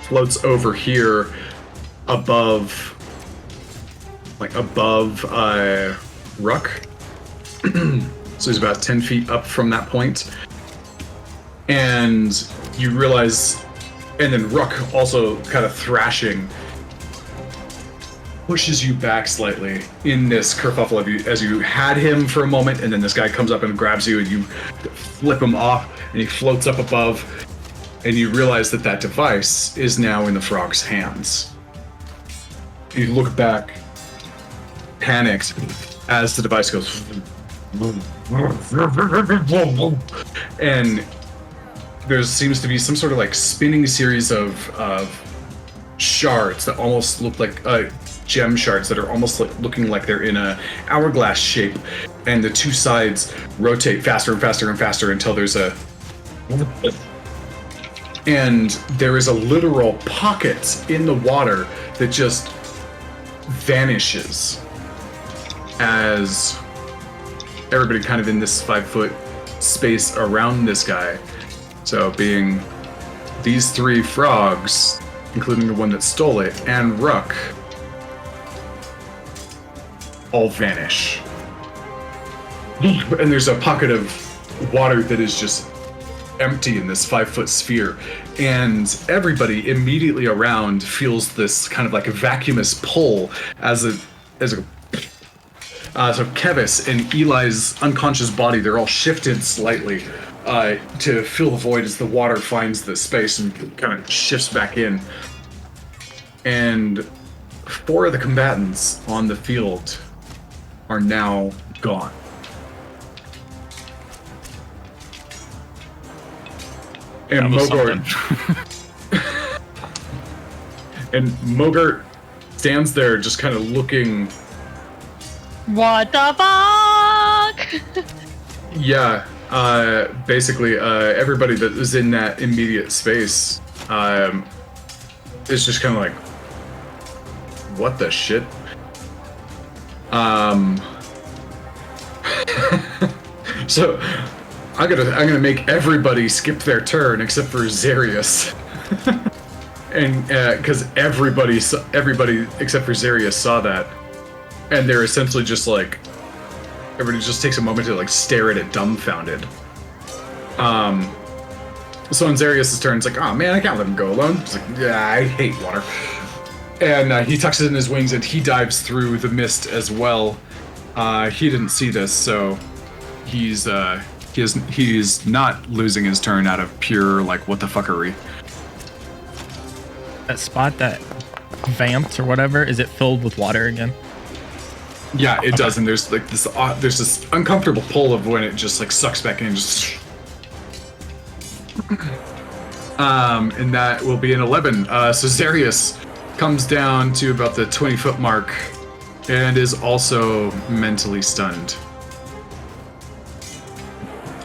floats over here above Wruk. So he's about 10 feet up from that point. And you realize, and then Wruk also kind of thrashing pushes you back slightly in this kerfuffle of you as you had him for a moment, and then this guy comes up and grabs you and you flip him off and he floats up above, and you realize that device is now in the frog's hands. You look back, panicked, as the device goes, and there seems to be some sort of like spinning series of shards that almost look like gem shards that are almost like looking like they're in a hourglass shape, and the two sides rotate faster and faster and faster until there is a literal pocket in the water that just vanishes as everybody kind of in this 5-foot space around this guy. So being these 3 frogs, including the one that stole it, and Wruk, all vanish. And there's a pocket of water that is just empty in this 5-foot sphere, and everybody immediately around feels this kind of like a vacuumous pull so Kevis and Eli's unconscious body, they're all shifted slightly to fill the void as the water finds the space and kind of shifts back in. And 4 of the combatants on the field are now gone. And Mogart stands there just kind of looking. What the fuck? Yeah, basically everybody that was in that immediate space is just kind of like, what the shit? So I'm gonna make everybody skip their turn except for Xarius. And because everybody except for Xarius saw that, and they're essentially just like, everybody just takes a moment to like stare at it dumbfounded. So on Xarius' turn, it's like, oh man, I can't let him go alone. He's like, yeah, I hate water. And he tucks it in his wings and he dives through the mist as well. He didn't see this, so he's not losing his turn out of pure like what the fuckery. That spot that vamped or whatever, is it filled with water again? Yeah, it does, and there's like this there's this uncomfortable pull of when it just like sucks back in and just and that will be an 11. So Xarius comes down to about the 20-foot mark and is also mentally stunned.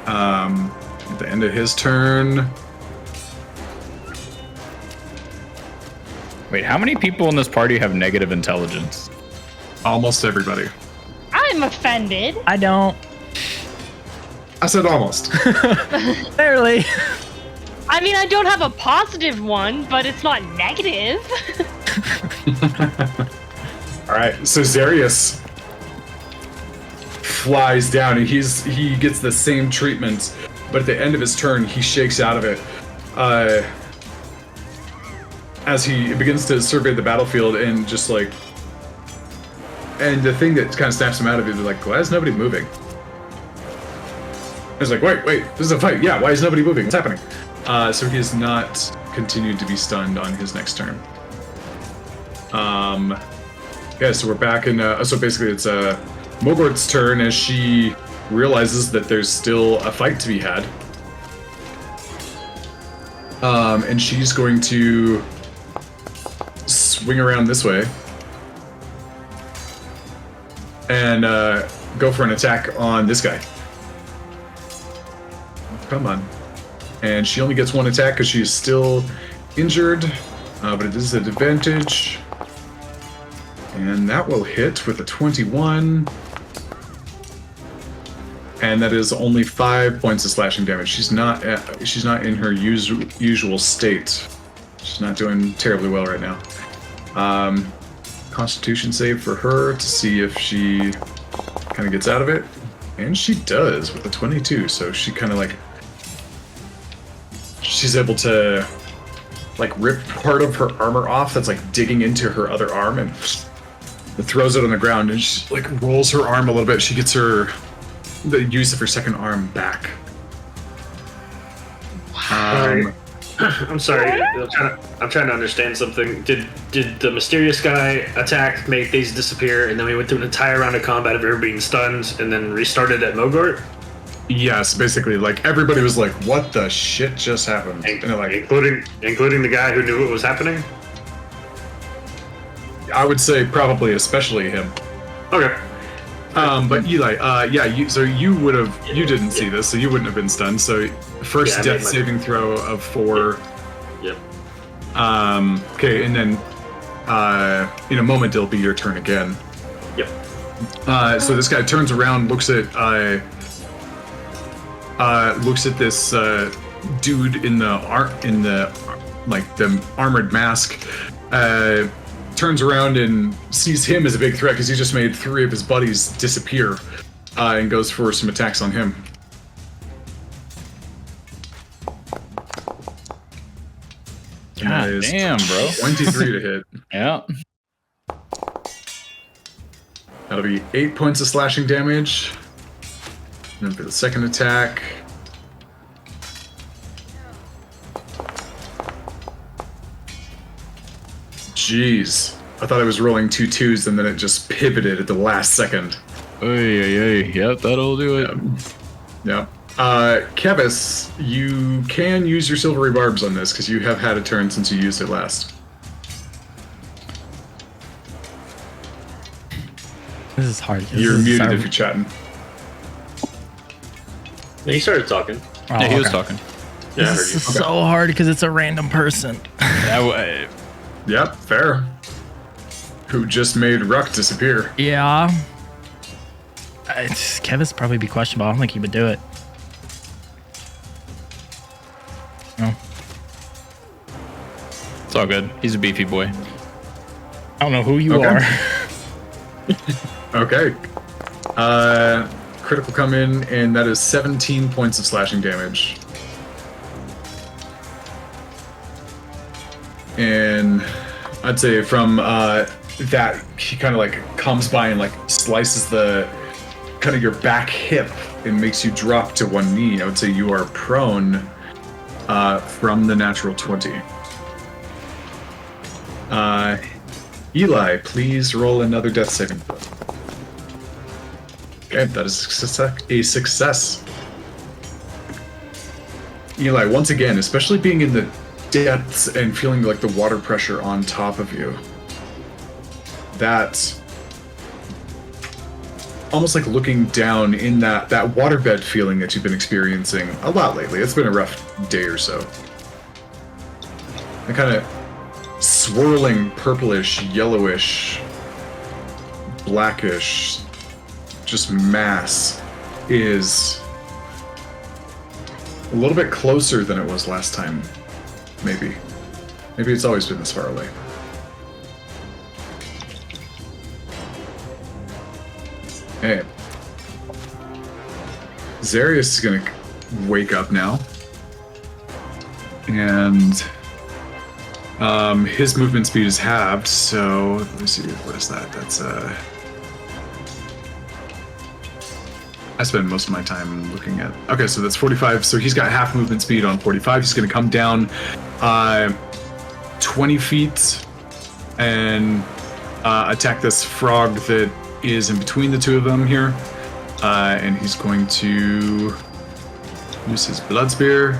At the end of his turn. Wait, how many people in this party have negative intelligence? Almost everybody. I'm offended. I don't. I said almost. Barely. I mean, I don't have a positive one, but it's not negative. All right, so Xarius flies down, and he gets the same treatment, but at the end of his turn, he shakes out of it. As he begins to survey the battlefield and just like, and the thing that kind of snaps him out of it is like, why is nobody moving? It's like, wait, this is a fight. Yeah, why is nobody moving? What's happening? So he has not continued to be stunned on his next turn. Yeah, so we're back in, so basically it's Mogort's turn as she realizes that there's still a fight to be had. And she's going to swing around this way and go for an attack on this guy. Come on. And she only gets one attack because she's still injured, but it is an advantage. And that will hit with a 21. And that is only 5 points of slashing damage. She's not in her usual state. She's not doing terribly well right now. Constitution save for her to see if she kind of gets out of it. And she does with a 22, so she kind of like, she's able to like rip part of her armor off that's like digging into her other arm and throws it on the ground, and she like rolls her arm a little bit. She gets the use of her second arm back. I'm sorry. I'm trying to understand something. Did the mysterious guy attack, make these disappear, and then we went through an entire round of combat of everybody being stunned, and then restarted at Mogort? Yes, basically, like everybody was like, "What the shit just happened?" And they're like, including the guy who knew what was happening. I would say probably especially him. Okay. But Eli, yeah, you didn't see this, so you wouldn't have been stunned. So first death saving throw of 4. Yep. Okay, and then in a moment it'll be your turn again. Yep. So this guy turns around, looks at this dude in the armored mask. Turns around and sees him as a big threat because he just made 3 of his buddies disappear, and goes for some attacks on him. God damn, bro. 23 to hit. Yeah. That'll be 8 points of slashing damage. And then for the second attack. Jeez. I thought I was rolling 2 2s and then it just pivoted at the last second. Yep, that'll do it. Yeah. Kevis, you can use your silvery barbs on this because you have had a turn since you used it last. This is hard. You're muted if you're chatting. Yeah, he started talking. Yeah, he was talking. Yeah, I heard This you. is so hard because it's a random person. Yep, fair. Who just made Wruk disappear. Yeah. Kevin's probably be questionable. I don't think he would do it. No. It's all good. He's a beefy boy. I don't know who you Okay. are. Okay. Critical come in, and that is 17 points of slashing damage. And I'd say from that, he kind of like comes by and like slices the kind of your back hip and makes you drop to one knee. I would say you are prone from the natural 20. Eli, please roll another death saving throw. Okay, that is a success. Eli, once again, especially being in the depths and feeling like the water pressure on top of you, that's almost like looking down in that waterbed feeling that you've been experiencing a lot lately. It's been a rough day or so. The kind of swirling purplish, yellowish, blackish, just mass is a little bit closer than it was last time. Maybe it's always been this far away. Hey. Zarius is gonna wake up now. And his movement speed is halved, so let me see, what is that? That's I spend most of my time looking at. Okay, so that's 45. So he's got half movement speed on 45. He's going to come down 20 feet and attack this frog that is in between the two of them here. And he's going to use his blood spear.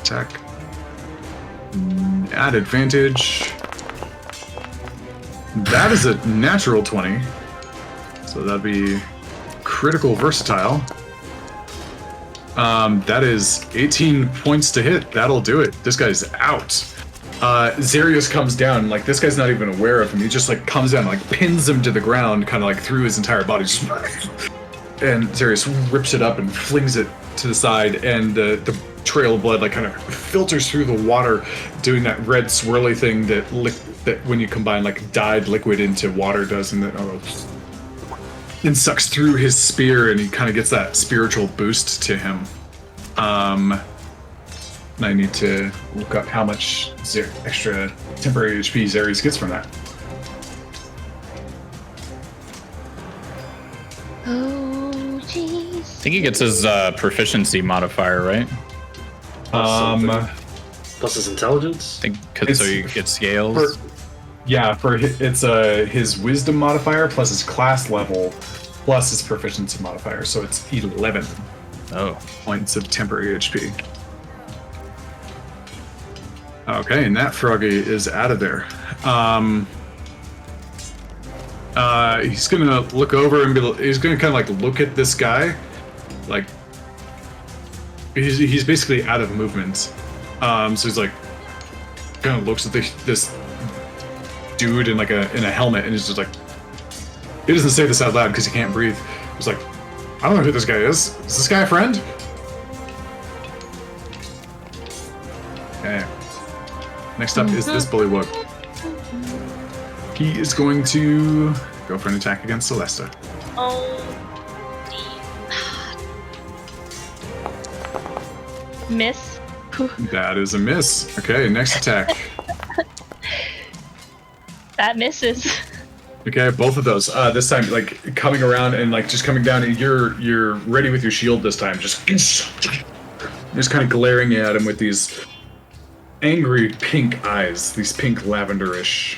Attack. At advantage. That is a natural 20. So that'd be critical versatile. That is 18 points to hit. That'll do it. This guy's out. Zarius comes down, like this guy's not even aware of him. He just like comes down, like pins him to the ground, kind of like through his entire body. And Zarius rips it up and flings it to the side, and the trail of blood like kind of filters through the water, doing that red swirly thing that when you combine like dyed liquid into water does, and then sucks through his spear, and he kind of gets that spiritual boost to him. And I need to look up how much extra temporary HP Zarius gets from that. Oh, jeez. I think he gets his proficiency modifier, right? Plus his intelligence. I think so you get scales. It's his wisdom modifier plus his class level plus his proficiency modifier, so it's 11 points of temporary HP. Okay, and that froggy is out of there. He's gonna look over and he's gonna kind of like look at this guy, like he's basically out of movement. So he's like kind of looks at this dude in like in a helmet, and he's just like, He doesn't say this out loud because he can't breathe. He's like, I don't know who this guy is. Is this guy a friend? Okay. Next up is this bullywug. He is going to go for an attack against Celesta. Oh. Miss. That is a miss. Okay, next attack. That misses. Okay, both of those. This time, like coming around and like just coming down, and you're ready with your shield this time. Just kind of glaring at him with these angry pink eyes, these pink lavenderish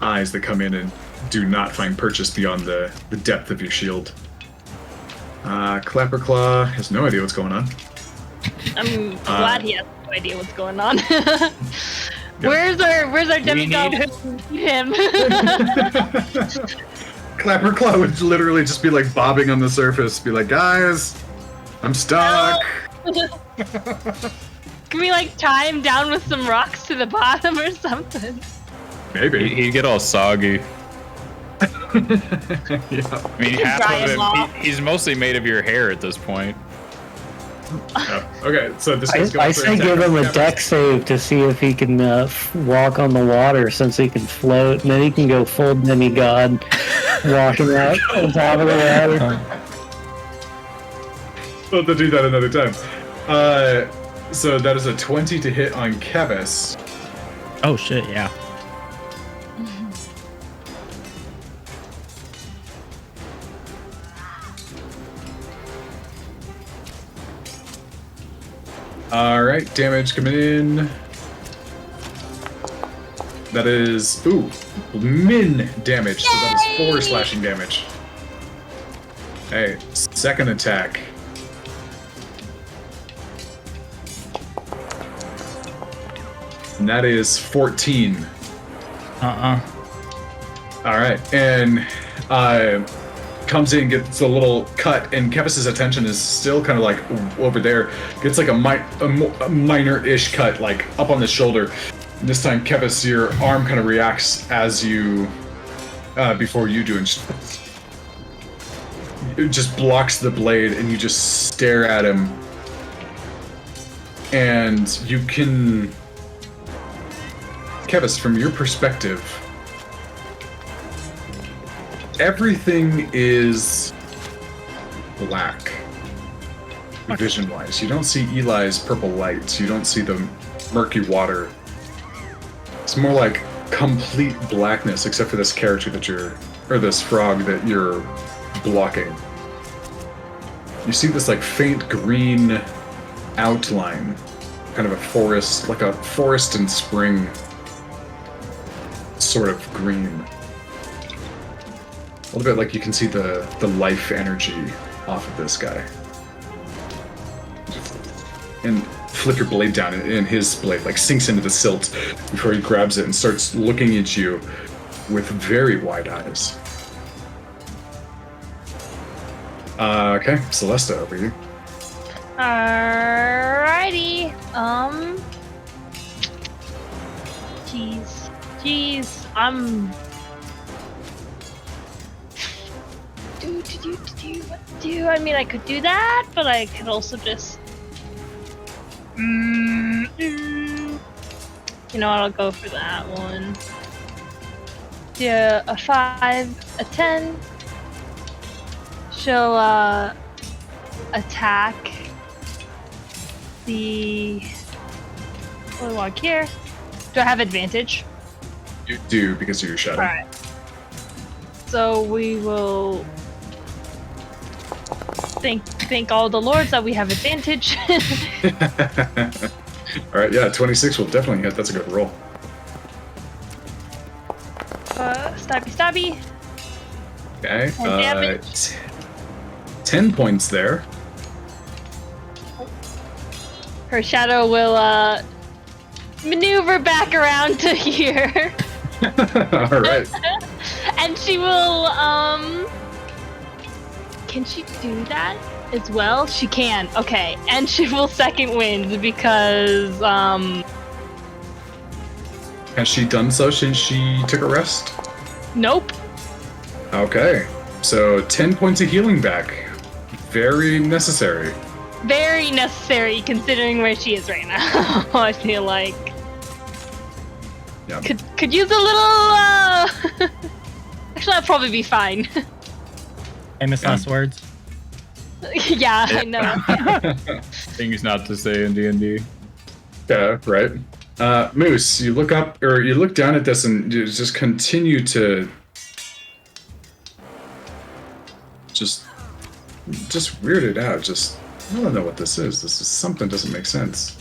eyes that come in and do not find purchase beyond the depth of your shield. Clapperclaw has no idea what's going on. I'm glad he has no idea what's going on. Where's our demigod who need him? Clapperclaw would literally just be like bobbing on the surface, be like, guys, I'm stuck. Can we like tie him down with some rocks to the bottom or something? Maybe. He'd get all soggy. Yeah. I mean, half Dry of him off. him, he's mostly made of your hair at this point. Oh, okay, so this guy's going I for say attack give him on a Kevin. deck save to see if he can walk on the water since he can float, and then he can go full demigod walking out on top of the water. We'll have to do that another time. So that is a 20 to hit on Kevis. Oh shit, yeah. Alright, damage coming in. That is, min damage, so that is 4 slashing damage. Hey, second attack. And that is 14. Alright, and comes in, gets a little cut, and Kevis's attention is still kind of like over there. Gets like a minor-ish cut, like up on the shoulder. And this time, Kevis, your arm kind of reacts as you, before you do, and it just blocks the blade, and you just stare at him. And you can, Kevis, from your perspective, everything is black, vision-wise. You don't see Eli's purple lights. You don't see the murky water. It's more like complete blackness, except for this character that or this frog that you're blocking. You see this like faint green outline, kind of a forest, like a forest in spring sort of green. A little bit like you can see the life energy off of this guy. And flip your blade down, and his blade like sinks into the silt before he grabs it and starts looking at you with very wide eyes. Okay, Celesta, over you. Alrighty. Jeez. What to do? I mean, I could do that, but I could also just. You know what? I'll go for that one. Yeah, a 5, a 10. She'll attack the Bullywug here. Do I have advantage? You do, because of your shadow. Alright. So we will thank all the lords that we have advantage. Alright, yeah, 26 will definitely hit. That's a good roll. Stabby. Okay. And damage. 10 points there. Her shadow will maneuver back around to here. Alright. And she will can she do that as well? She can. Okay. And she will second wind because Has she done so since she took a rest? nope. Okay. So 10 points of healing back. Very necessary. Very necessary considering where she is right now. I feel like Yeah. could use a little. Actually, I'll probably be fine. Famous last words. Yeah, I know. Yeah. Things not to say in D&D. Yeah, right. Moose, you look up or you look down at this and you just continue to just weirded out. Just I don't know what this is. This is something doesn't make sense.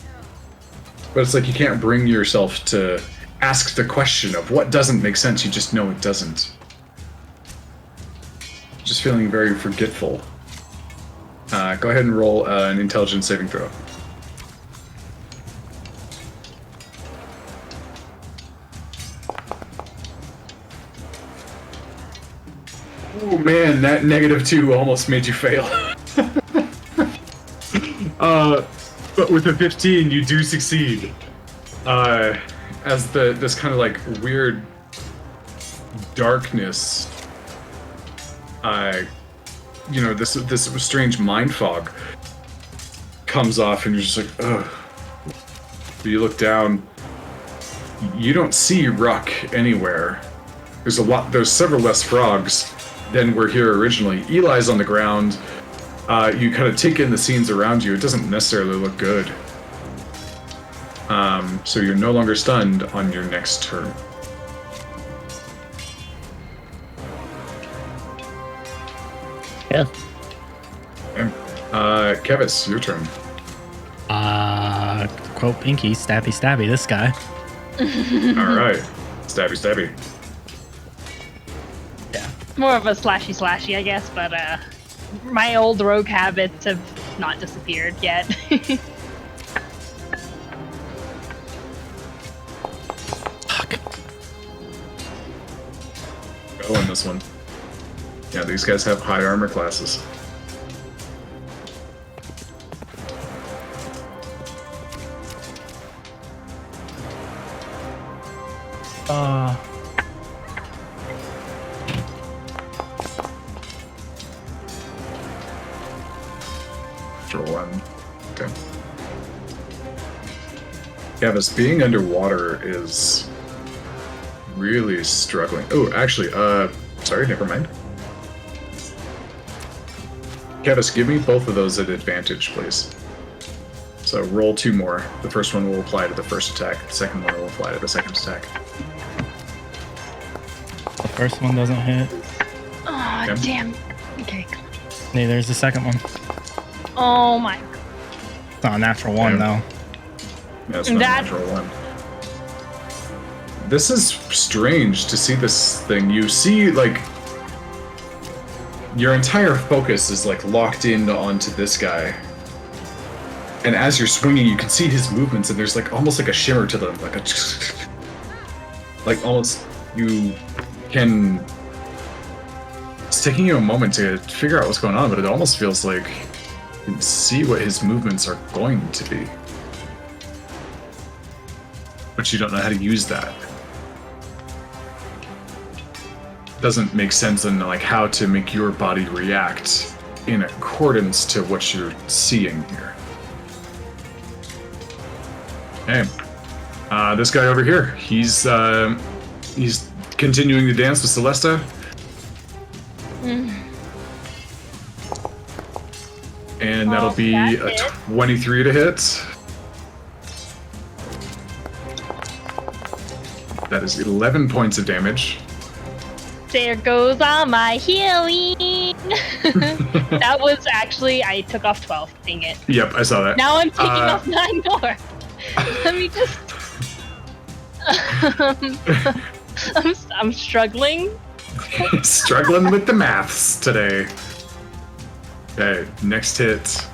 But it's like you can't bring yourself to ask the question of what doesn't make sense. You just know it doesn't. Just feeling very forgetful. Go ahead and roll an intelligence saving throw. Oh man, that -2 almost made you fail. But with a 15, you do succeed. As this kind of like weird darkness, this strange mind fog comes off, and you're just like, ugh. You look down. You don't see Wruk anywhere. There's several less frogs than were here originally. Eli's on the ground. You kind of take in the scenes around you. It doesn't necessarily look good. So you're no longer stunned on your next turn. Yeah. Okay. Kevis, your turn. Quote Pinky, stabby stabby, this guy. All right. Stabby, stabby. More of a slashy, I guess, but my old rogue habits have not disappeared yet. Fuck. Go on this one. Yeah, these guys have high armor classes. One. Okay. Kevis, being underwater is really struggling. Oh, actually, sorry, never mind. Kevis, give me both of those at advantage, please. So roll 2 more. The first one will apply to the first attack. The second one will apply to the second attack. The first one doesn't hit. Oh, Okay. damn. Okay. Nee, there's the second one. Oh my. It's not a natural one, Yeah. though. That's not That- a natural one. This is strange to see this thing. You see, like, your entire focus is, like, locked in onto this guy. And as you're swinging, you can see his movements, and there's, like, almost like a shimmer to them. Like a... Like, almost... You can... It's taking you a moment to figure out what's going on, but it almost feels like you can see what his movements are going to be. But you don't know how to use that. Doesn't make sense in like how to make your body react in accordance to what you're seeing here. Okay. This guy over here, he's continuing to dance with Celesta. And that'll be that a hit. 23 to hit. That is 11 points of damage. There goes all my healing. That was actually, I took off 12. Dang it. Yep, I saw that. Now I'm taking off 9 more. Let me just. I'm struggling. Struggling with the maths today. Okay, next hit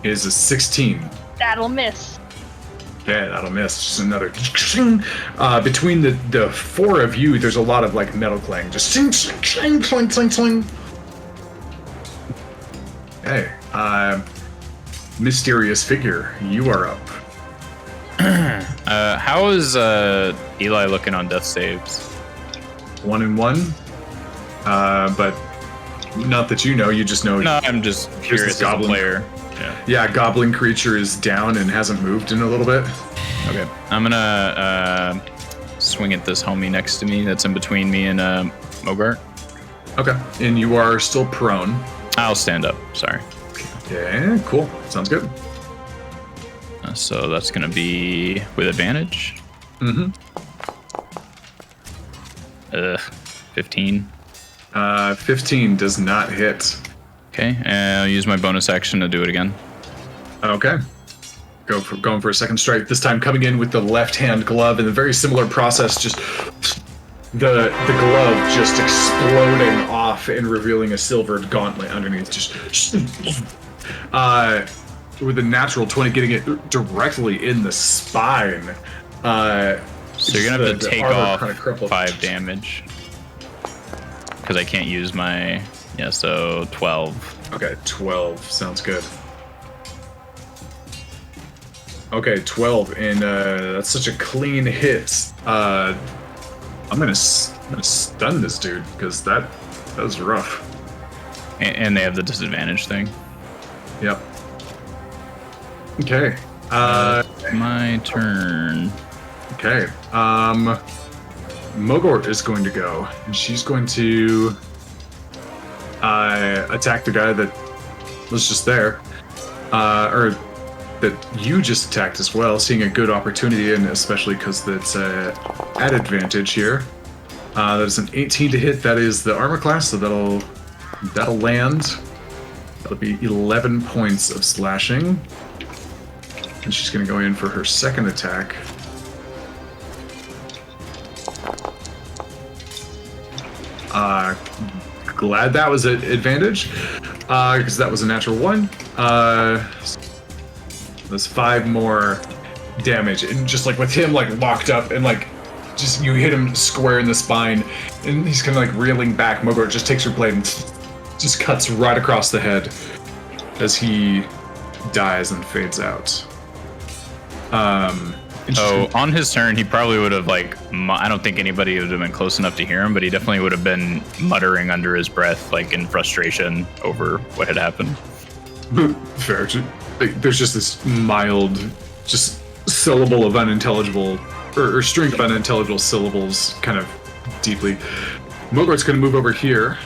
is a 16. That'll miss. Yeah, that'll miss. Just another. Between the 4 of you, there's a lot of like metal clang. Just sing, sing, clang, clang, clang. Hey, mysterious figure, you are up. How is Eli looking on death saves? 1 and 1. But not that you know, you just know. No, I'm just curious as a player. Yeah, goblin creature is down and hasn't moved in a little bit. Okay, I'm gonna swing at this homie next to me that's in between me and Mogart. Okay, and you are still prone. I'll stand up, sorry. Okay, cool. Sounds good. So that's gonna be with advantage. Mm-hmm. 15. 15 does not hit. Okay, and I'll use my bonus action to do it again. Okay. Going for a second strike, this time coming in with the left-hand glove, and a very similar process, just the glove just exploding off and revealing a silvered gauntlet underneath, just with a natural 20 getting it directly in the spine. So you're gonna have to take off kind of 5 damage. Because I can't use my... Yeah, so 12. Okay, 12. Sounds good. Okay, 12, and that's such a clean hit. I'm gonna stun this dude, because that was rough. And they have the disadvantage thing. Yep. Okay. My turn. Okay. Mogort is going to go, and she's going to attack the guy that was just there, or that you just attacked as well, seeing a good opportunity, and especially because that's at advantage here. That is an 18 to hit. That is the armor class, so that'll land. That'll be 11 points of slashing, and she's going to go in for her second attack. Glad that was at advantage, because that was a natural 1. There's 5 more damage, and just like with him like locked up, and like just you hit him square in the spine, and he's kind of like reeling back. Mogart just takes her blade and just cuts right across the head as he dies and fades out. Oh, on his turn, he probably would have, like, I don't think anybody would have been close enough to hear him, but he definitely would have been muttering under his breath, like, in frustration over what had happened. Fair. There's just this mild, just syllable of unintelligible, or string of unintelligible syllables, kind of deeply. Mogart's going to move over here.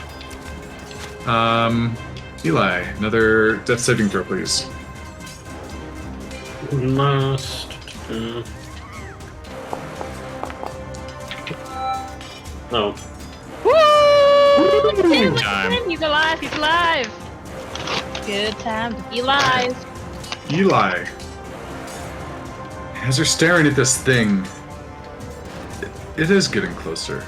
Eli, another death saving throw, please. Must. Oh. Woo! Good time. He's alive, he's alive! Good time to be alive. Eli, as you're staring at this thing, it is getting closer.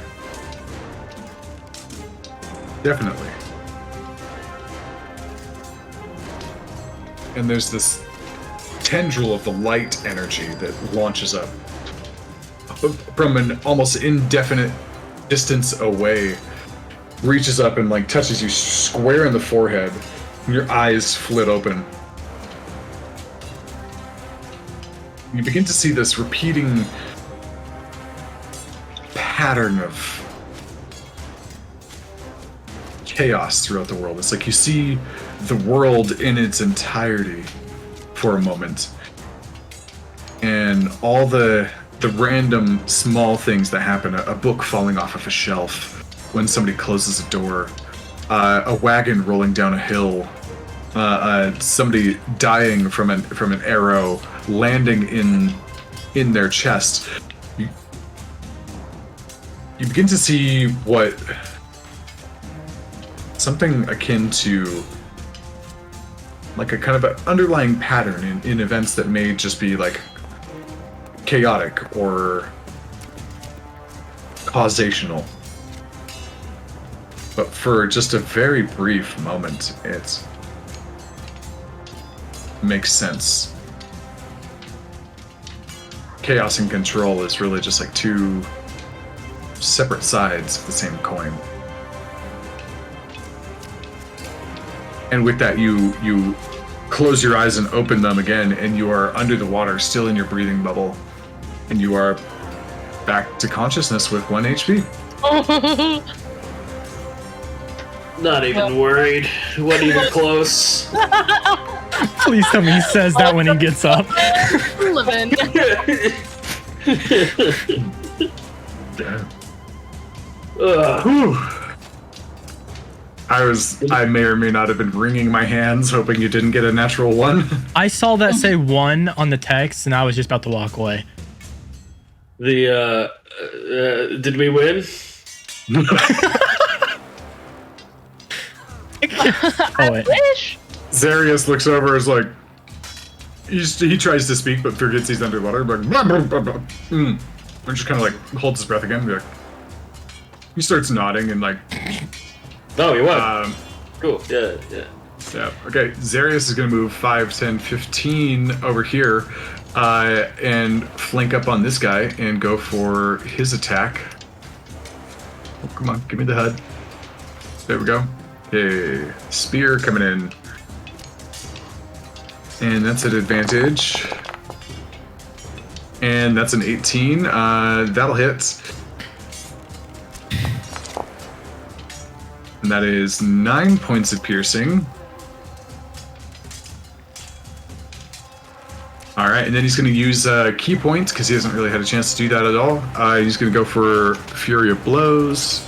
Definitely. And there's this tendril of the light energy that launches up from an almost indefinite distance away, reaches up and like touches you square in the forehead, and your eyes flit open. You begin to see this repeating pattern of chaos throughout the world. It's like you see the world in its entirety for a moment, and all the random small things that happen, a book falling off of a shelf when somebody closes a door, a wagon rolling down a hill, somebody dying from an arrow landing in their chest. You begin to see what something akin to like a kind of an underlying pattern in events that may just be like chaotic or causational. But for just a very brief moment, it makes sense. Chaos and control is really just like two separate sides of the same coin. And with that, you close your eyes and open them again, and you are under the water, still in your breathing bubble, and you are back to consciousness with 1 HP. Not even worried. Wasn't even close. Please tell me he says that when he gets up. Living. Damn. Ugh. Whew. I may or may not have been wringing my hands, hoping you didn't get a natural one. I saw that say 1 on the text, and I was just about to walk away. Did we win? Oh, wait. Wish. Zarius looks over, is like, he tries to speak, but forgets he's underwater. Like, blah, blah, blah, blah. And just kind of like holds his breath again. Like, he starts nodding and like, Oh, you won. Cool. Yeah. yeah. Okay, Zarius is going to move 5, 10, 15 over here and flank up on this guy and go for his attack. Oh, come on, give me the HUD. There we go. Okay, spear coming in. And that's an advantage. And that's an 18. That'll hit. And that is 9 points of piercing. Alright, and then he's going to use key points because he hasn't really had a chance to do that at all. He's going to go for Fury of Blows.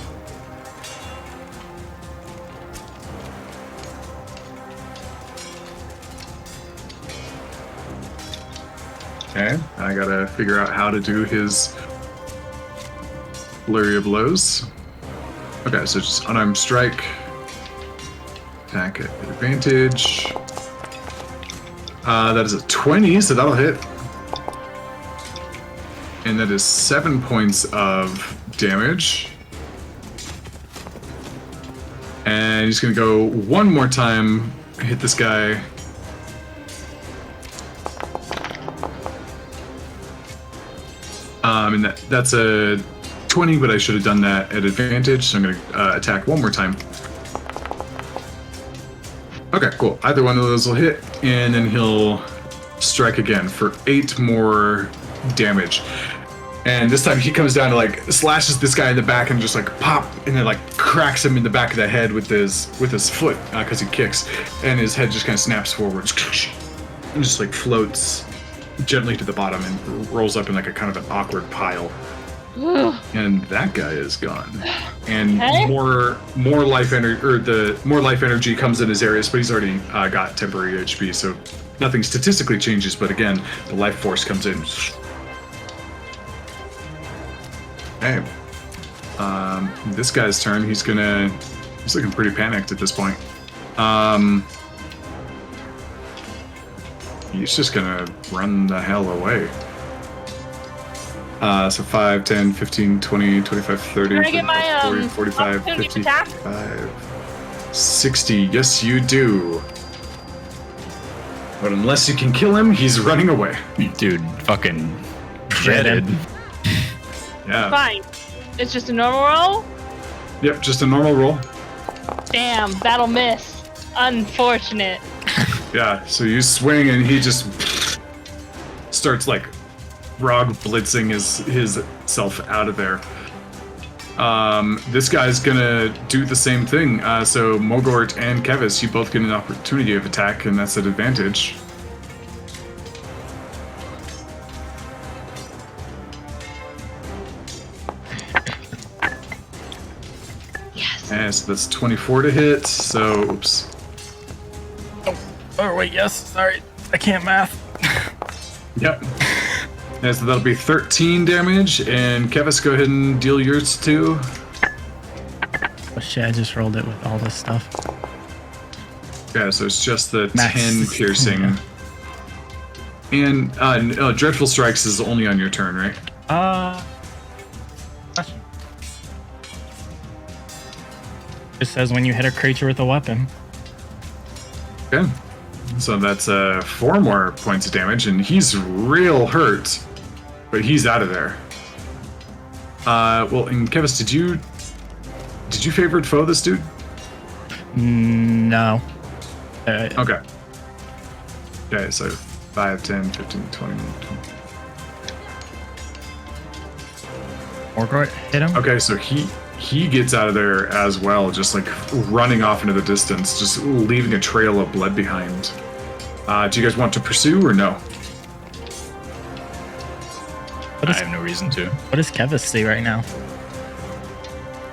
Okay, I gotta figure out how to do his Flurry of Blows. Okay, so just unarmed strike. Attack at advantage. That is a 20, so that'll hit. And that is 7 points of damage. And he's gonna go one more time, hit this guy. And that's a 20, but I should have done that at advantage, so I'm going to attack one more time. Okay, cool. Either one of those will hit, and then he'll strike again for 8 more damage. And this time he comes down to like slashes this guy in the back and just like pop, and then like cracks him in the back of the head with his foot because he kicks, and his head just kind of snaps forward and just like floats gently to the bottom and rolls up in like a kind of an awkward pile. And that guy is gone. And Okay. more life energy, or the more life energy comes in his areas, but he's already got temporary HP, so nothing statistically changes. But again, the life force comes in. Okay. This guy's turn. He's looking pretty panicked at this point. He's just gonna run the hell away. So 5, 10, 15, 20, 25, 30, Can I get my 40, 45, opportunity 50, attack? 55, 60. Yes, you do. But unless you can kill him, he's running away. Dude, fucking jetted. Yeah. Fine. It's just a normal roll? Yep, just a normal roll. Damn, that'll miss. Unfortunate. Yeah, so you swing and he just starts like Wruk blitzing his self out of there. This guy's gonna do the same thing. So Mogort and Kevis, you both get an opportunity of attack, and that's an advantage. Yes. And so that's 24 to hit. So oops. Oh, wait, yes. Sorry. I can't math. Yep. And so that'll be 13 damage. And Kevis, go ahead and deal yours too. Oh, shit. I just rolled it with all this stuff. Yeah, so it's just the Max. 10 piercing. Yeah. And no, Dreadful Strikes is only on your turn, right? Question. It says when you hit a creature with a weapon. Okay. So that's 4 more points of damage, and he's real hurt, but he's out of there. Well, and Kevis, did you favorite foe this dude? No. Okay. Okay, so 5, 10, 15, 20, 20. Morgort hit him? Okay, so he gets out of there as well, just like running off into the distance, just leaving a trail of blood behind. Do you guys want to pursue or no? I have no reason to. What does Kevis see right now?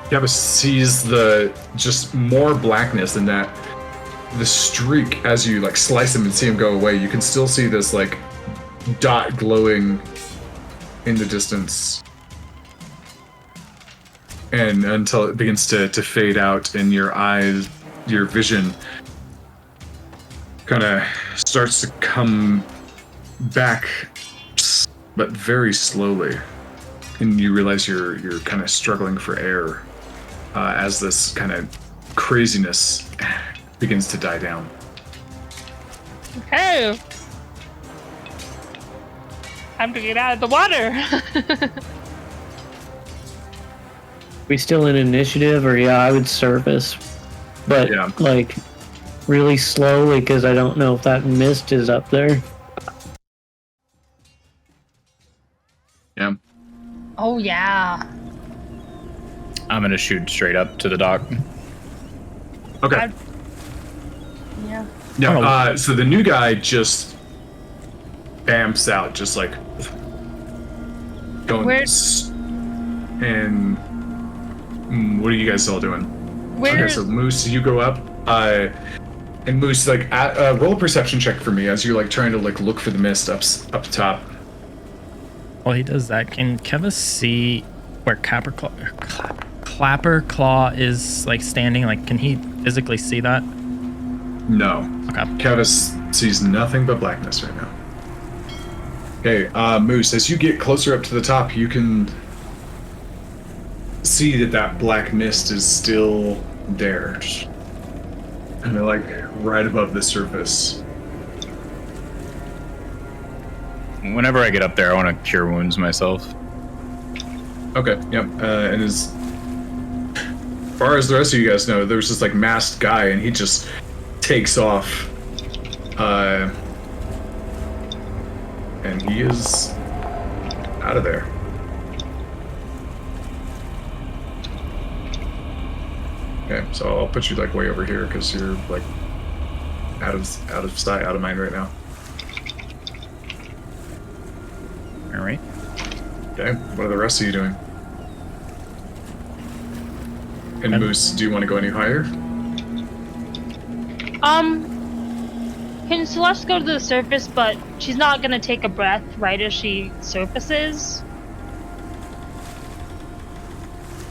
Gabba sees the just more blackness than that. The streak, as you like slice him and see him go away, you can still see this like dot glowing in the distance. And until it begins to fade out and your eyes, your vision kind of starts to come back, but very slowly. And you realize you're kind of struggling for air as this kind of craziness begins to die down. Okay. Time to get out of the water. We still in initiative, or yeah, I would surface, but Yeah. like really slowly because I don't know if that mist is up there. Yeah. Oh yeah. I'm gonna shoot straight up to the dock. Okay. Yeah. Yeah. So the new guy just bamps out, just like going. And what are you guys all doing? Okay, so Moose, you go up. And Moose, like, roll a perception check for me as you're like trying to like look for the mist up top. While he does that, can Kevis see where Clapper Claw is like standing? Like, can he physically see that? No. Okay. Kevis sees nothing but blackness right now. Okay, Moose, as you get closer up to the top, you can see that black mist is still there. And they're like right above the surface. Whenever I get up there, I want to cure wounds myself. Okay, yep. And as far as the rest of you guys know, there's this like masked guy and he just takes off. And he is out of there. Okay, so I'll put you like way over here because you're like out of sight, out of mind right now. All right. Okay, what are the rest of you doing? And Moose, do you want to go any higher? Can Celeste go to the surface, but she's not gonna take a breath right as she surfaces?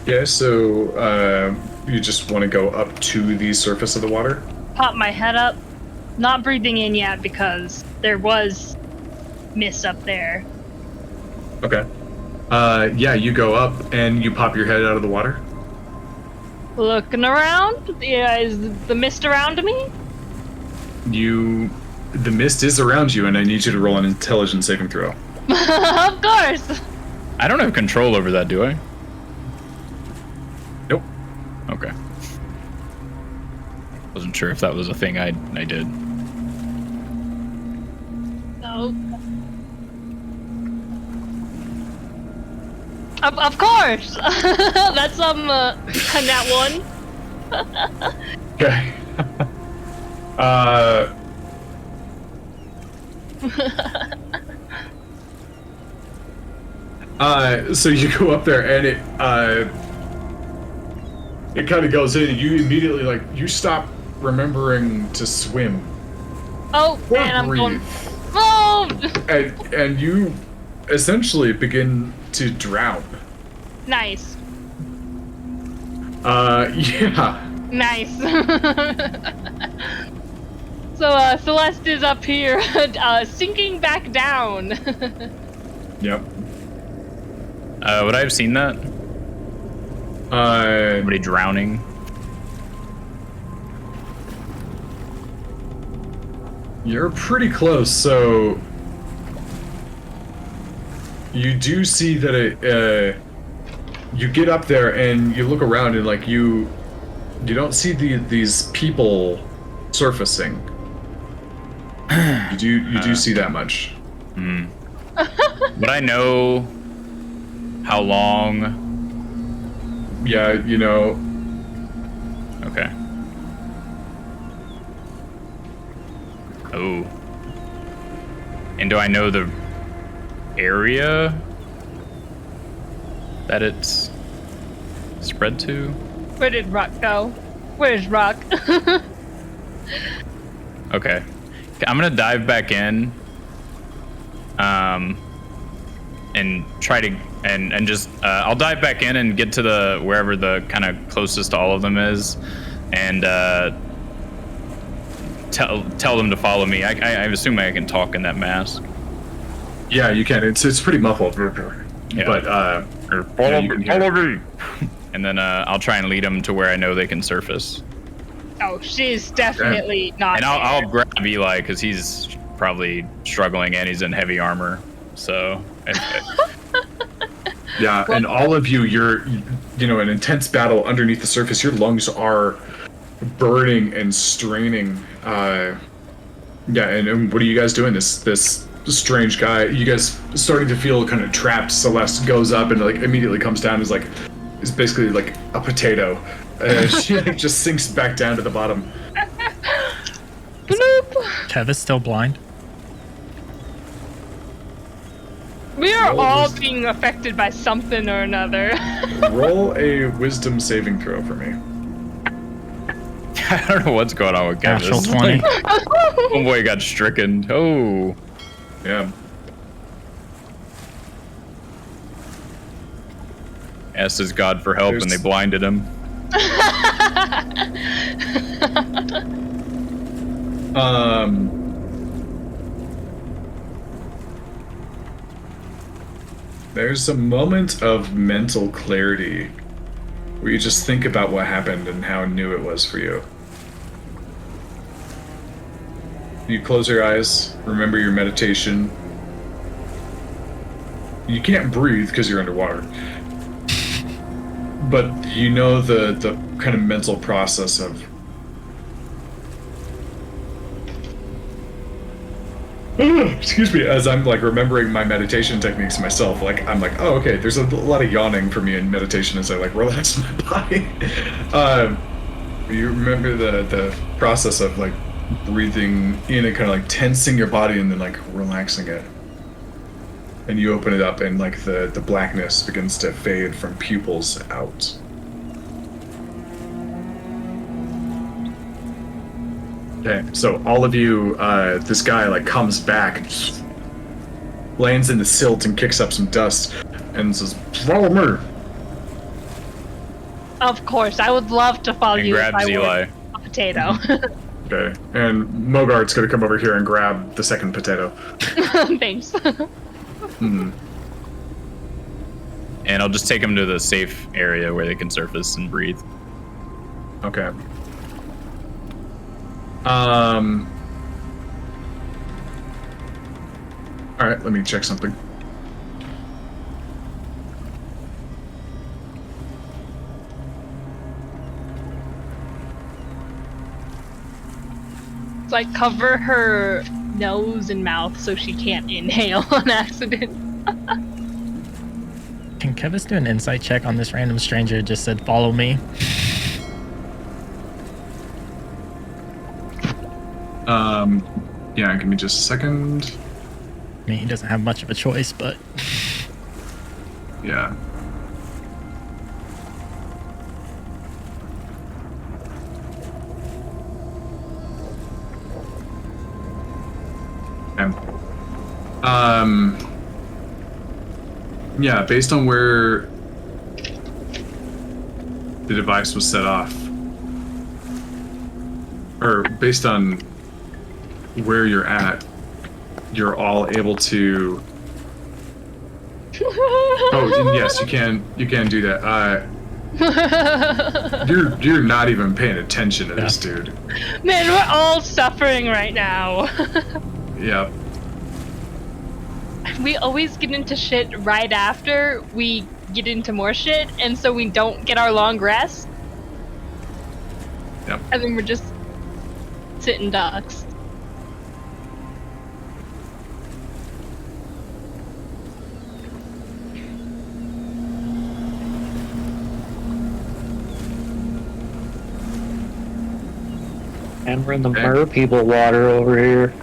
Yeah, so you just want to go up to the surface of the water? Pop my head up, not breathing in yet because there was mist up there. Okay. Yeah, you go up and you pop your head out of the water? Looking around? Yeah, is the mist around me? The mist is around you, and I need you to roll an intelligence saving throw. Of course! I don't have control over that, do I? Nope. Okay. Wasn't sure if that was a thing I did. No. Of course! That's that one. Okay. So you go up there and it kind of goes in and you immediately you stop remembering to swim. Oh, Or and I'm breathe. going. Oh! And you essentially begin to drown. Nice. Yeah. Nice. So Celeste is up here, sinking back down. Yep. Would I have seen that? Somebody drowning? You're pretty close, so you do see that you get up there and you look around and you don't see these people surfacing. You do see that much. Would I know how long Yeah, you know, Okay. Oh. And do I know the area that it's spread to? Where did Wruk go? Where's Wruk? Okay. I'm gonna dive back in. And try to and just I'll dive back in and get to the wherever the kind of closest to all of them is, and tell them to follow me. I assume I can talk in that mask. yeah, you can. It's pretty muffled, Yeah. but Follow you can hear me. And then I'll try and lead them to where I know they can surface. Oh, she's definitely not. And there. I'll grab Eli because he's probably struggling and he's in heavy armor. So. Yeah, and all of you're in intense battle underneath the surface. Your lungs are burning and straining. Yeah, and what are you guys doing? This strange guy. You guys starting to feel kind of trapped. Celeste goes up and like immediately comes down. Is basically like a potato. She like, just sinks back down to the bottom. Bloop. Kev is still blind. We are all being affected by something or another. Roll a wisdom saving throw for me. I don't know what's going on with Kevin. Natural This is 20. like- Homeboy got stricken. Oh. Yeah. Asked his god for help and they There's- blinded him. There's a moment of mental clarity where you just think about what happened and how new it was for you. You close your eyes, remember your meditation. You can't breathe because you're underwater. But you know the kind of mental process of excuse me, as I'm like remembering my meditation techniques myself, like I'm like, oh okay, there's a lot of yawning for me in meditation as I like relax my body. You remember the process of like breathing in and kind of like tensing your body and then like relaxing it. And you open it up and like the blackness begins to fade from pupils out. Okay, so all of you, this guy like comes back, lands in the silt and kicks up some dust, and says, "Follow me." Of course, I would love to follow And you if grabs I Eli. were a potato. Okay, and Mogart's gonna come over here and grab the second potato. Thanks. Hmm. And I'll just take them to the safe area where they can surface and breathe. Okay. All right, let me check something. It's like cover her nose and mouth so she can't inhale on accident. Can Kevis do an insight check on this random stranger who just said, follow me? Yeah, give me just a second. I mean, he doesn't have much of a choice, but Yeah. Yeah, based on where the device was set off, or based on where you're at, you're all able to. Oh, and yes, you can do that. You're not even paying attention to this dude. Man, we're all suffering right now. Yeah. We always get into shit right after we get into more shit, and so we don't get our long rest. Yep. And then we're just sitting ducks. And we're in the mer people water over here.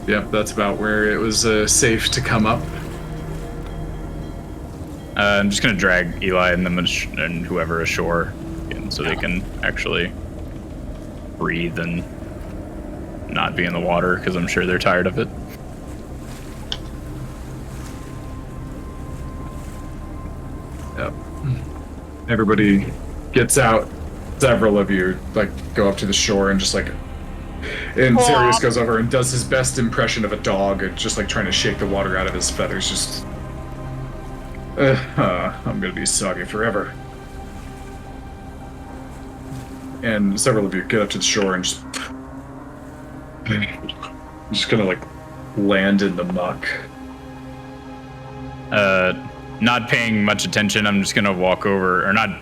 Yep, that's about where it was safe to come up. I'm just gonna drag Eli and them and whoever ashore, so they can actually breathe and not be in the water, because I'm sure they're tired of it. Yep. Everybody gets out. Several of you go up to the shore and just and Sirius goes over and does his best impression of a dog, just trying to shake the water out of his feathers. Just, I'm gonna be soggy forever. And several of you get up to the shore and just gonna land in the muck. Not paying much attention. I'm just gonna walk over, or not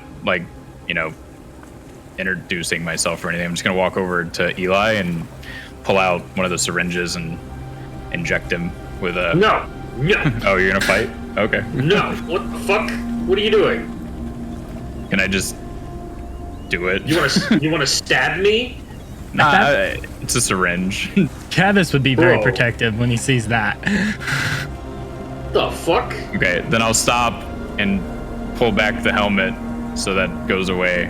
introducing myself or anything. I'm just gonna walk over to Eli and pull out one of the syringes and inject him with a. No. Oh, you're gonna fight? Okay. No. What the fuck? What are you doing? Can I just do it? You want to stab me? Nah, it's a syringe. Travis would be very Bro. protective when he sees that. The fuck? Okay, then I'll stop and pull back the helmet so that goes away,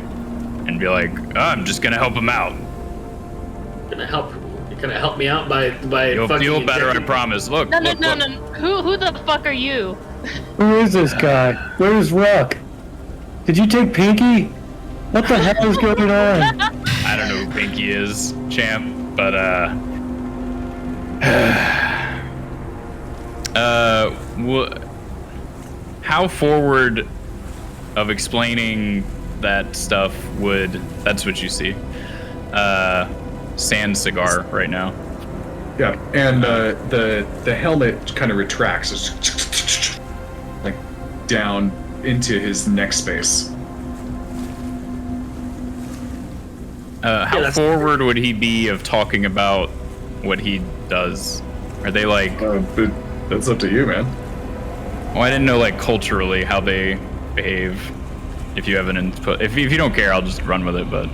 and be like, I'm just gonna help him out. You're gonna help me out by You'll fucking feel better, I injecting- promise. Look, No. look. Who the fuck are you? Who is this guy? Where's Wruk? Did you take Pinky? What the hell is going on? I don't know who Pinky is, champ, but how forward of explaining that stuff would, that's what you see. Sand cigar right now. Yeah, and the helmet kind of retracts, down into his neck space. How that's- forward would he be of talking about what he does? Are they But that's up to you, man. well, I didn't know culturally how they behave. If you have an input, if you don't care, I'll just run with it. But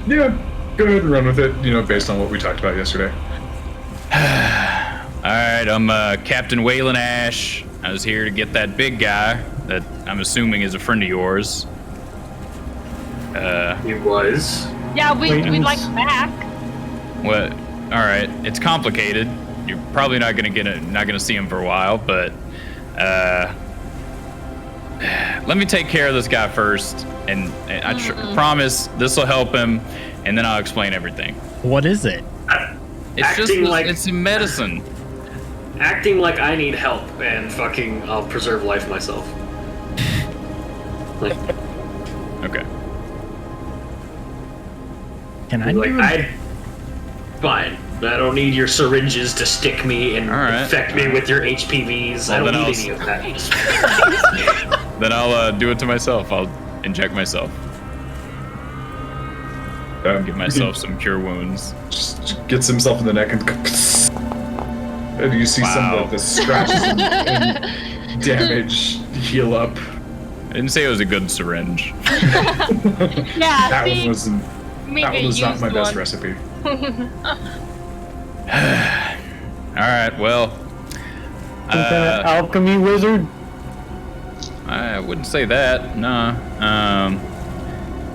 Yeah, go ahead and run with it. Based on what we talked about yesterday. all right, I'm Captain Waylon Ash. I was here to get that big guy that I'm assuming is a friend of yours. He was. Yeah, we'd like back. What? All right, it's complicated. You're probably not gonna see him for a while, but let me take care of this guy first, and I promise this will help him, and then I'll explain everything. What is it? It's it's medicine. Acting like I need help and fucking I'll preserve life myself. Okay. Can I do Fine. I don't need your syringes to stick me and All right. infect me with your HPVs. Well, I then don't I'll need any of that. Then I'll do it to myself. I'll inject myself. Give myself some cure wounds. Just gets himself in the neck and you see some Wow. of the scratches and damage heal up. I didn't say it was a good syringe. Yeah, That see, one wasn't. maybe That one was not my best one. recipe. All right. Well, Some kind of alchemy wizard? I wouldn't say that. No.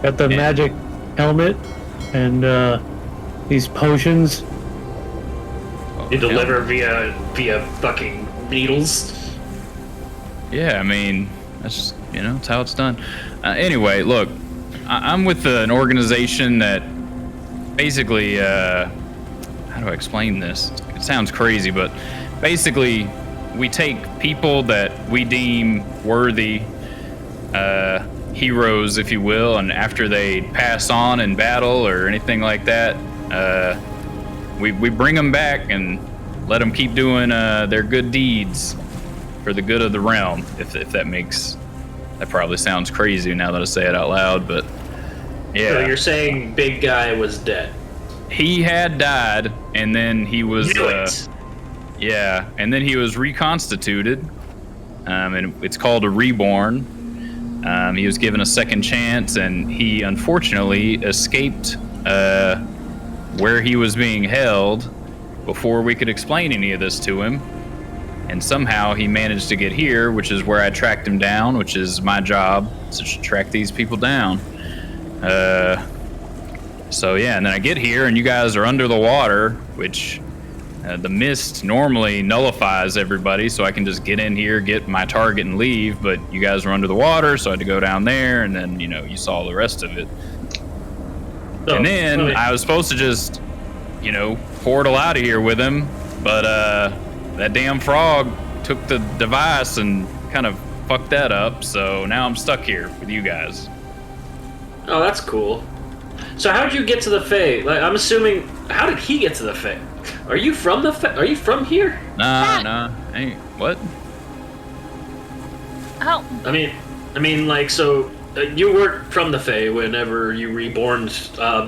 Got the magic helmet and these potions. You deliver via fucking needles. Yeah, I mean, that's just, it's how it's done. Anyway, look, I'm with an organization that basically, how do I explain this? It sounds crazy, but basically, we take people that we deem worthy heroes, if you will, and after they pass on in battle or anything like that, we bring them back and let them keep doing their good deeds for the good of the realm. If that probably sounds crazy now that I say it out loud, but yeah. So you're saying big guy was dead. He had died, and then he was Knew it. yeah, and then he was reconstituted, and it's called a reborn. He was given a second chance, and he unfortunately escaped where he was being held before we could explain any of this to him. And somehow he managed to get here, which is where I tracked him down, which is my job, to track these people down. So yeah, and then I get here and you guys are under the water, which the mist normally nullifies everybody, so I can just get in here, get my target, and leave. But you guys were under the water, so I had to go down there, and then you saw the rest of it. So, and then I was supposed to just, portal out of here with him, but that damn frog took the device and kind of fucked that up. So now I'm stuck here with you guys. Oh, that's cool. So how'd you get to the Fae? Like, I'm assuming, how did he get to the Fae? Are you from the Fae? Are you from here? Nah. Hey, what? How? I mean, like, so you weren't from the Fae whenever you reborned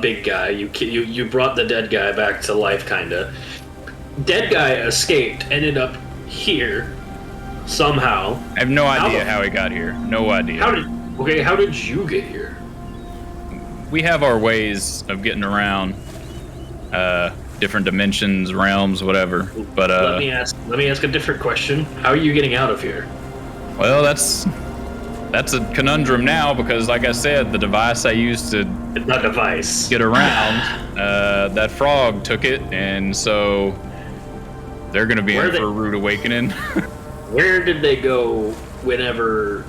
big guy. You brought the dead guy back to life, kinda. Dead guy escaped, ended up here somehow. I have no idea how he got here. No idea. How did you get here? We have our ways of getting around different dimensions, realms, whatever. But let me ask a different question. How are you getting out of here? Well, that's a conundrum now, because like I said, the device I used to get around, that frog took it, and so they're gonna be in for a rude awakening. Where did they go whatever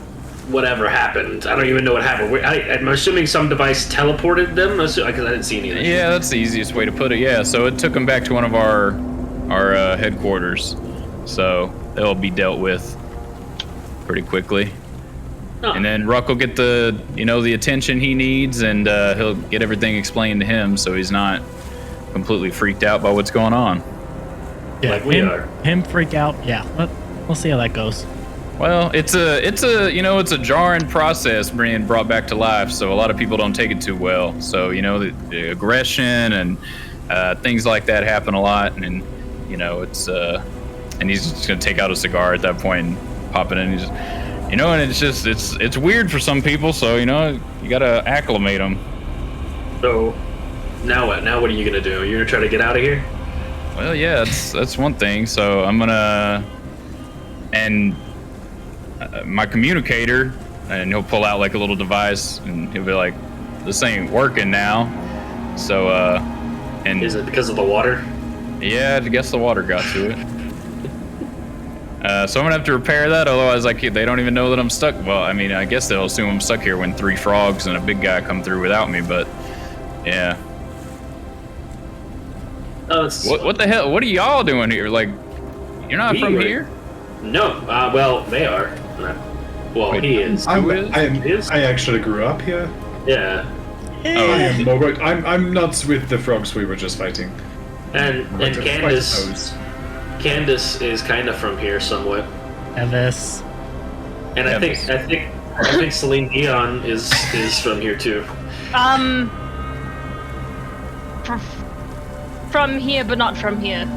happened? I don't even know what happened. I'm assuming some device teleported them, because I didn't see anything. Yeah, that's the easiest way to put it. Yeah, so it took them back to one of our headquarters, so they'll be dealt with pretty quickly. Oh. And then Wruk will get the attention he needs, and he'll get everything explained to him, so he's not completely freaked out by what's going on. Yeah, like we are. Him freak out. Yeah, we'll see how that goes. Well, it's a jarring process being brought back to life, so a lot of people don't take it too well. So the aggression and things like that happen a lot, and it's and he's just gonna take out a cigar at that point and pop it in. He's and it's weird for some people, so you gotta acclimate them. So now what? Now what are you gonna do? You're gonna try to get out of here? Well, yeah, that's one thing. So I'm gonna my communicator, and he'll pull out like a little device, and he'll be like, "This ain't working now." So and is it because of the water? Yeah, I guess the water got to it. So I'm gonna have to repair that, otherwise they don't even know that I'm stuck. Well, I mean, I guess they'll assume I'm stuck here when 3 frogs and a big guy come through without me, but yeah. What the hell? What are y'all doing here? Like, you're not from here? No. Well, they are. Well, he is. I actually grew up here. Yeah. I'm not with the frogs we were just fighting. And Candace is kind of from here somewhat. Evis. And I think Celine Dion is from here too. From here, but not from here.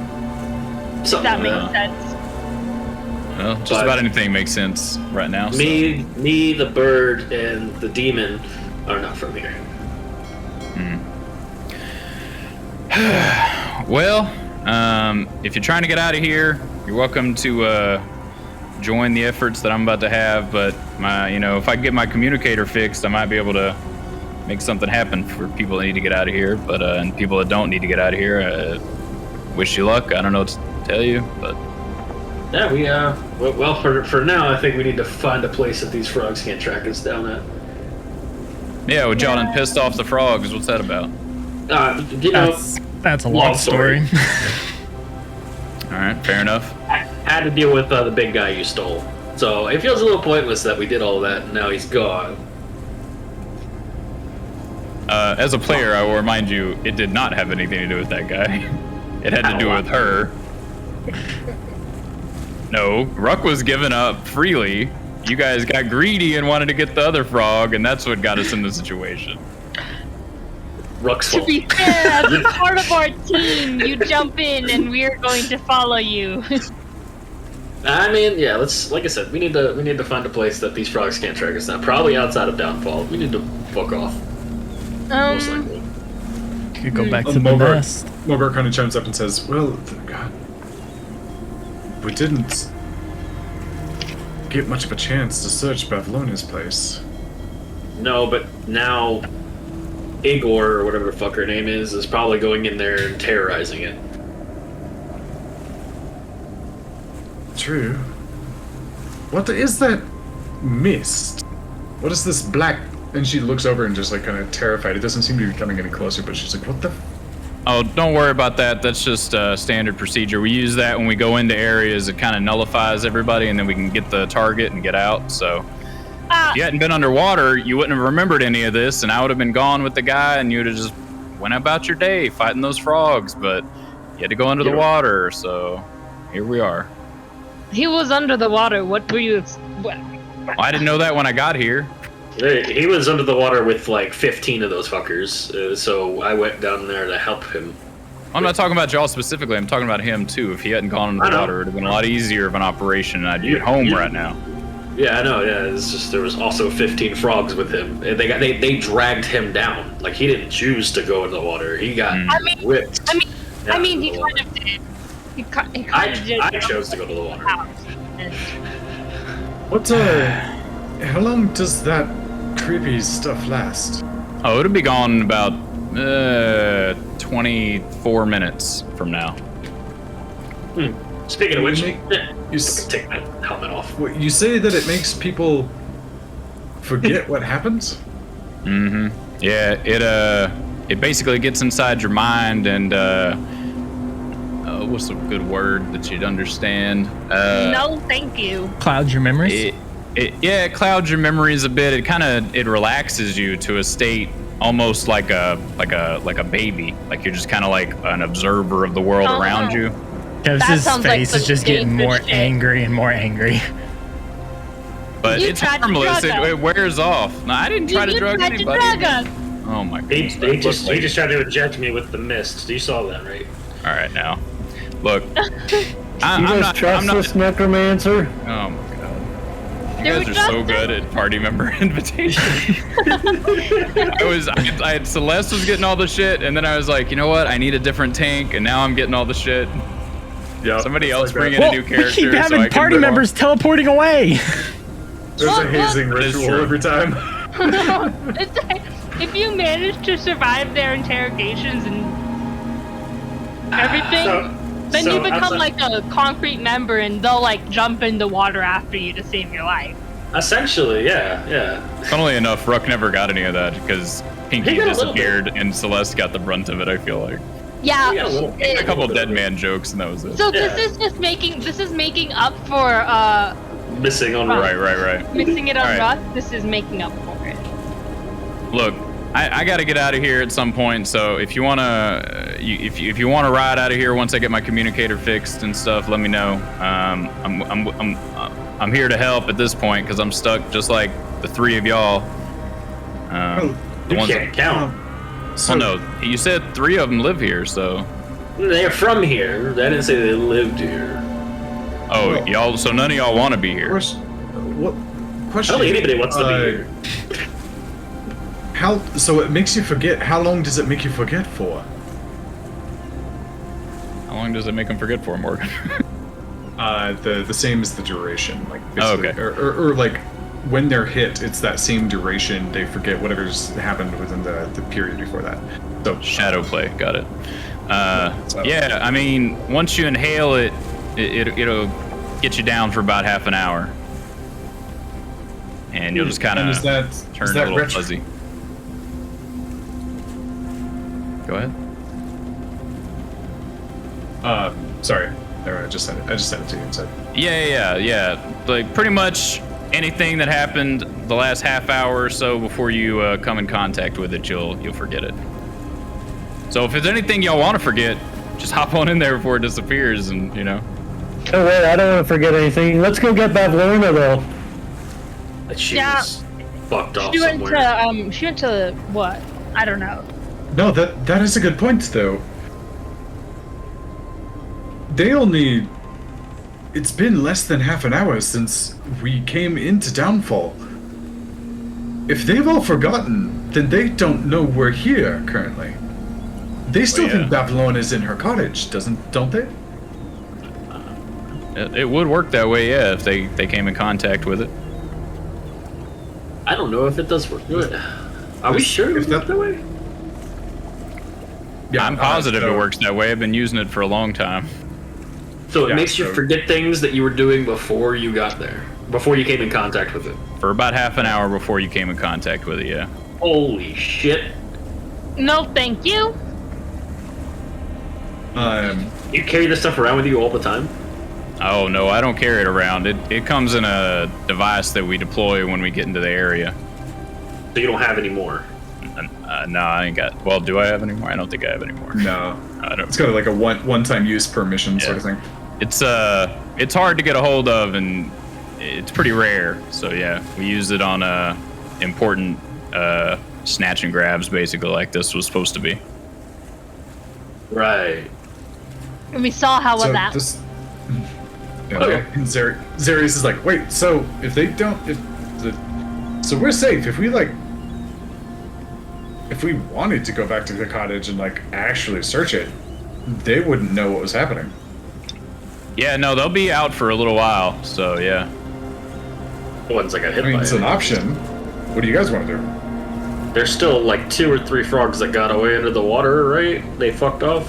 If that makes sense. Well, just about anything makes sense right now. Me, the bird, and the demon are not from here. Well, if you're trying to get out of here, you're welcome to join the efforts that I'm about to have. But if I can get my communicator fixed, I might be able to make something happen for people that need to get out of here. But and people that don't need to get out of here, wish you luck. I don't know what to tell you, but yeah, well, for now, I think we need to find a place that these frogs can't track us down at. Yeah, with John and pissed off the frogs. What's that about? That's a long story. All right, fair enough. I had to deal with the big guy you stole, so it feels a little pointless that we did all that and now he's gone. As a player, I will remind you, it did not have anything to do with that guy. It had to do with her. No, Wruk was given up freely. You guys got greedy and wanted to get the other frog, and that's what got us in the situation. Wruk's To be fair, as part of our team, you jump in and we're going to follow you. I mean, yeah, like I said, we need to find a place that these frogs can't track us down. Probably outside of Downfall. We need to fuck off. Most likely. You could go back to the Mulgar, nest. Mulgar kind of chimes up and says, well, God, we didn't get much of a chance to search Bavlonia's place. No, but now Igor, or whatever the fuck her name is probably going in there and terrorizing it. True. What is that mist? What is this black? And she looks over and just like kind of terrified. It doesn't seem to be coming any closer, but she's like, what the? Oh, don't worry about that. That's just standard procedure. We use that when we go into areas. It kind of nullifies everybody, and then we can get the target and get out. So if you hadn't been underwater, you wouldn't have remembered any of this, and I would have been gone with the guy, and you would have just went about your day fighting those frogs. But you had to go under the water, so here we are. He was under the water. What were you? What? Well, I didn't know that when I got here. He was under the water with like 15 of those fuckers, so I went down there to help him. I'm not talking about y'all specifically. I'm talking about him too. If he hadn't gone under the water, it would have been a lot easier of an operation, and I'd be at home right now. Yeah, I know. Yeah, it's just there was also 15 frogs with him. And they dragged him down. Like he didn't choose to go in the water. He got whipped. I mean, he kind of did. He kind of did. I chose to go to the water. What? How long does that creepy stuff last? Oh, it'll be gone in about 24 minutes from now. Speaking of which, You take my helmet off. You say that it makes people forget what happens? Mm-hmm. Yeah, it basically gets inside your mind and what's a good word that you'd understand? No, thank you. Clouds your memories? It clouds your memories a bit. It relaxes you to a state almost like a baby. Like you're just kind of like an observer of the world around you. Kev's face is just getting more angry and more angry. But it's harmless. It wears off. No, I didn't try to drug anybody. Oh my god. He just tried to inject me with the mist. You saw that, right? All right, now, look. I'm not trust this necromancer. Oh my god. You guys are so good at party member invitation. Celeste was getting all the shit, and then I was like, you know what? I need a different tank, and now I'm getting all the shit. Yeah. Somebody else bring in a new character. We keep having party members teleporting away. There's a hazing ritual every time. It's like, if you manage to survive their interrogations and everything, then you become like a concrete member, and they'll like jump in the water after you to save your life. Essentially, yeah. Funnily enough, Wruk never got any of that because Pinky disappeared and Celeste got the brunt of it. I feel like. Yeah, a couple dead man jokes and that was it. So this is just making up for missing on right. Missing it on Rust. This is making up for it. Look, I got to get out of here at some point. So if you wanna, if you wanna ride out of here once I get my communicator fixed and stuff, let me know. I'm here to help at this point because I'm stuck just like the three of y'all. You can't count. Well, no, you said three of them live here, so. They're from here. I didn't say they lived here. Oh, well, y'all. So none of y'all want to be here. What question? I don't think anybody wants to be here. So it makes you forget. How long does it make you forget for? How long does it make them forget for, Morgan? The same as the duration. Like. Okay. Or like. When they're hit, it's that same duration. They forget whatever's happened within the period before that. So shadow play, got it. Yeah, I mean, once you inhale it, it'll get you down for about half an hour, and you'll just kind of turn a little fuzzy. Go ahead. Sorry. I just sent it to you instead. Yeah. Like pretty much. Anything that happened the last half hour or so before you come in contact with it, you'll forget it. So if there's anything y'all want to forget, just hop on in there before it disappears, and you know. No way, I don't want to forget anything. Let's go get Bavlorna though. She's fucked off somewhere. She went to what? I don't know. No, that is a good point though. It's been less than half an hour since we came into Downfall. If they've all forgotten, then they don't know we're here currently. They still yeah. think Babylon is in her cottage, don't they? It would work that way, yeah, if they came in contact with it. I don't know if it does work. Are we sure If it's that way? Yeah, I'm positive so- it works that way. I've been using it for a long time. So it Yeah, makes you so- forget things that you were doing before you got there, before you came in contact with it. For about half an hour before you came in contact with it, yeah. Holy shit! No, thank you. You carry this stuff around with you all the time? Oh no, I don't carry it around. It comes in a device that we deploy when we get into the area. So you don't have any more? No, I ain't got. Well, do I have any more? I don't think I have any more. No. I don't. It's kind of like a one-time use per mission sort of thing. It's hard to get a hold of, and it's pretty rare. So yeah, we use it on important snatch and grabs, basically, like this was supposed to be. Right. And we saw how was that. And Zarius is like, wait, so if they don't, so we're safe if we wanted to go back to the cottage and like actually search it, they wouldn't know what was happening. Yeah, no, they'll be out for a little while. So yeah. Once I got hit I mean, by it's it. an option. What do you guys want to do? There's still like 2 or 3 frogs that got away under the water, right? They fucked off.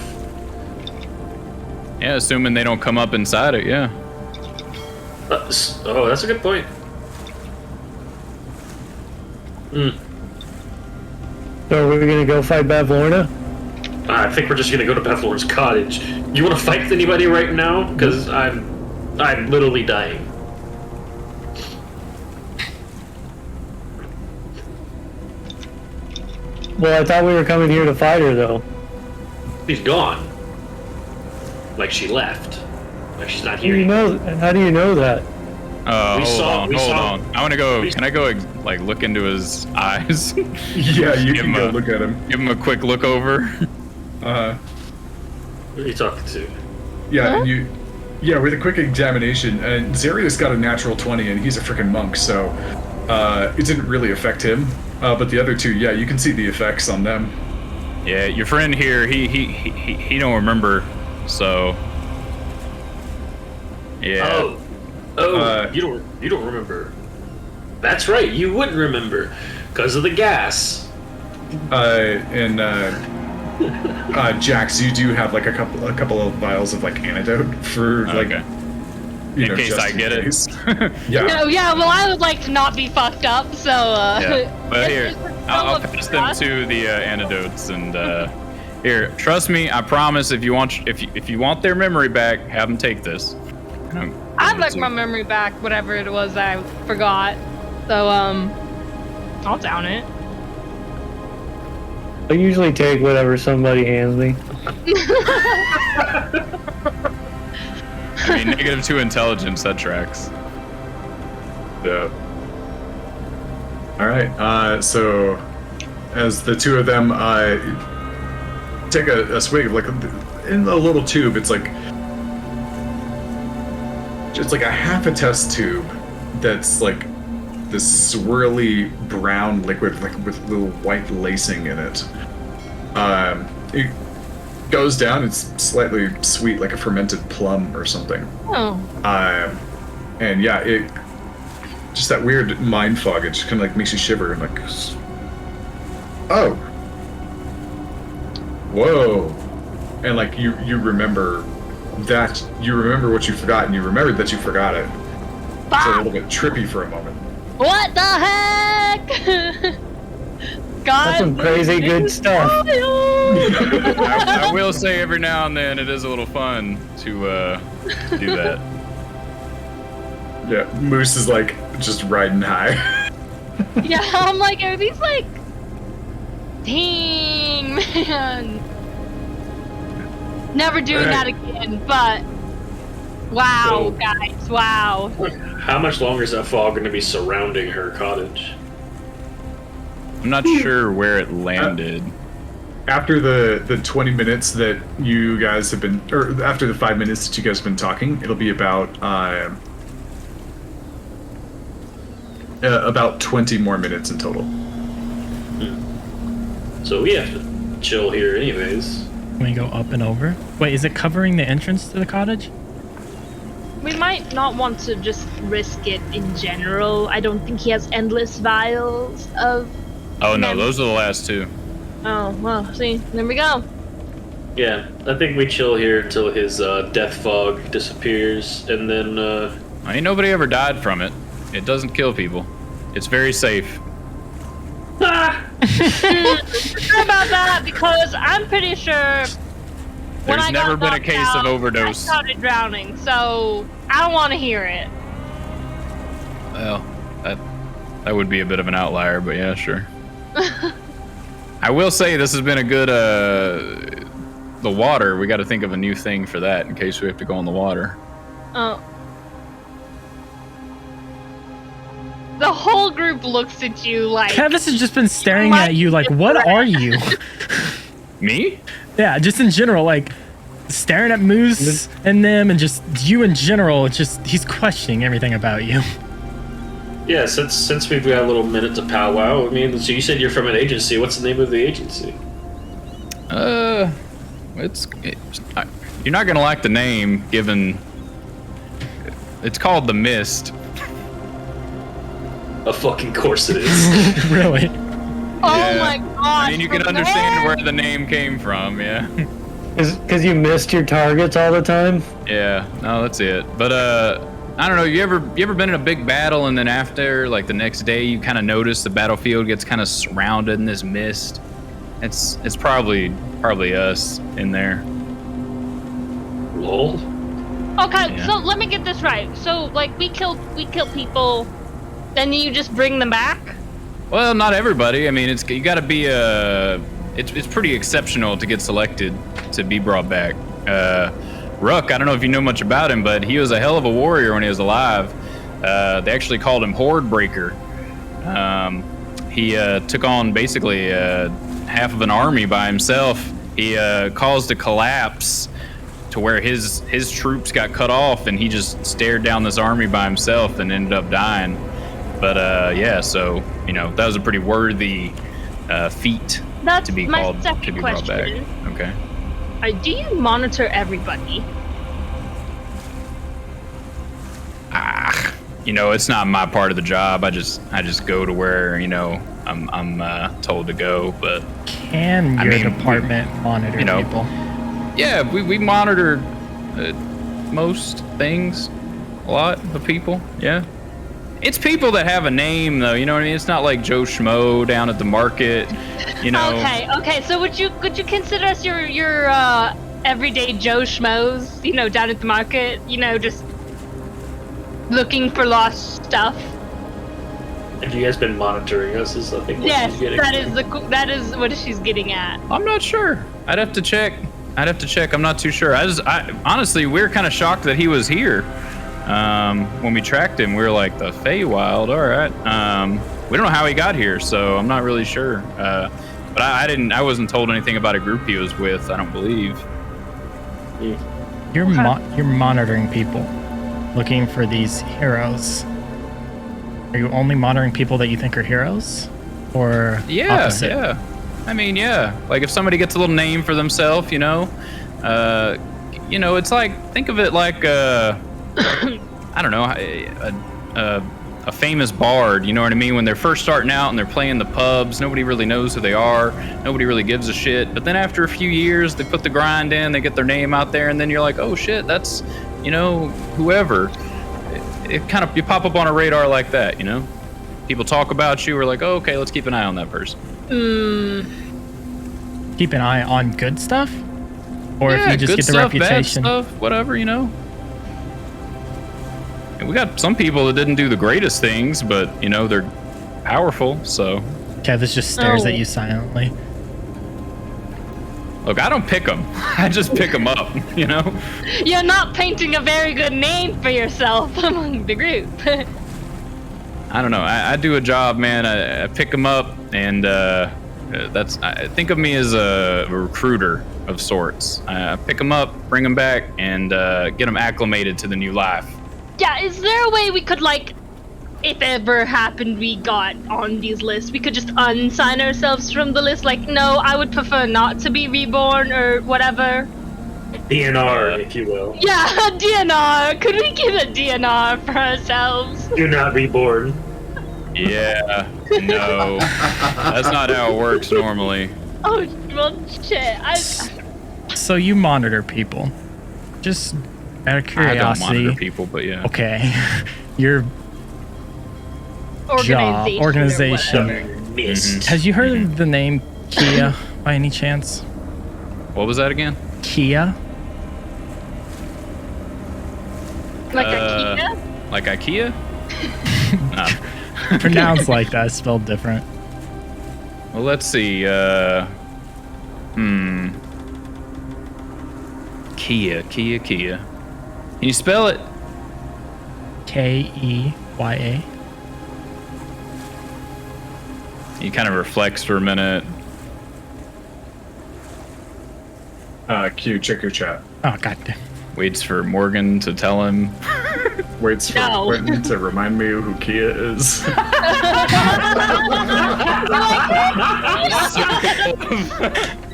Yeah, assuming they don't come up inside it. Yeah. Oh, that's a good point. So we're gonna go fight Bad Florida? I think we're just gonna go to Beth Lord's cottage. You want to fight with anybody right now? Because I'm literally dying. Well, I thought we were coming here to fight her, though. She's gone. Like she left. Like she's not How do here. you know? How do you know that? We Hold saw- on. I want to go. Can I go like look into his eyes? Yeah, you Give can him go a- look at him. Give him a quick look over. Who are you talking to? Yeah, and with a quick examination, and Zarius got a natural 20, and he's a freaking monk, so it didn't really affect him. But the other two, yeah, you can see the effects on them. Yeah, your friend here, he don't remember, so yeah. You don't remember. That's right, you wouldn't remember because of the gas. Jax, you do have like a couple of vials of like antidote for like Okay. in case I get it. Yeah. No, yeah, well, I would like to not be fucked up, so, Yeah. But here, it's I'll still a pass them trust. to the antidotes, and here, trust me, I promise. If you want their memory back, have them take this. I'd like my memory back, whatever it was I forgot. So, I'll down it. I usually take whatever somebody hands me. I mean, -2 intelligence, that tracks. Yeah. All right. So, as the two of them take a swig of like in a little tube, it's like a half a test tube that's like this swirly brown liquid like with little white lacing in it. It goes down. It's slightly sweet, like a fermented plum or something. Oh. And yeah, it just that weird mind fog. It just kind of like makes you shiver and like, oh, whoa, and like you remember what you forgot, and you remembered that you forgot it. It's a little bit trippy for a moment. What the heck? God, That's some crazy good stuff. I will say every now and then it is a little fun to do that. Yeah, Moose is like just riding high. Yeah, I'm like, are these like, dang, man. Never doing that again, but wow, So- guys, wow. How much longer is that fog going to be surrounding her cottage? I'm not sure where it landed. After the 20 minutes that you guys have been, or after the 5 minutes that you guys have been talking, it'll be about 20 more minutes in total. So we have to chill here anyways. Can we go up and over? Wait, is it covering the entrance to the cottage? We might not want to just risk it in general. I don't think he has endless vials of... Oh, no, those are the last two. Oh, well, see, there we go. Yeah, I think we chill here until his death fog disappears, and then... Ain't nobody ever died from it. It doesn't kill people. It's very safe. Ah! Sure about that, because I'm pretty sure... when There's I never got been a case knocked of out, overdose. I started drowning, so I don't want to hear it. Well, that would be a bit of an outlier, but yeah, sure. I will say this has been a good, the water, we got to think of a new thing for that in case we have to go in the water. Oh. The whole group looks at you like... Kevis has just been staring at you like, what are you? Me? Yeah, just in general, like staring at Moose and them and just you in general. It's just, he's questioning everything about you. Yeah, since we've got a little minute to powwow, I mean, so you said you're from an agency. What's the name of the agency? You're not gonna like the name, given it's called the Mist. Of fucking course it is. Really? Oh Yeah. my gosh. I mean, you can understand where the name came from, yeah. Because you missed your targets all the time? Yeah, no, that's it. But I don't know. You ever been in a big battle and then after, like the next day, you kind of notice the battlefield gets kind of surrounded in this mist? It's probably us in there. Lol. Okay, Yeah. so let me get this right. So like we kill people, then you just bring them back? Well, not everybody. I mean, you got to be it's pretty exceptional to get selected to be brought back. Wruk, I don't know if you know much about him, but he was a hell of a warrior when he was alive. They actually called him Horde Breaker. He took on basically half of an army by himself. He caused a collapse to where his troops got cut off, and he just stared down this army by himself and ended up dying. But yeah, so that was a pretty worthy feat That's to be my called second to be brought back. question. Okay. Do you monitor everybody? It's not my part of the job. I just go to where I'm told to go. But Can your department monitor people? yeah, we monitor most things, a lot of people. Yeah, it's people that have a name though. You know what I mean? It's not like Joe Schmo down at the market. Okay. So would you consider us your everyday Joe Schmoes? Down at the market. Just looking for lost stuff. Have you guys been monitoring us? Is I think what Yes, she's getting that is what she's getting at. I'm not sure. I'd have to check. I'm not too sure. I honestly, we're kind of shocked that he was here. When we tracked him, we were like, the Feywild, all right. We don't know how he got here, so I'm not really sure. But I wasn't told anything about a group he was with, I don't believe. You're monitoring people, looking for these heroes. Are you only monitoring people that you think are heroes, or opposite? Yeah. I mean, yeah. Like if somebody gets a little name for themselves, it's like, think of it like I don't know, a famous bard. You know what I mean? When they're first starting out and they're playing the pubs, nobody really knows who they are. Nobody really gives a shit. But then after a few years, they put the grind in, they get their name out there, and then you're like, oh shit, that's whoever. It kind of, you pop up on a radar like that, People talk about you. We're like, oh, okay, let's keep an eye on that person. Keep an eye on good stuff, or Yeah, if you just good get the stuff, reputation. bad stuff, whatever, And we got some people that didn't do the greatest things, but they're powerful. So Kevis just stares at you silently. look, I don't pick them. I just pick them up. You're not painting a very good name for yourself among the group. I don't know. I do a job, man. I pick them up, and I think of me as a recruiter of sorts. I pick them up, bring them back, and get them acclimated to the new life. Yeah, is there a way we could if ever happened we got on these lists, we could just unsign ourselves from the list. Like, no, I would prefer not to be reborn or whatever. DNR, if you will. Yeah, DNR. Could we give a DNR for ourselves? Do not reborn. Yeah. No. That's not how it works normally. Oh, well, shit. So you monitor people. Just out of curiosity. I don't monitor people, but yeah. Okay. Your organization. Missed. Has you heard of the name Kia by any chance? What was that again? Kia? Like IKEA? Like IKEA? No. Pronounced like that, spelled different. Well, let's see. Kia. Can you spell it? Keya. He kind of reflects for a minute. Q, check your chat. Oh, goddamn. Waits for Morgan to tell him. Waits for No. Quentin to remind me who Kia is.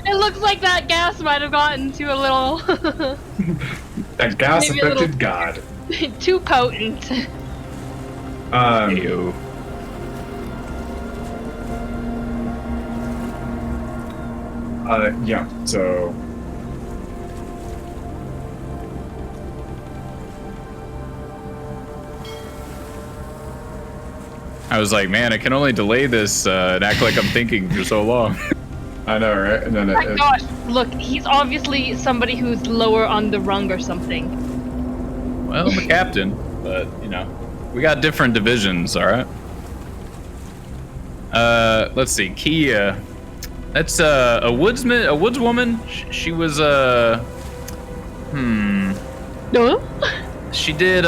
It looks like that gas might have gotten to a little That gas Maybe a little- affected God. too potent. Ew. Yeah, so I was like, man, I can only delay this and act like I'm thinking for so long. I know, right? And then Oh my gosh, look, he's obviously somebody who's lower on the rung or something. Well, I'm a captain, but you know, we got different divisions, all right. Let's see, Kia. That's a woodswoman. She was No? She did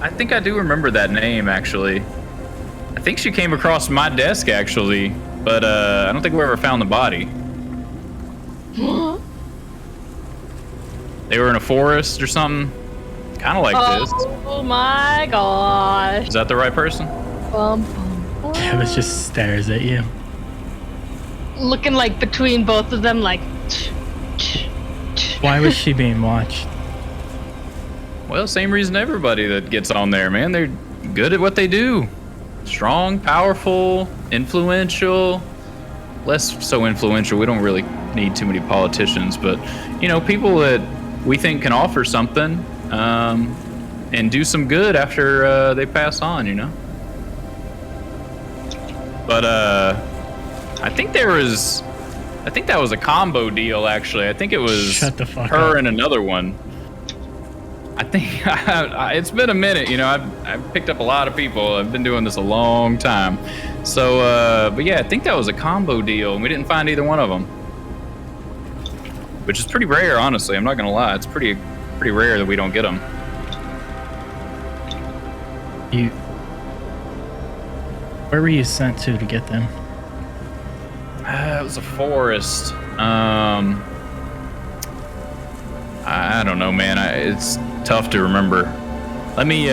I think I do remember that name actually. I think she came across my desk actually, but I don't think we ever found the body. They were in a forest or something, kind of like this. Oh my gosh. Is that the right person? Kevin just stares at you. Looking like between both of them, like. Why was she being watched? Well, same reason everybody that gets on there, man. They're good at what they do. Strong, powerful, influential. Less so influential. We don't really need too many politicians, but you know, people that we think can offer something and do some good after they pass on, you know. But I think that was a combo deal actually. I think it was Shut the fuck her up. and another one. I think it's been a minute, you know. I've picked up a lot of people. I've been doing this a long time. So, but yeah, I think that was a combo deal, and we didn't find either one of them, which is pretty rare, honestly. I'm not gonna lie. It's pretty rare that we don't get them. Where were you sent to get them? It was a forest. I don't know, man. It's tough to remember. Let me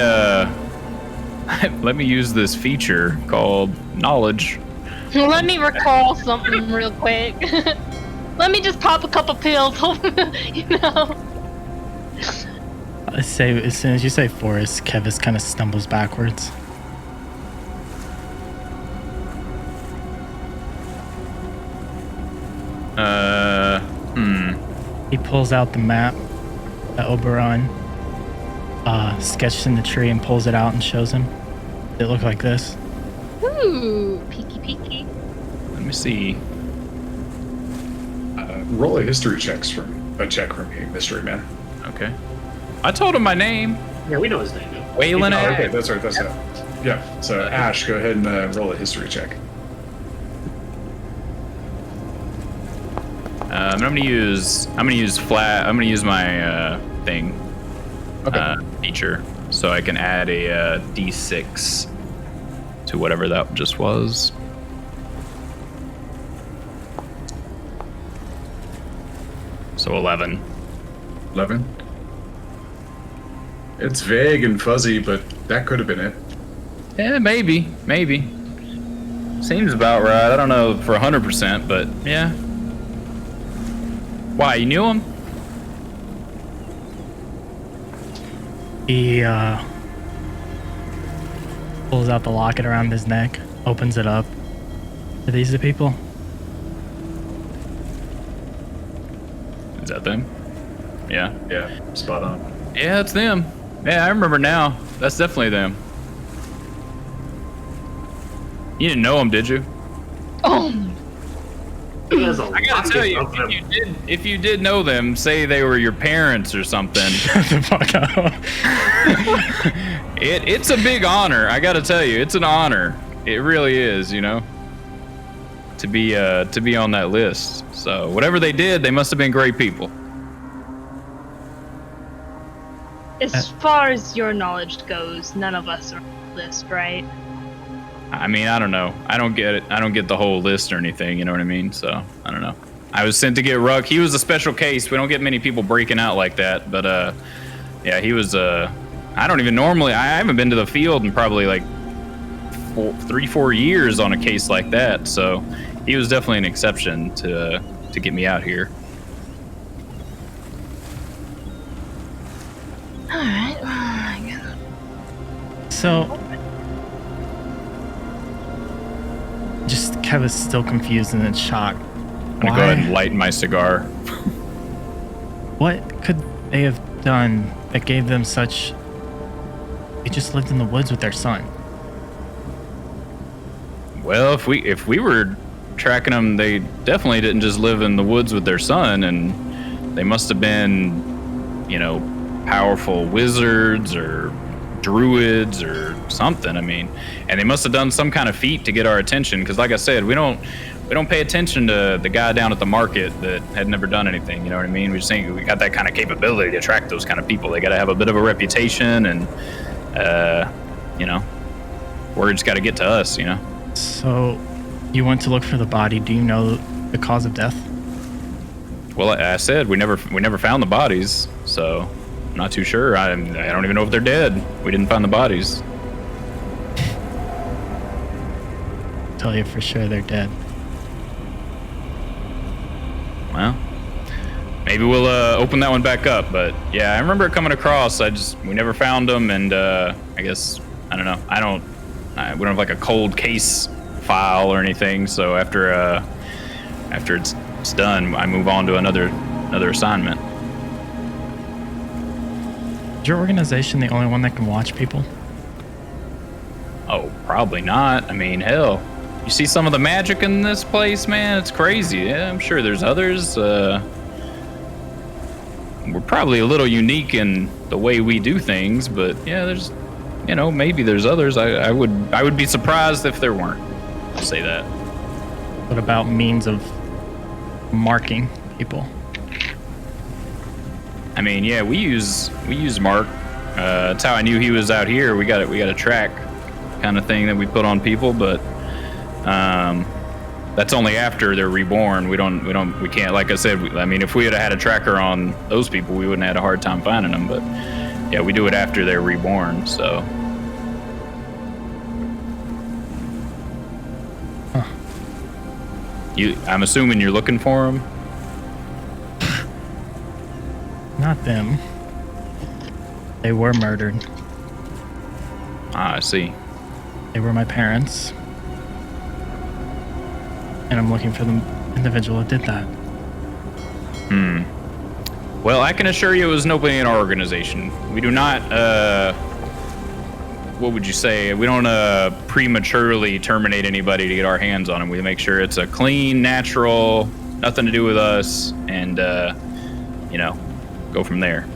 let me use this feature called knowledge. Let me recall something real quick. Let me just pop a couple pills, you know. I say as soon as you say forest, Kevis kind of stumbles backwards. He pulls out the map that Oberon sketched in the tree and pulls it out and shows him. It looked like this. Ooh, peeky peeky. Let me see. roll a history check from me, mystery man. Okay. I told him my name. Yeah, we know his name. Waylon Oh, Ash. okay, that's right. That's it. Yeah. So Ash, go ahead and roll a history check. I'm gonna use my thing feature, so I can add a D6 to whatever that just was. So 11. 11. It's vague and fuzzy, but that could have been it. Yeah, maybe. Seems about right. I don't know for 100%, but yeah. Why, you knew him? He pulls out the locket around his neck, opens it up. Are these the people? Is that them? Yeah. Yeah, spot on. Yeah, that's them. Yeah, I remember now. That's definitely them. You didn't know them, did you? Oh, I gotta tell you, if you did know them, say they were your parents or something. Shut the fuck up. It's a big honor. I gotta tell you, it's an honor. It really is, you know, to be on that list. So whatever they did, they must have been great people. as far as your knowledge goes, none of us are on the list, right? I mean, I don't know. I don't get it. I don't get the whole list or anything. You know what I mean? So I don't know. I was sent to get Wruk. He was a special case. We don't get many people breaking out like that. But yeah, he was. I don't even normally. I haven't been to the field in probably like 3-4 years on a case like that. So he was definitely an exception to get me out here. All right. I guess. So, just Kevin's still confused and in shock. I'm gonna go ahead and light my cigar. What could they have done that gave them such? They just lived in the woods with their son. Well, if we were tracking them, they definitely didn't just live in the woods with their son, and they must have been, you know, powerful wizards or druids or something. I mean, and they must have done some kind of feat to get our attention. Because, like I said, we don't pay attention to the guy down at the market that had never done anything. You know what I mean? We just think we got that kind of capability to attract those kind of people. They got to have a bit of a reputation, and you know, word's got to get to us. You know. So, you went to look for the body. Do you know the cause of death? Well, I said we never found the bodies, so I'm not too sure. I don't even know if they're dead. We didn't find the bodies. Tell you for sure they're dead. Well, maybe we'll open that one back up. But yeah, I remember it coming across. We never found them, and I guess I don't know. We don't have like a cold case file or anything. So after it's done, I move on to another assignment. Is your organization the only one that can watch people? Oh, probably not. I mean, hell, you see some of the magic in this place, man? It's crazy. Yeah, I'm sure there's others. We're probably a little unique in the way we do things, but yeah, there's, you know, maybe there's others. I would be surprised if there weren't. I'll say that. What about means of marking people? I mean, yeah, we use Mark. That's how I knew he was out here. We got a track kind of thing that we put on people, but that's only after they're reborn. We can't, like I said, I mean, if we had had a tracker on those people, we wouldn't have had a hard time finding them, but yeah, we do it after they're reborn, so. Huh. I'm assuming you're looking for them? Not them. They were murdered. Ah, I see. They were my parents. And I'm looking for the individual that did that. Well, I can assure you it was nobody in our organization. We do not, what would you say? We don't prematurely terminate anybody to get our hands on them. We make sure it's a clean, natural, nothing to do with us, and, you know, go from there.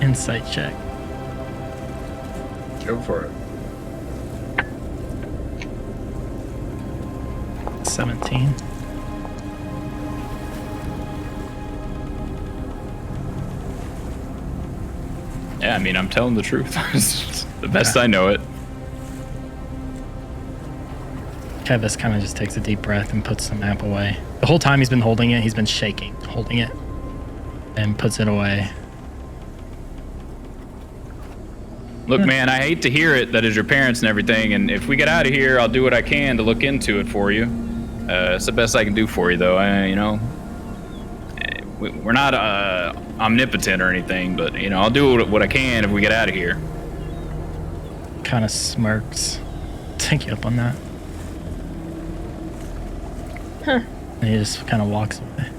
Insight check. Go for it. 17. Yeah, I mean, I'm telling the truth. It's the best I know it. Kevis kind of just takes a deep breath and puts the map away. The whole time he's been holding it, he's been shaking, holding it, and puts it away. Look, man, I hate to hear it. That is your parents and everything. And if we get out of here, I'll do what I can to look into it for you. It's the best I can do for you, though. We're not omnipotent or anything, but I'll do what I can if we get out of here. Kind of smirks. Take you up on that. Huh. And he just kind of walks away.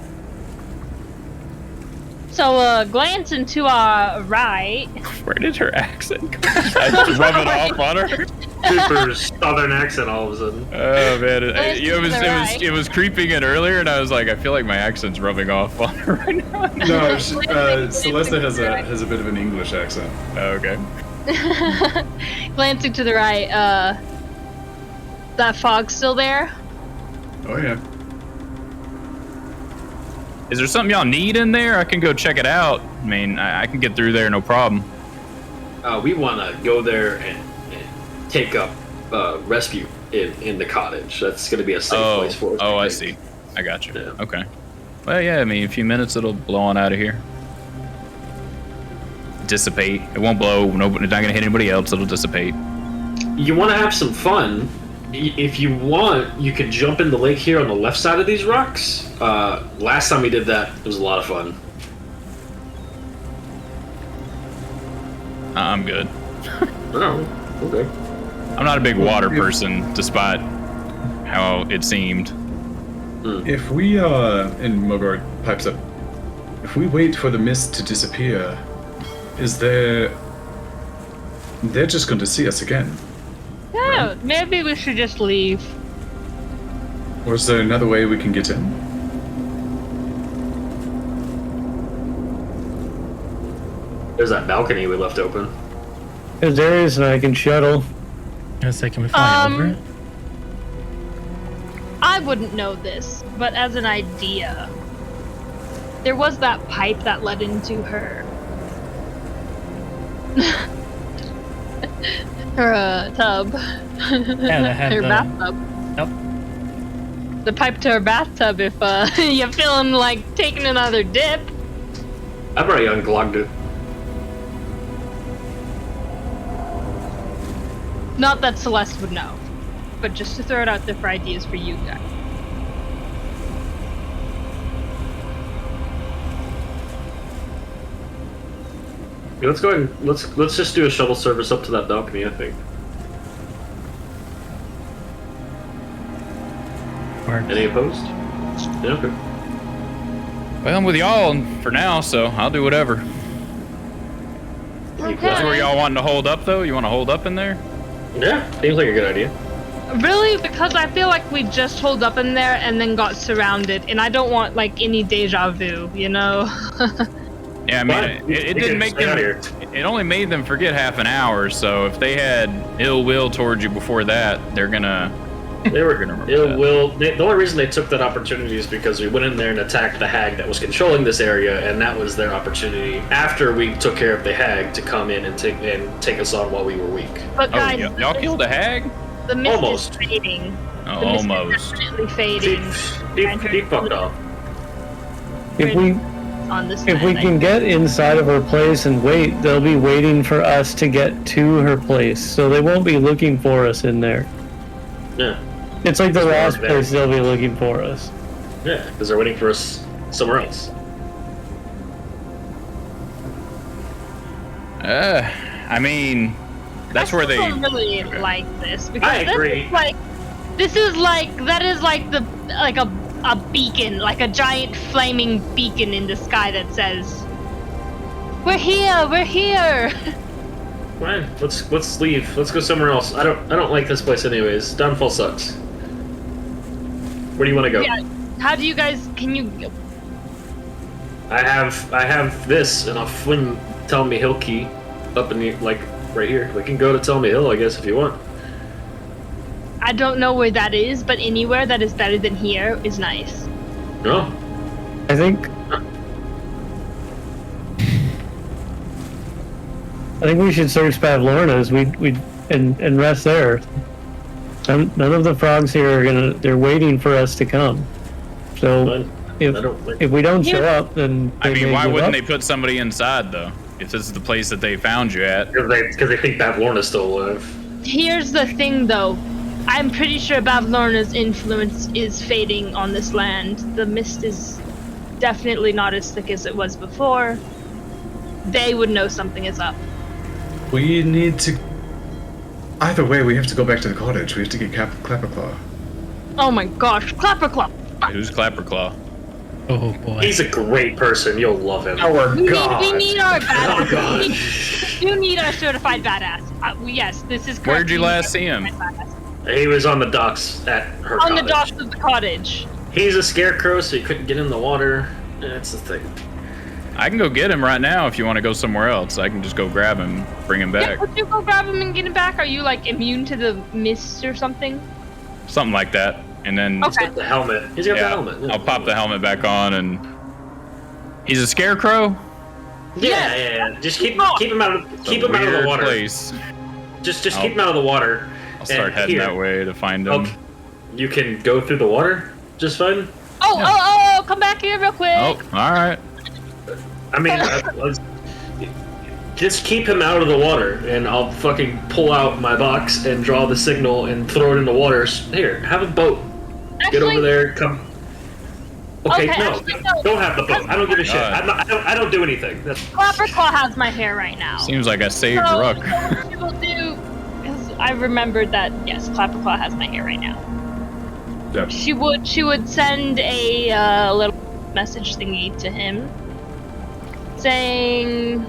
So, glancing to our right. Where did her accent come? I just rub it off on her. Super southern accent all of a sudden. Oh man, Glancing it was creeping in earlier, and I was like, I feel like my accent's rubbing off on her right now. No, Celeste has a bit of an English accent. Oh, okay. Glancing to the right, that fog's still there? Oh yeah. Is there something y'all need in there? I can go check it out. I mean, I can get through there, no problem. We want to go there and take up rescue in the cottage. That's going to be a safe place for us. Oh, I think. see. I got you. Yeah. Okay. Well, yeah, I mean, a few minutes, it'll blow on out of here. Dissipate. It won't blow. It's not going to hit anybody else. It'll dissipate. You want to have some fun? If you want, you could jump in the lake here on the left side of these rocks. Last time we did that, it was a lot of fun. I'm good. Oh, okay. I'm not a big water person, despite how it seemed. If we and Mogart pipes up. If we wait for the mist to disappear, they're just going to see us again? Yeah, maybe we should just leave. Or is there another way we can get in? There's that balcony we left open. If there is, and I can shuttle. I was like, can we fly over it? I wouldn't know this, but as an idea, there was that pipe that led into her. Her tub. Yeah, that had her the- bathtub. Yep. The pipe to her bathtub if you're feeling like taking another dip. I've already unclogged it. Not that Celeste would know, but just to throw it out there for ideas for you guys. Yeah, let's go ahead and let's just do a shuttle service up to that balcony, I think. Works. Any opposed? Yeah, okay. Well, I'm with y'all for now, so I'll do whatever. That's where y'all wanting to hold up, though? You want to hold up in there? Yeah, seems like a good idea. Really? Because I feel like we just holed up in there and then got surrounded, and I don't want like any deja vu, you know? Yeah, I mean, Fine. it We didn't can make stay out them. here. It only made them forget half an hour. So if they had ill will towards you before that, they're gonna. They were gonna remember ill that. will. The only reason they took that opportunity is because we went in there and attacked the hag that was controlling this area, and that was their opportunity after we took care of the hag to come in and take us on while we were weak. But Oh, guys, y'all killed a hag? the mist Almost. is fading. Oh, The mist almost. is definitely fading. He fucked off. If we On this if we night. can get inside of her place and wait, they'll be waiting for us to get to her place, so they won't be looking for us in there. Yeah, It's like the Just last there. place they'll be looking for us. yeah, because they're waiting for us somewhere else. I mean, that's where they. I don't really Okay. like this because I agree. That is like a beacon, like a giant flaming beacon in the sky that says, "We're here, we're here." Fine, let's leave. Let's go somewhere else. I don't like this place anyways. Downfall sucks. Where do you want to go? Yeah. How do you guys? Can you? I have this, and I'll fling Tell Me Hill key up in the like right here. We can go to Tell Me Hill, I guess, if you want. I don't know where that is, but anywhere that is better than here is nice. No, I think we should search Pavlorna's. We and rest there. None of the frogs here are they're waiting for us to come. So fine. if I don't like. if we don't show up, then I they mean, may why give wouldn't up. they put somebody inside though? if this is the place that they found you at. Because they think Bavlorna's still alive. Here's the thing, though. I'm pretty sure Bavlorna's influence is fading on this land. The mist is definitely not as thick as it was before. They would know something is up. We need to. Either way, we have to go back to the cottage. We have to get Clapperclaw. Oh my gosh, Clapperclaw! Who's Clapperclaw? Oh boy. He's a great person. You'll love him. Our God. We need our Oh, badass. God. We do need our certified badass. Yes, this is correct. Where'd you We need last our see him? certified badass. He was on the docks at her On the cottage. docks of the cottage. He's a scarecrow, so he couldn't get in the water. That's the thing. I can go get him right now if you want to go somewhere else. I can just go grab him, bring him Yeah, back. would you go grab him and get him back? Are you like immune to the mist or something? Something like that. And then Okay. The helmet. He's got the yeah, helmet. Yeah. I'll pop the helmet back on and he's a scarecrow? Yeah. Just keep him out of the Weird water. place. Just keep him out of the water. I'll start And heading here, that way to find him. Okay. You can go through the water just fine. Oh, come back here real quick. Oh, all right. I mean, just keep him out of the water, and I'll fucking pull out my box and draw the signal and throw it in the water. Here, have a boat. Get over there. Come. Okay, no, actually, no. don't have the boat. I don't give a shit. God. I don't do anything. That's Clapperclaw has my hair right now. Seems like I saved So Wruk. what she will do, because I remembered that, yes, Clapperclaw has my hair right now. Yep. She would send a little message thingy to him, saying,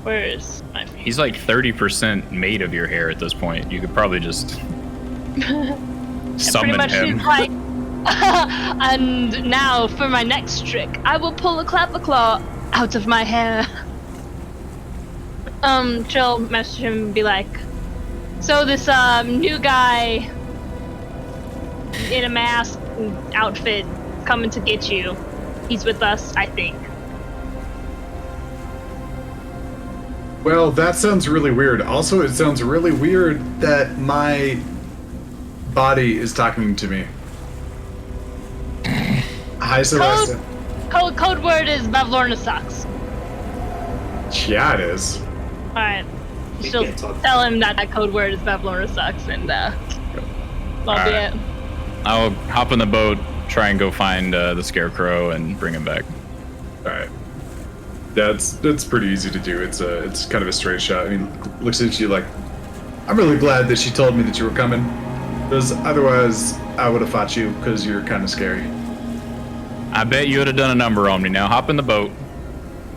"Where is my?" He's like 30% made of your hair at this point. You could probably just Pretty summon much him. she's like, and now for my next trick, I will pull a Clapperclaw out of my hair. She'll message him and be like, so this new guy in a mask and outfit coming to get you. He's with us, I think. Well, that sounds really weird. Also, it sounds really weird that my body is talking to me. Hi, Celeste. Code word is Bavlorna sucks. Yeah, it is. Alright. You She'll can't talk. tell him that code word is Bavlorna sucks, and that'll be Alright. it. I'll hop in the boat, try and go find the scarecrow and bring him back. All right. That's pretty easy to do. It's kind of a straight shot. I mean, looks at you like, I'm really glad that she told me that you were coming, because otherwise I would have fought you because you're kind of scary. I bet you would have done a number on me. Now hop in the boat.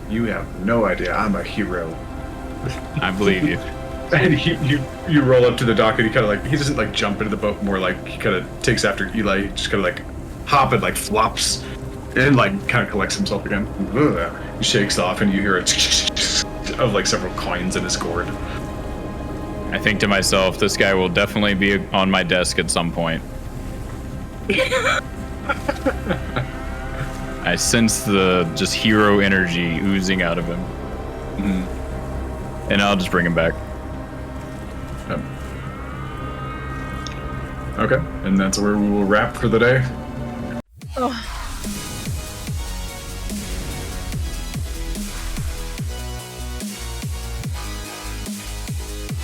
You have no idea. I'm a hero. I believe you. And you roll up to the dock and he kind of like, he doesn't like jump into the boat, more like he kind of takes after Eli, just kind of like hop and like flops and like kind of collects himself again. He shakes off and you hear a of like several coins in his gourd. I think to myself, this guy will definitely be on my desk at some point. I sense the just hero energy oozing out of him. And I'll just bring him back. Yep. Okay, and that's where we will wrap for the day. Oh.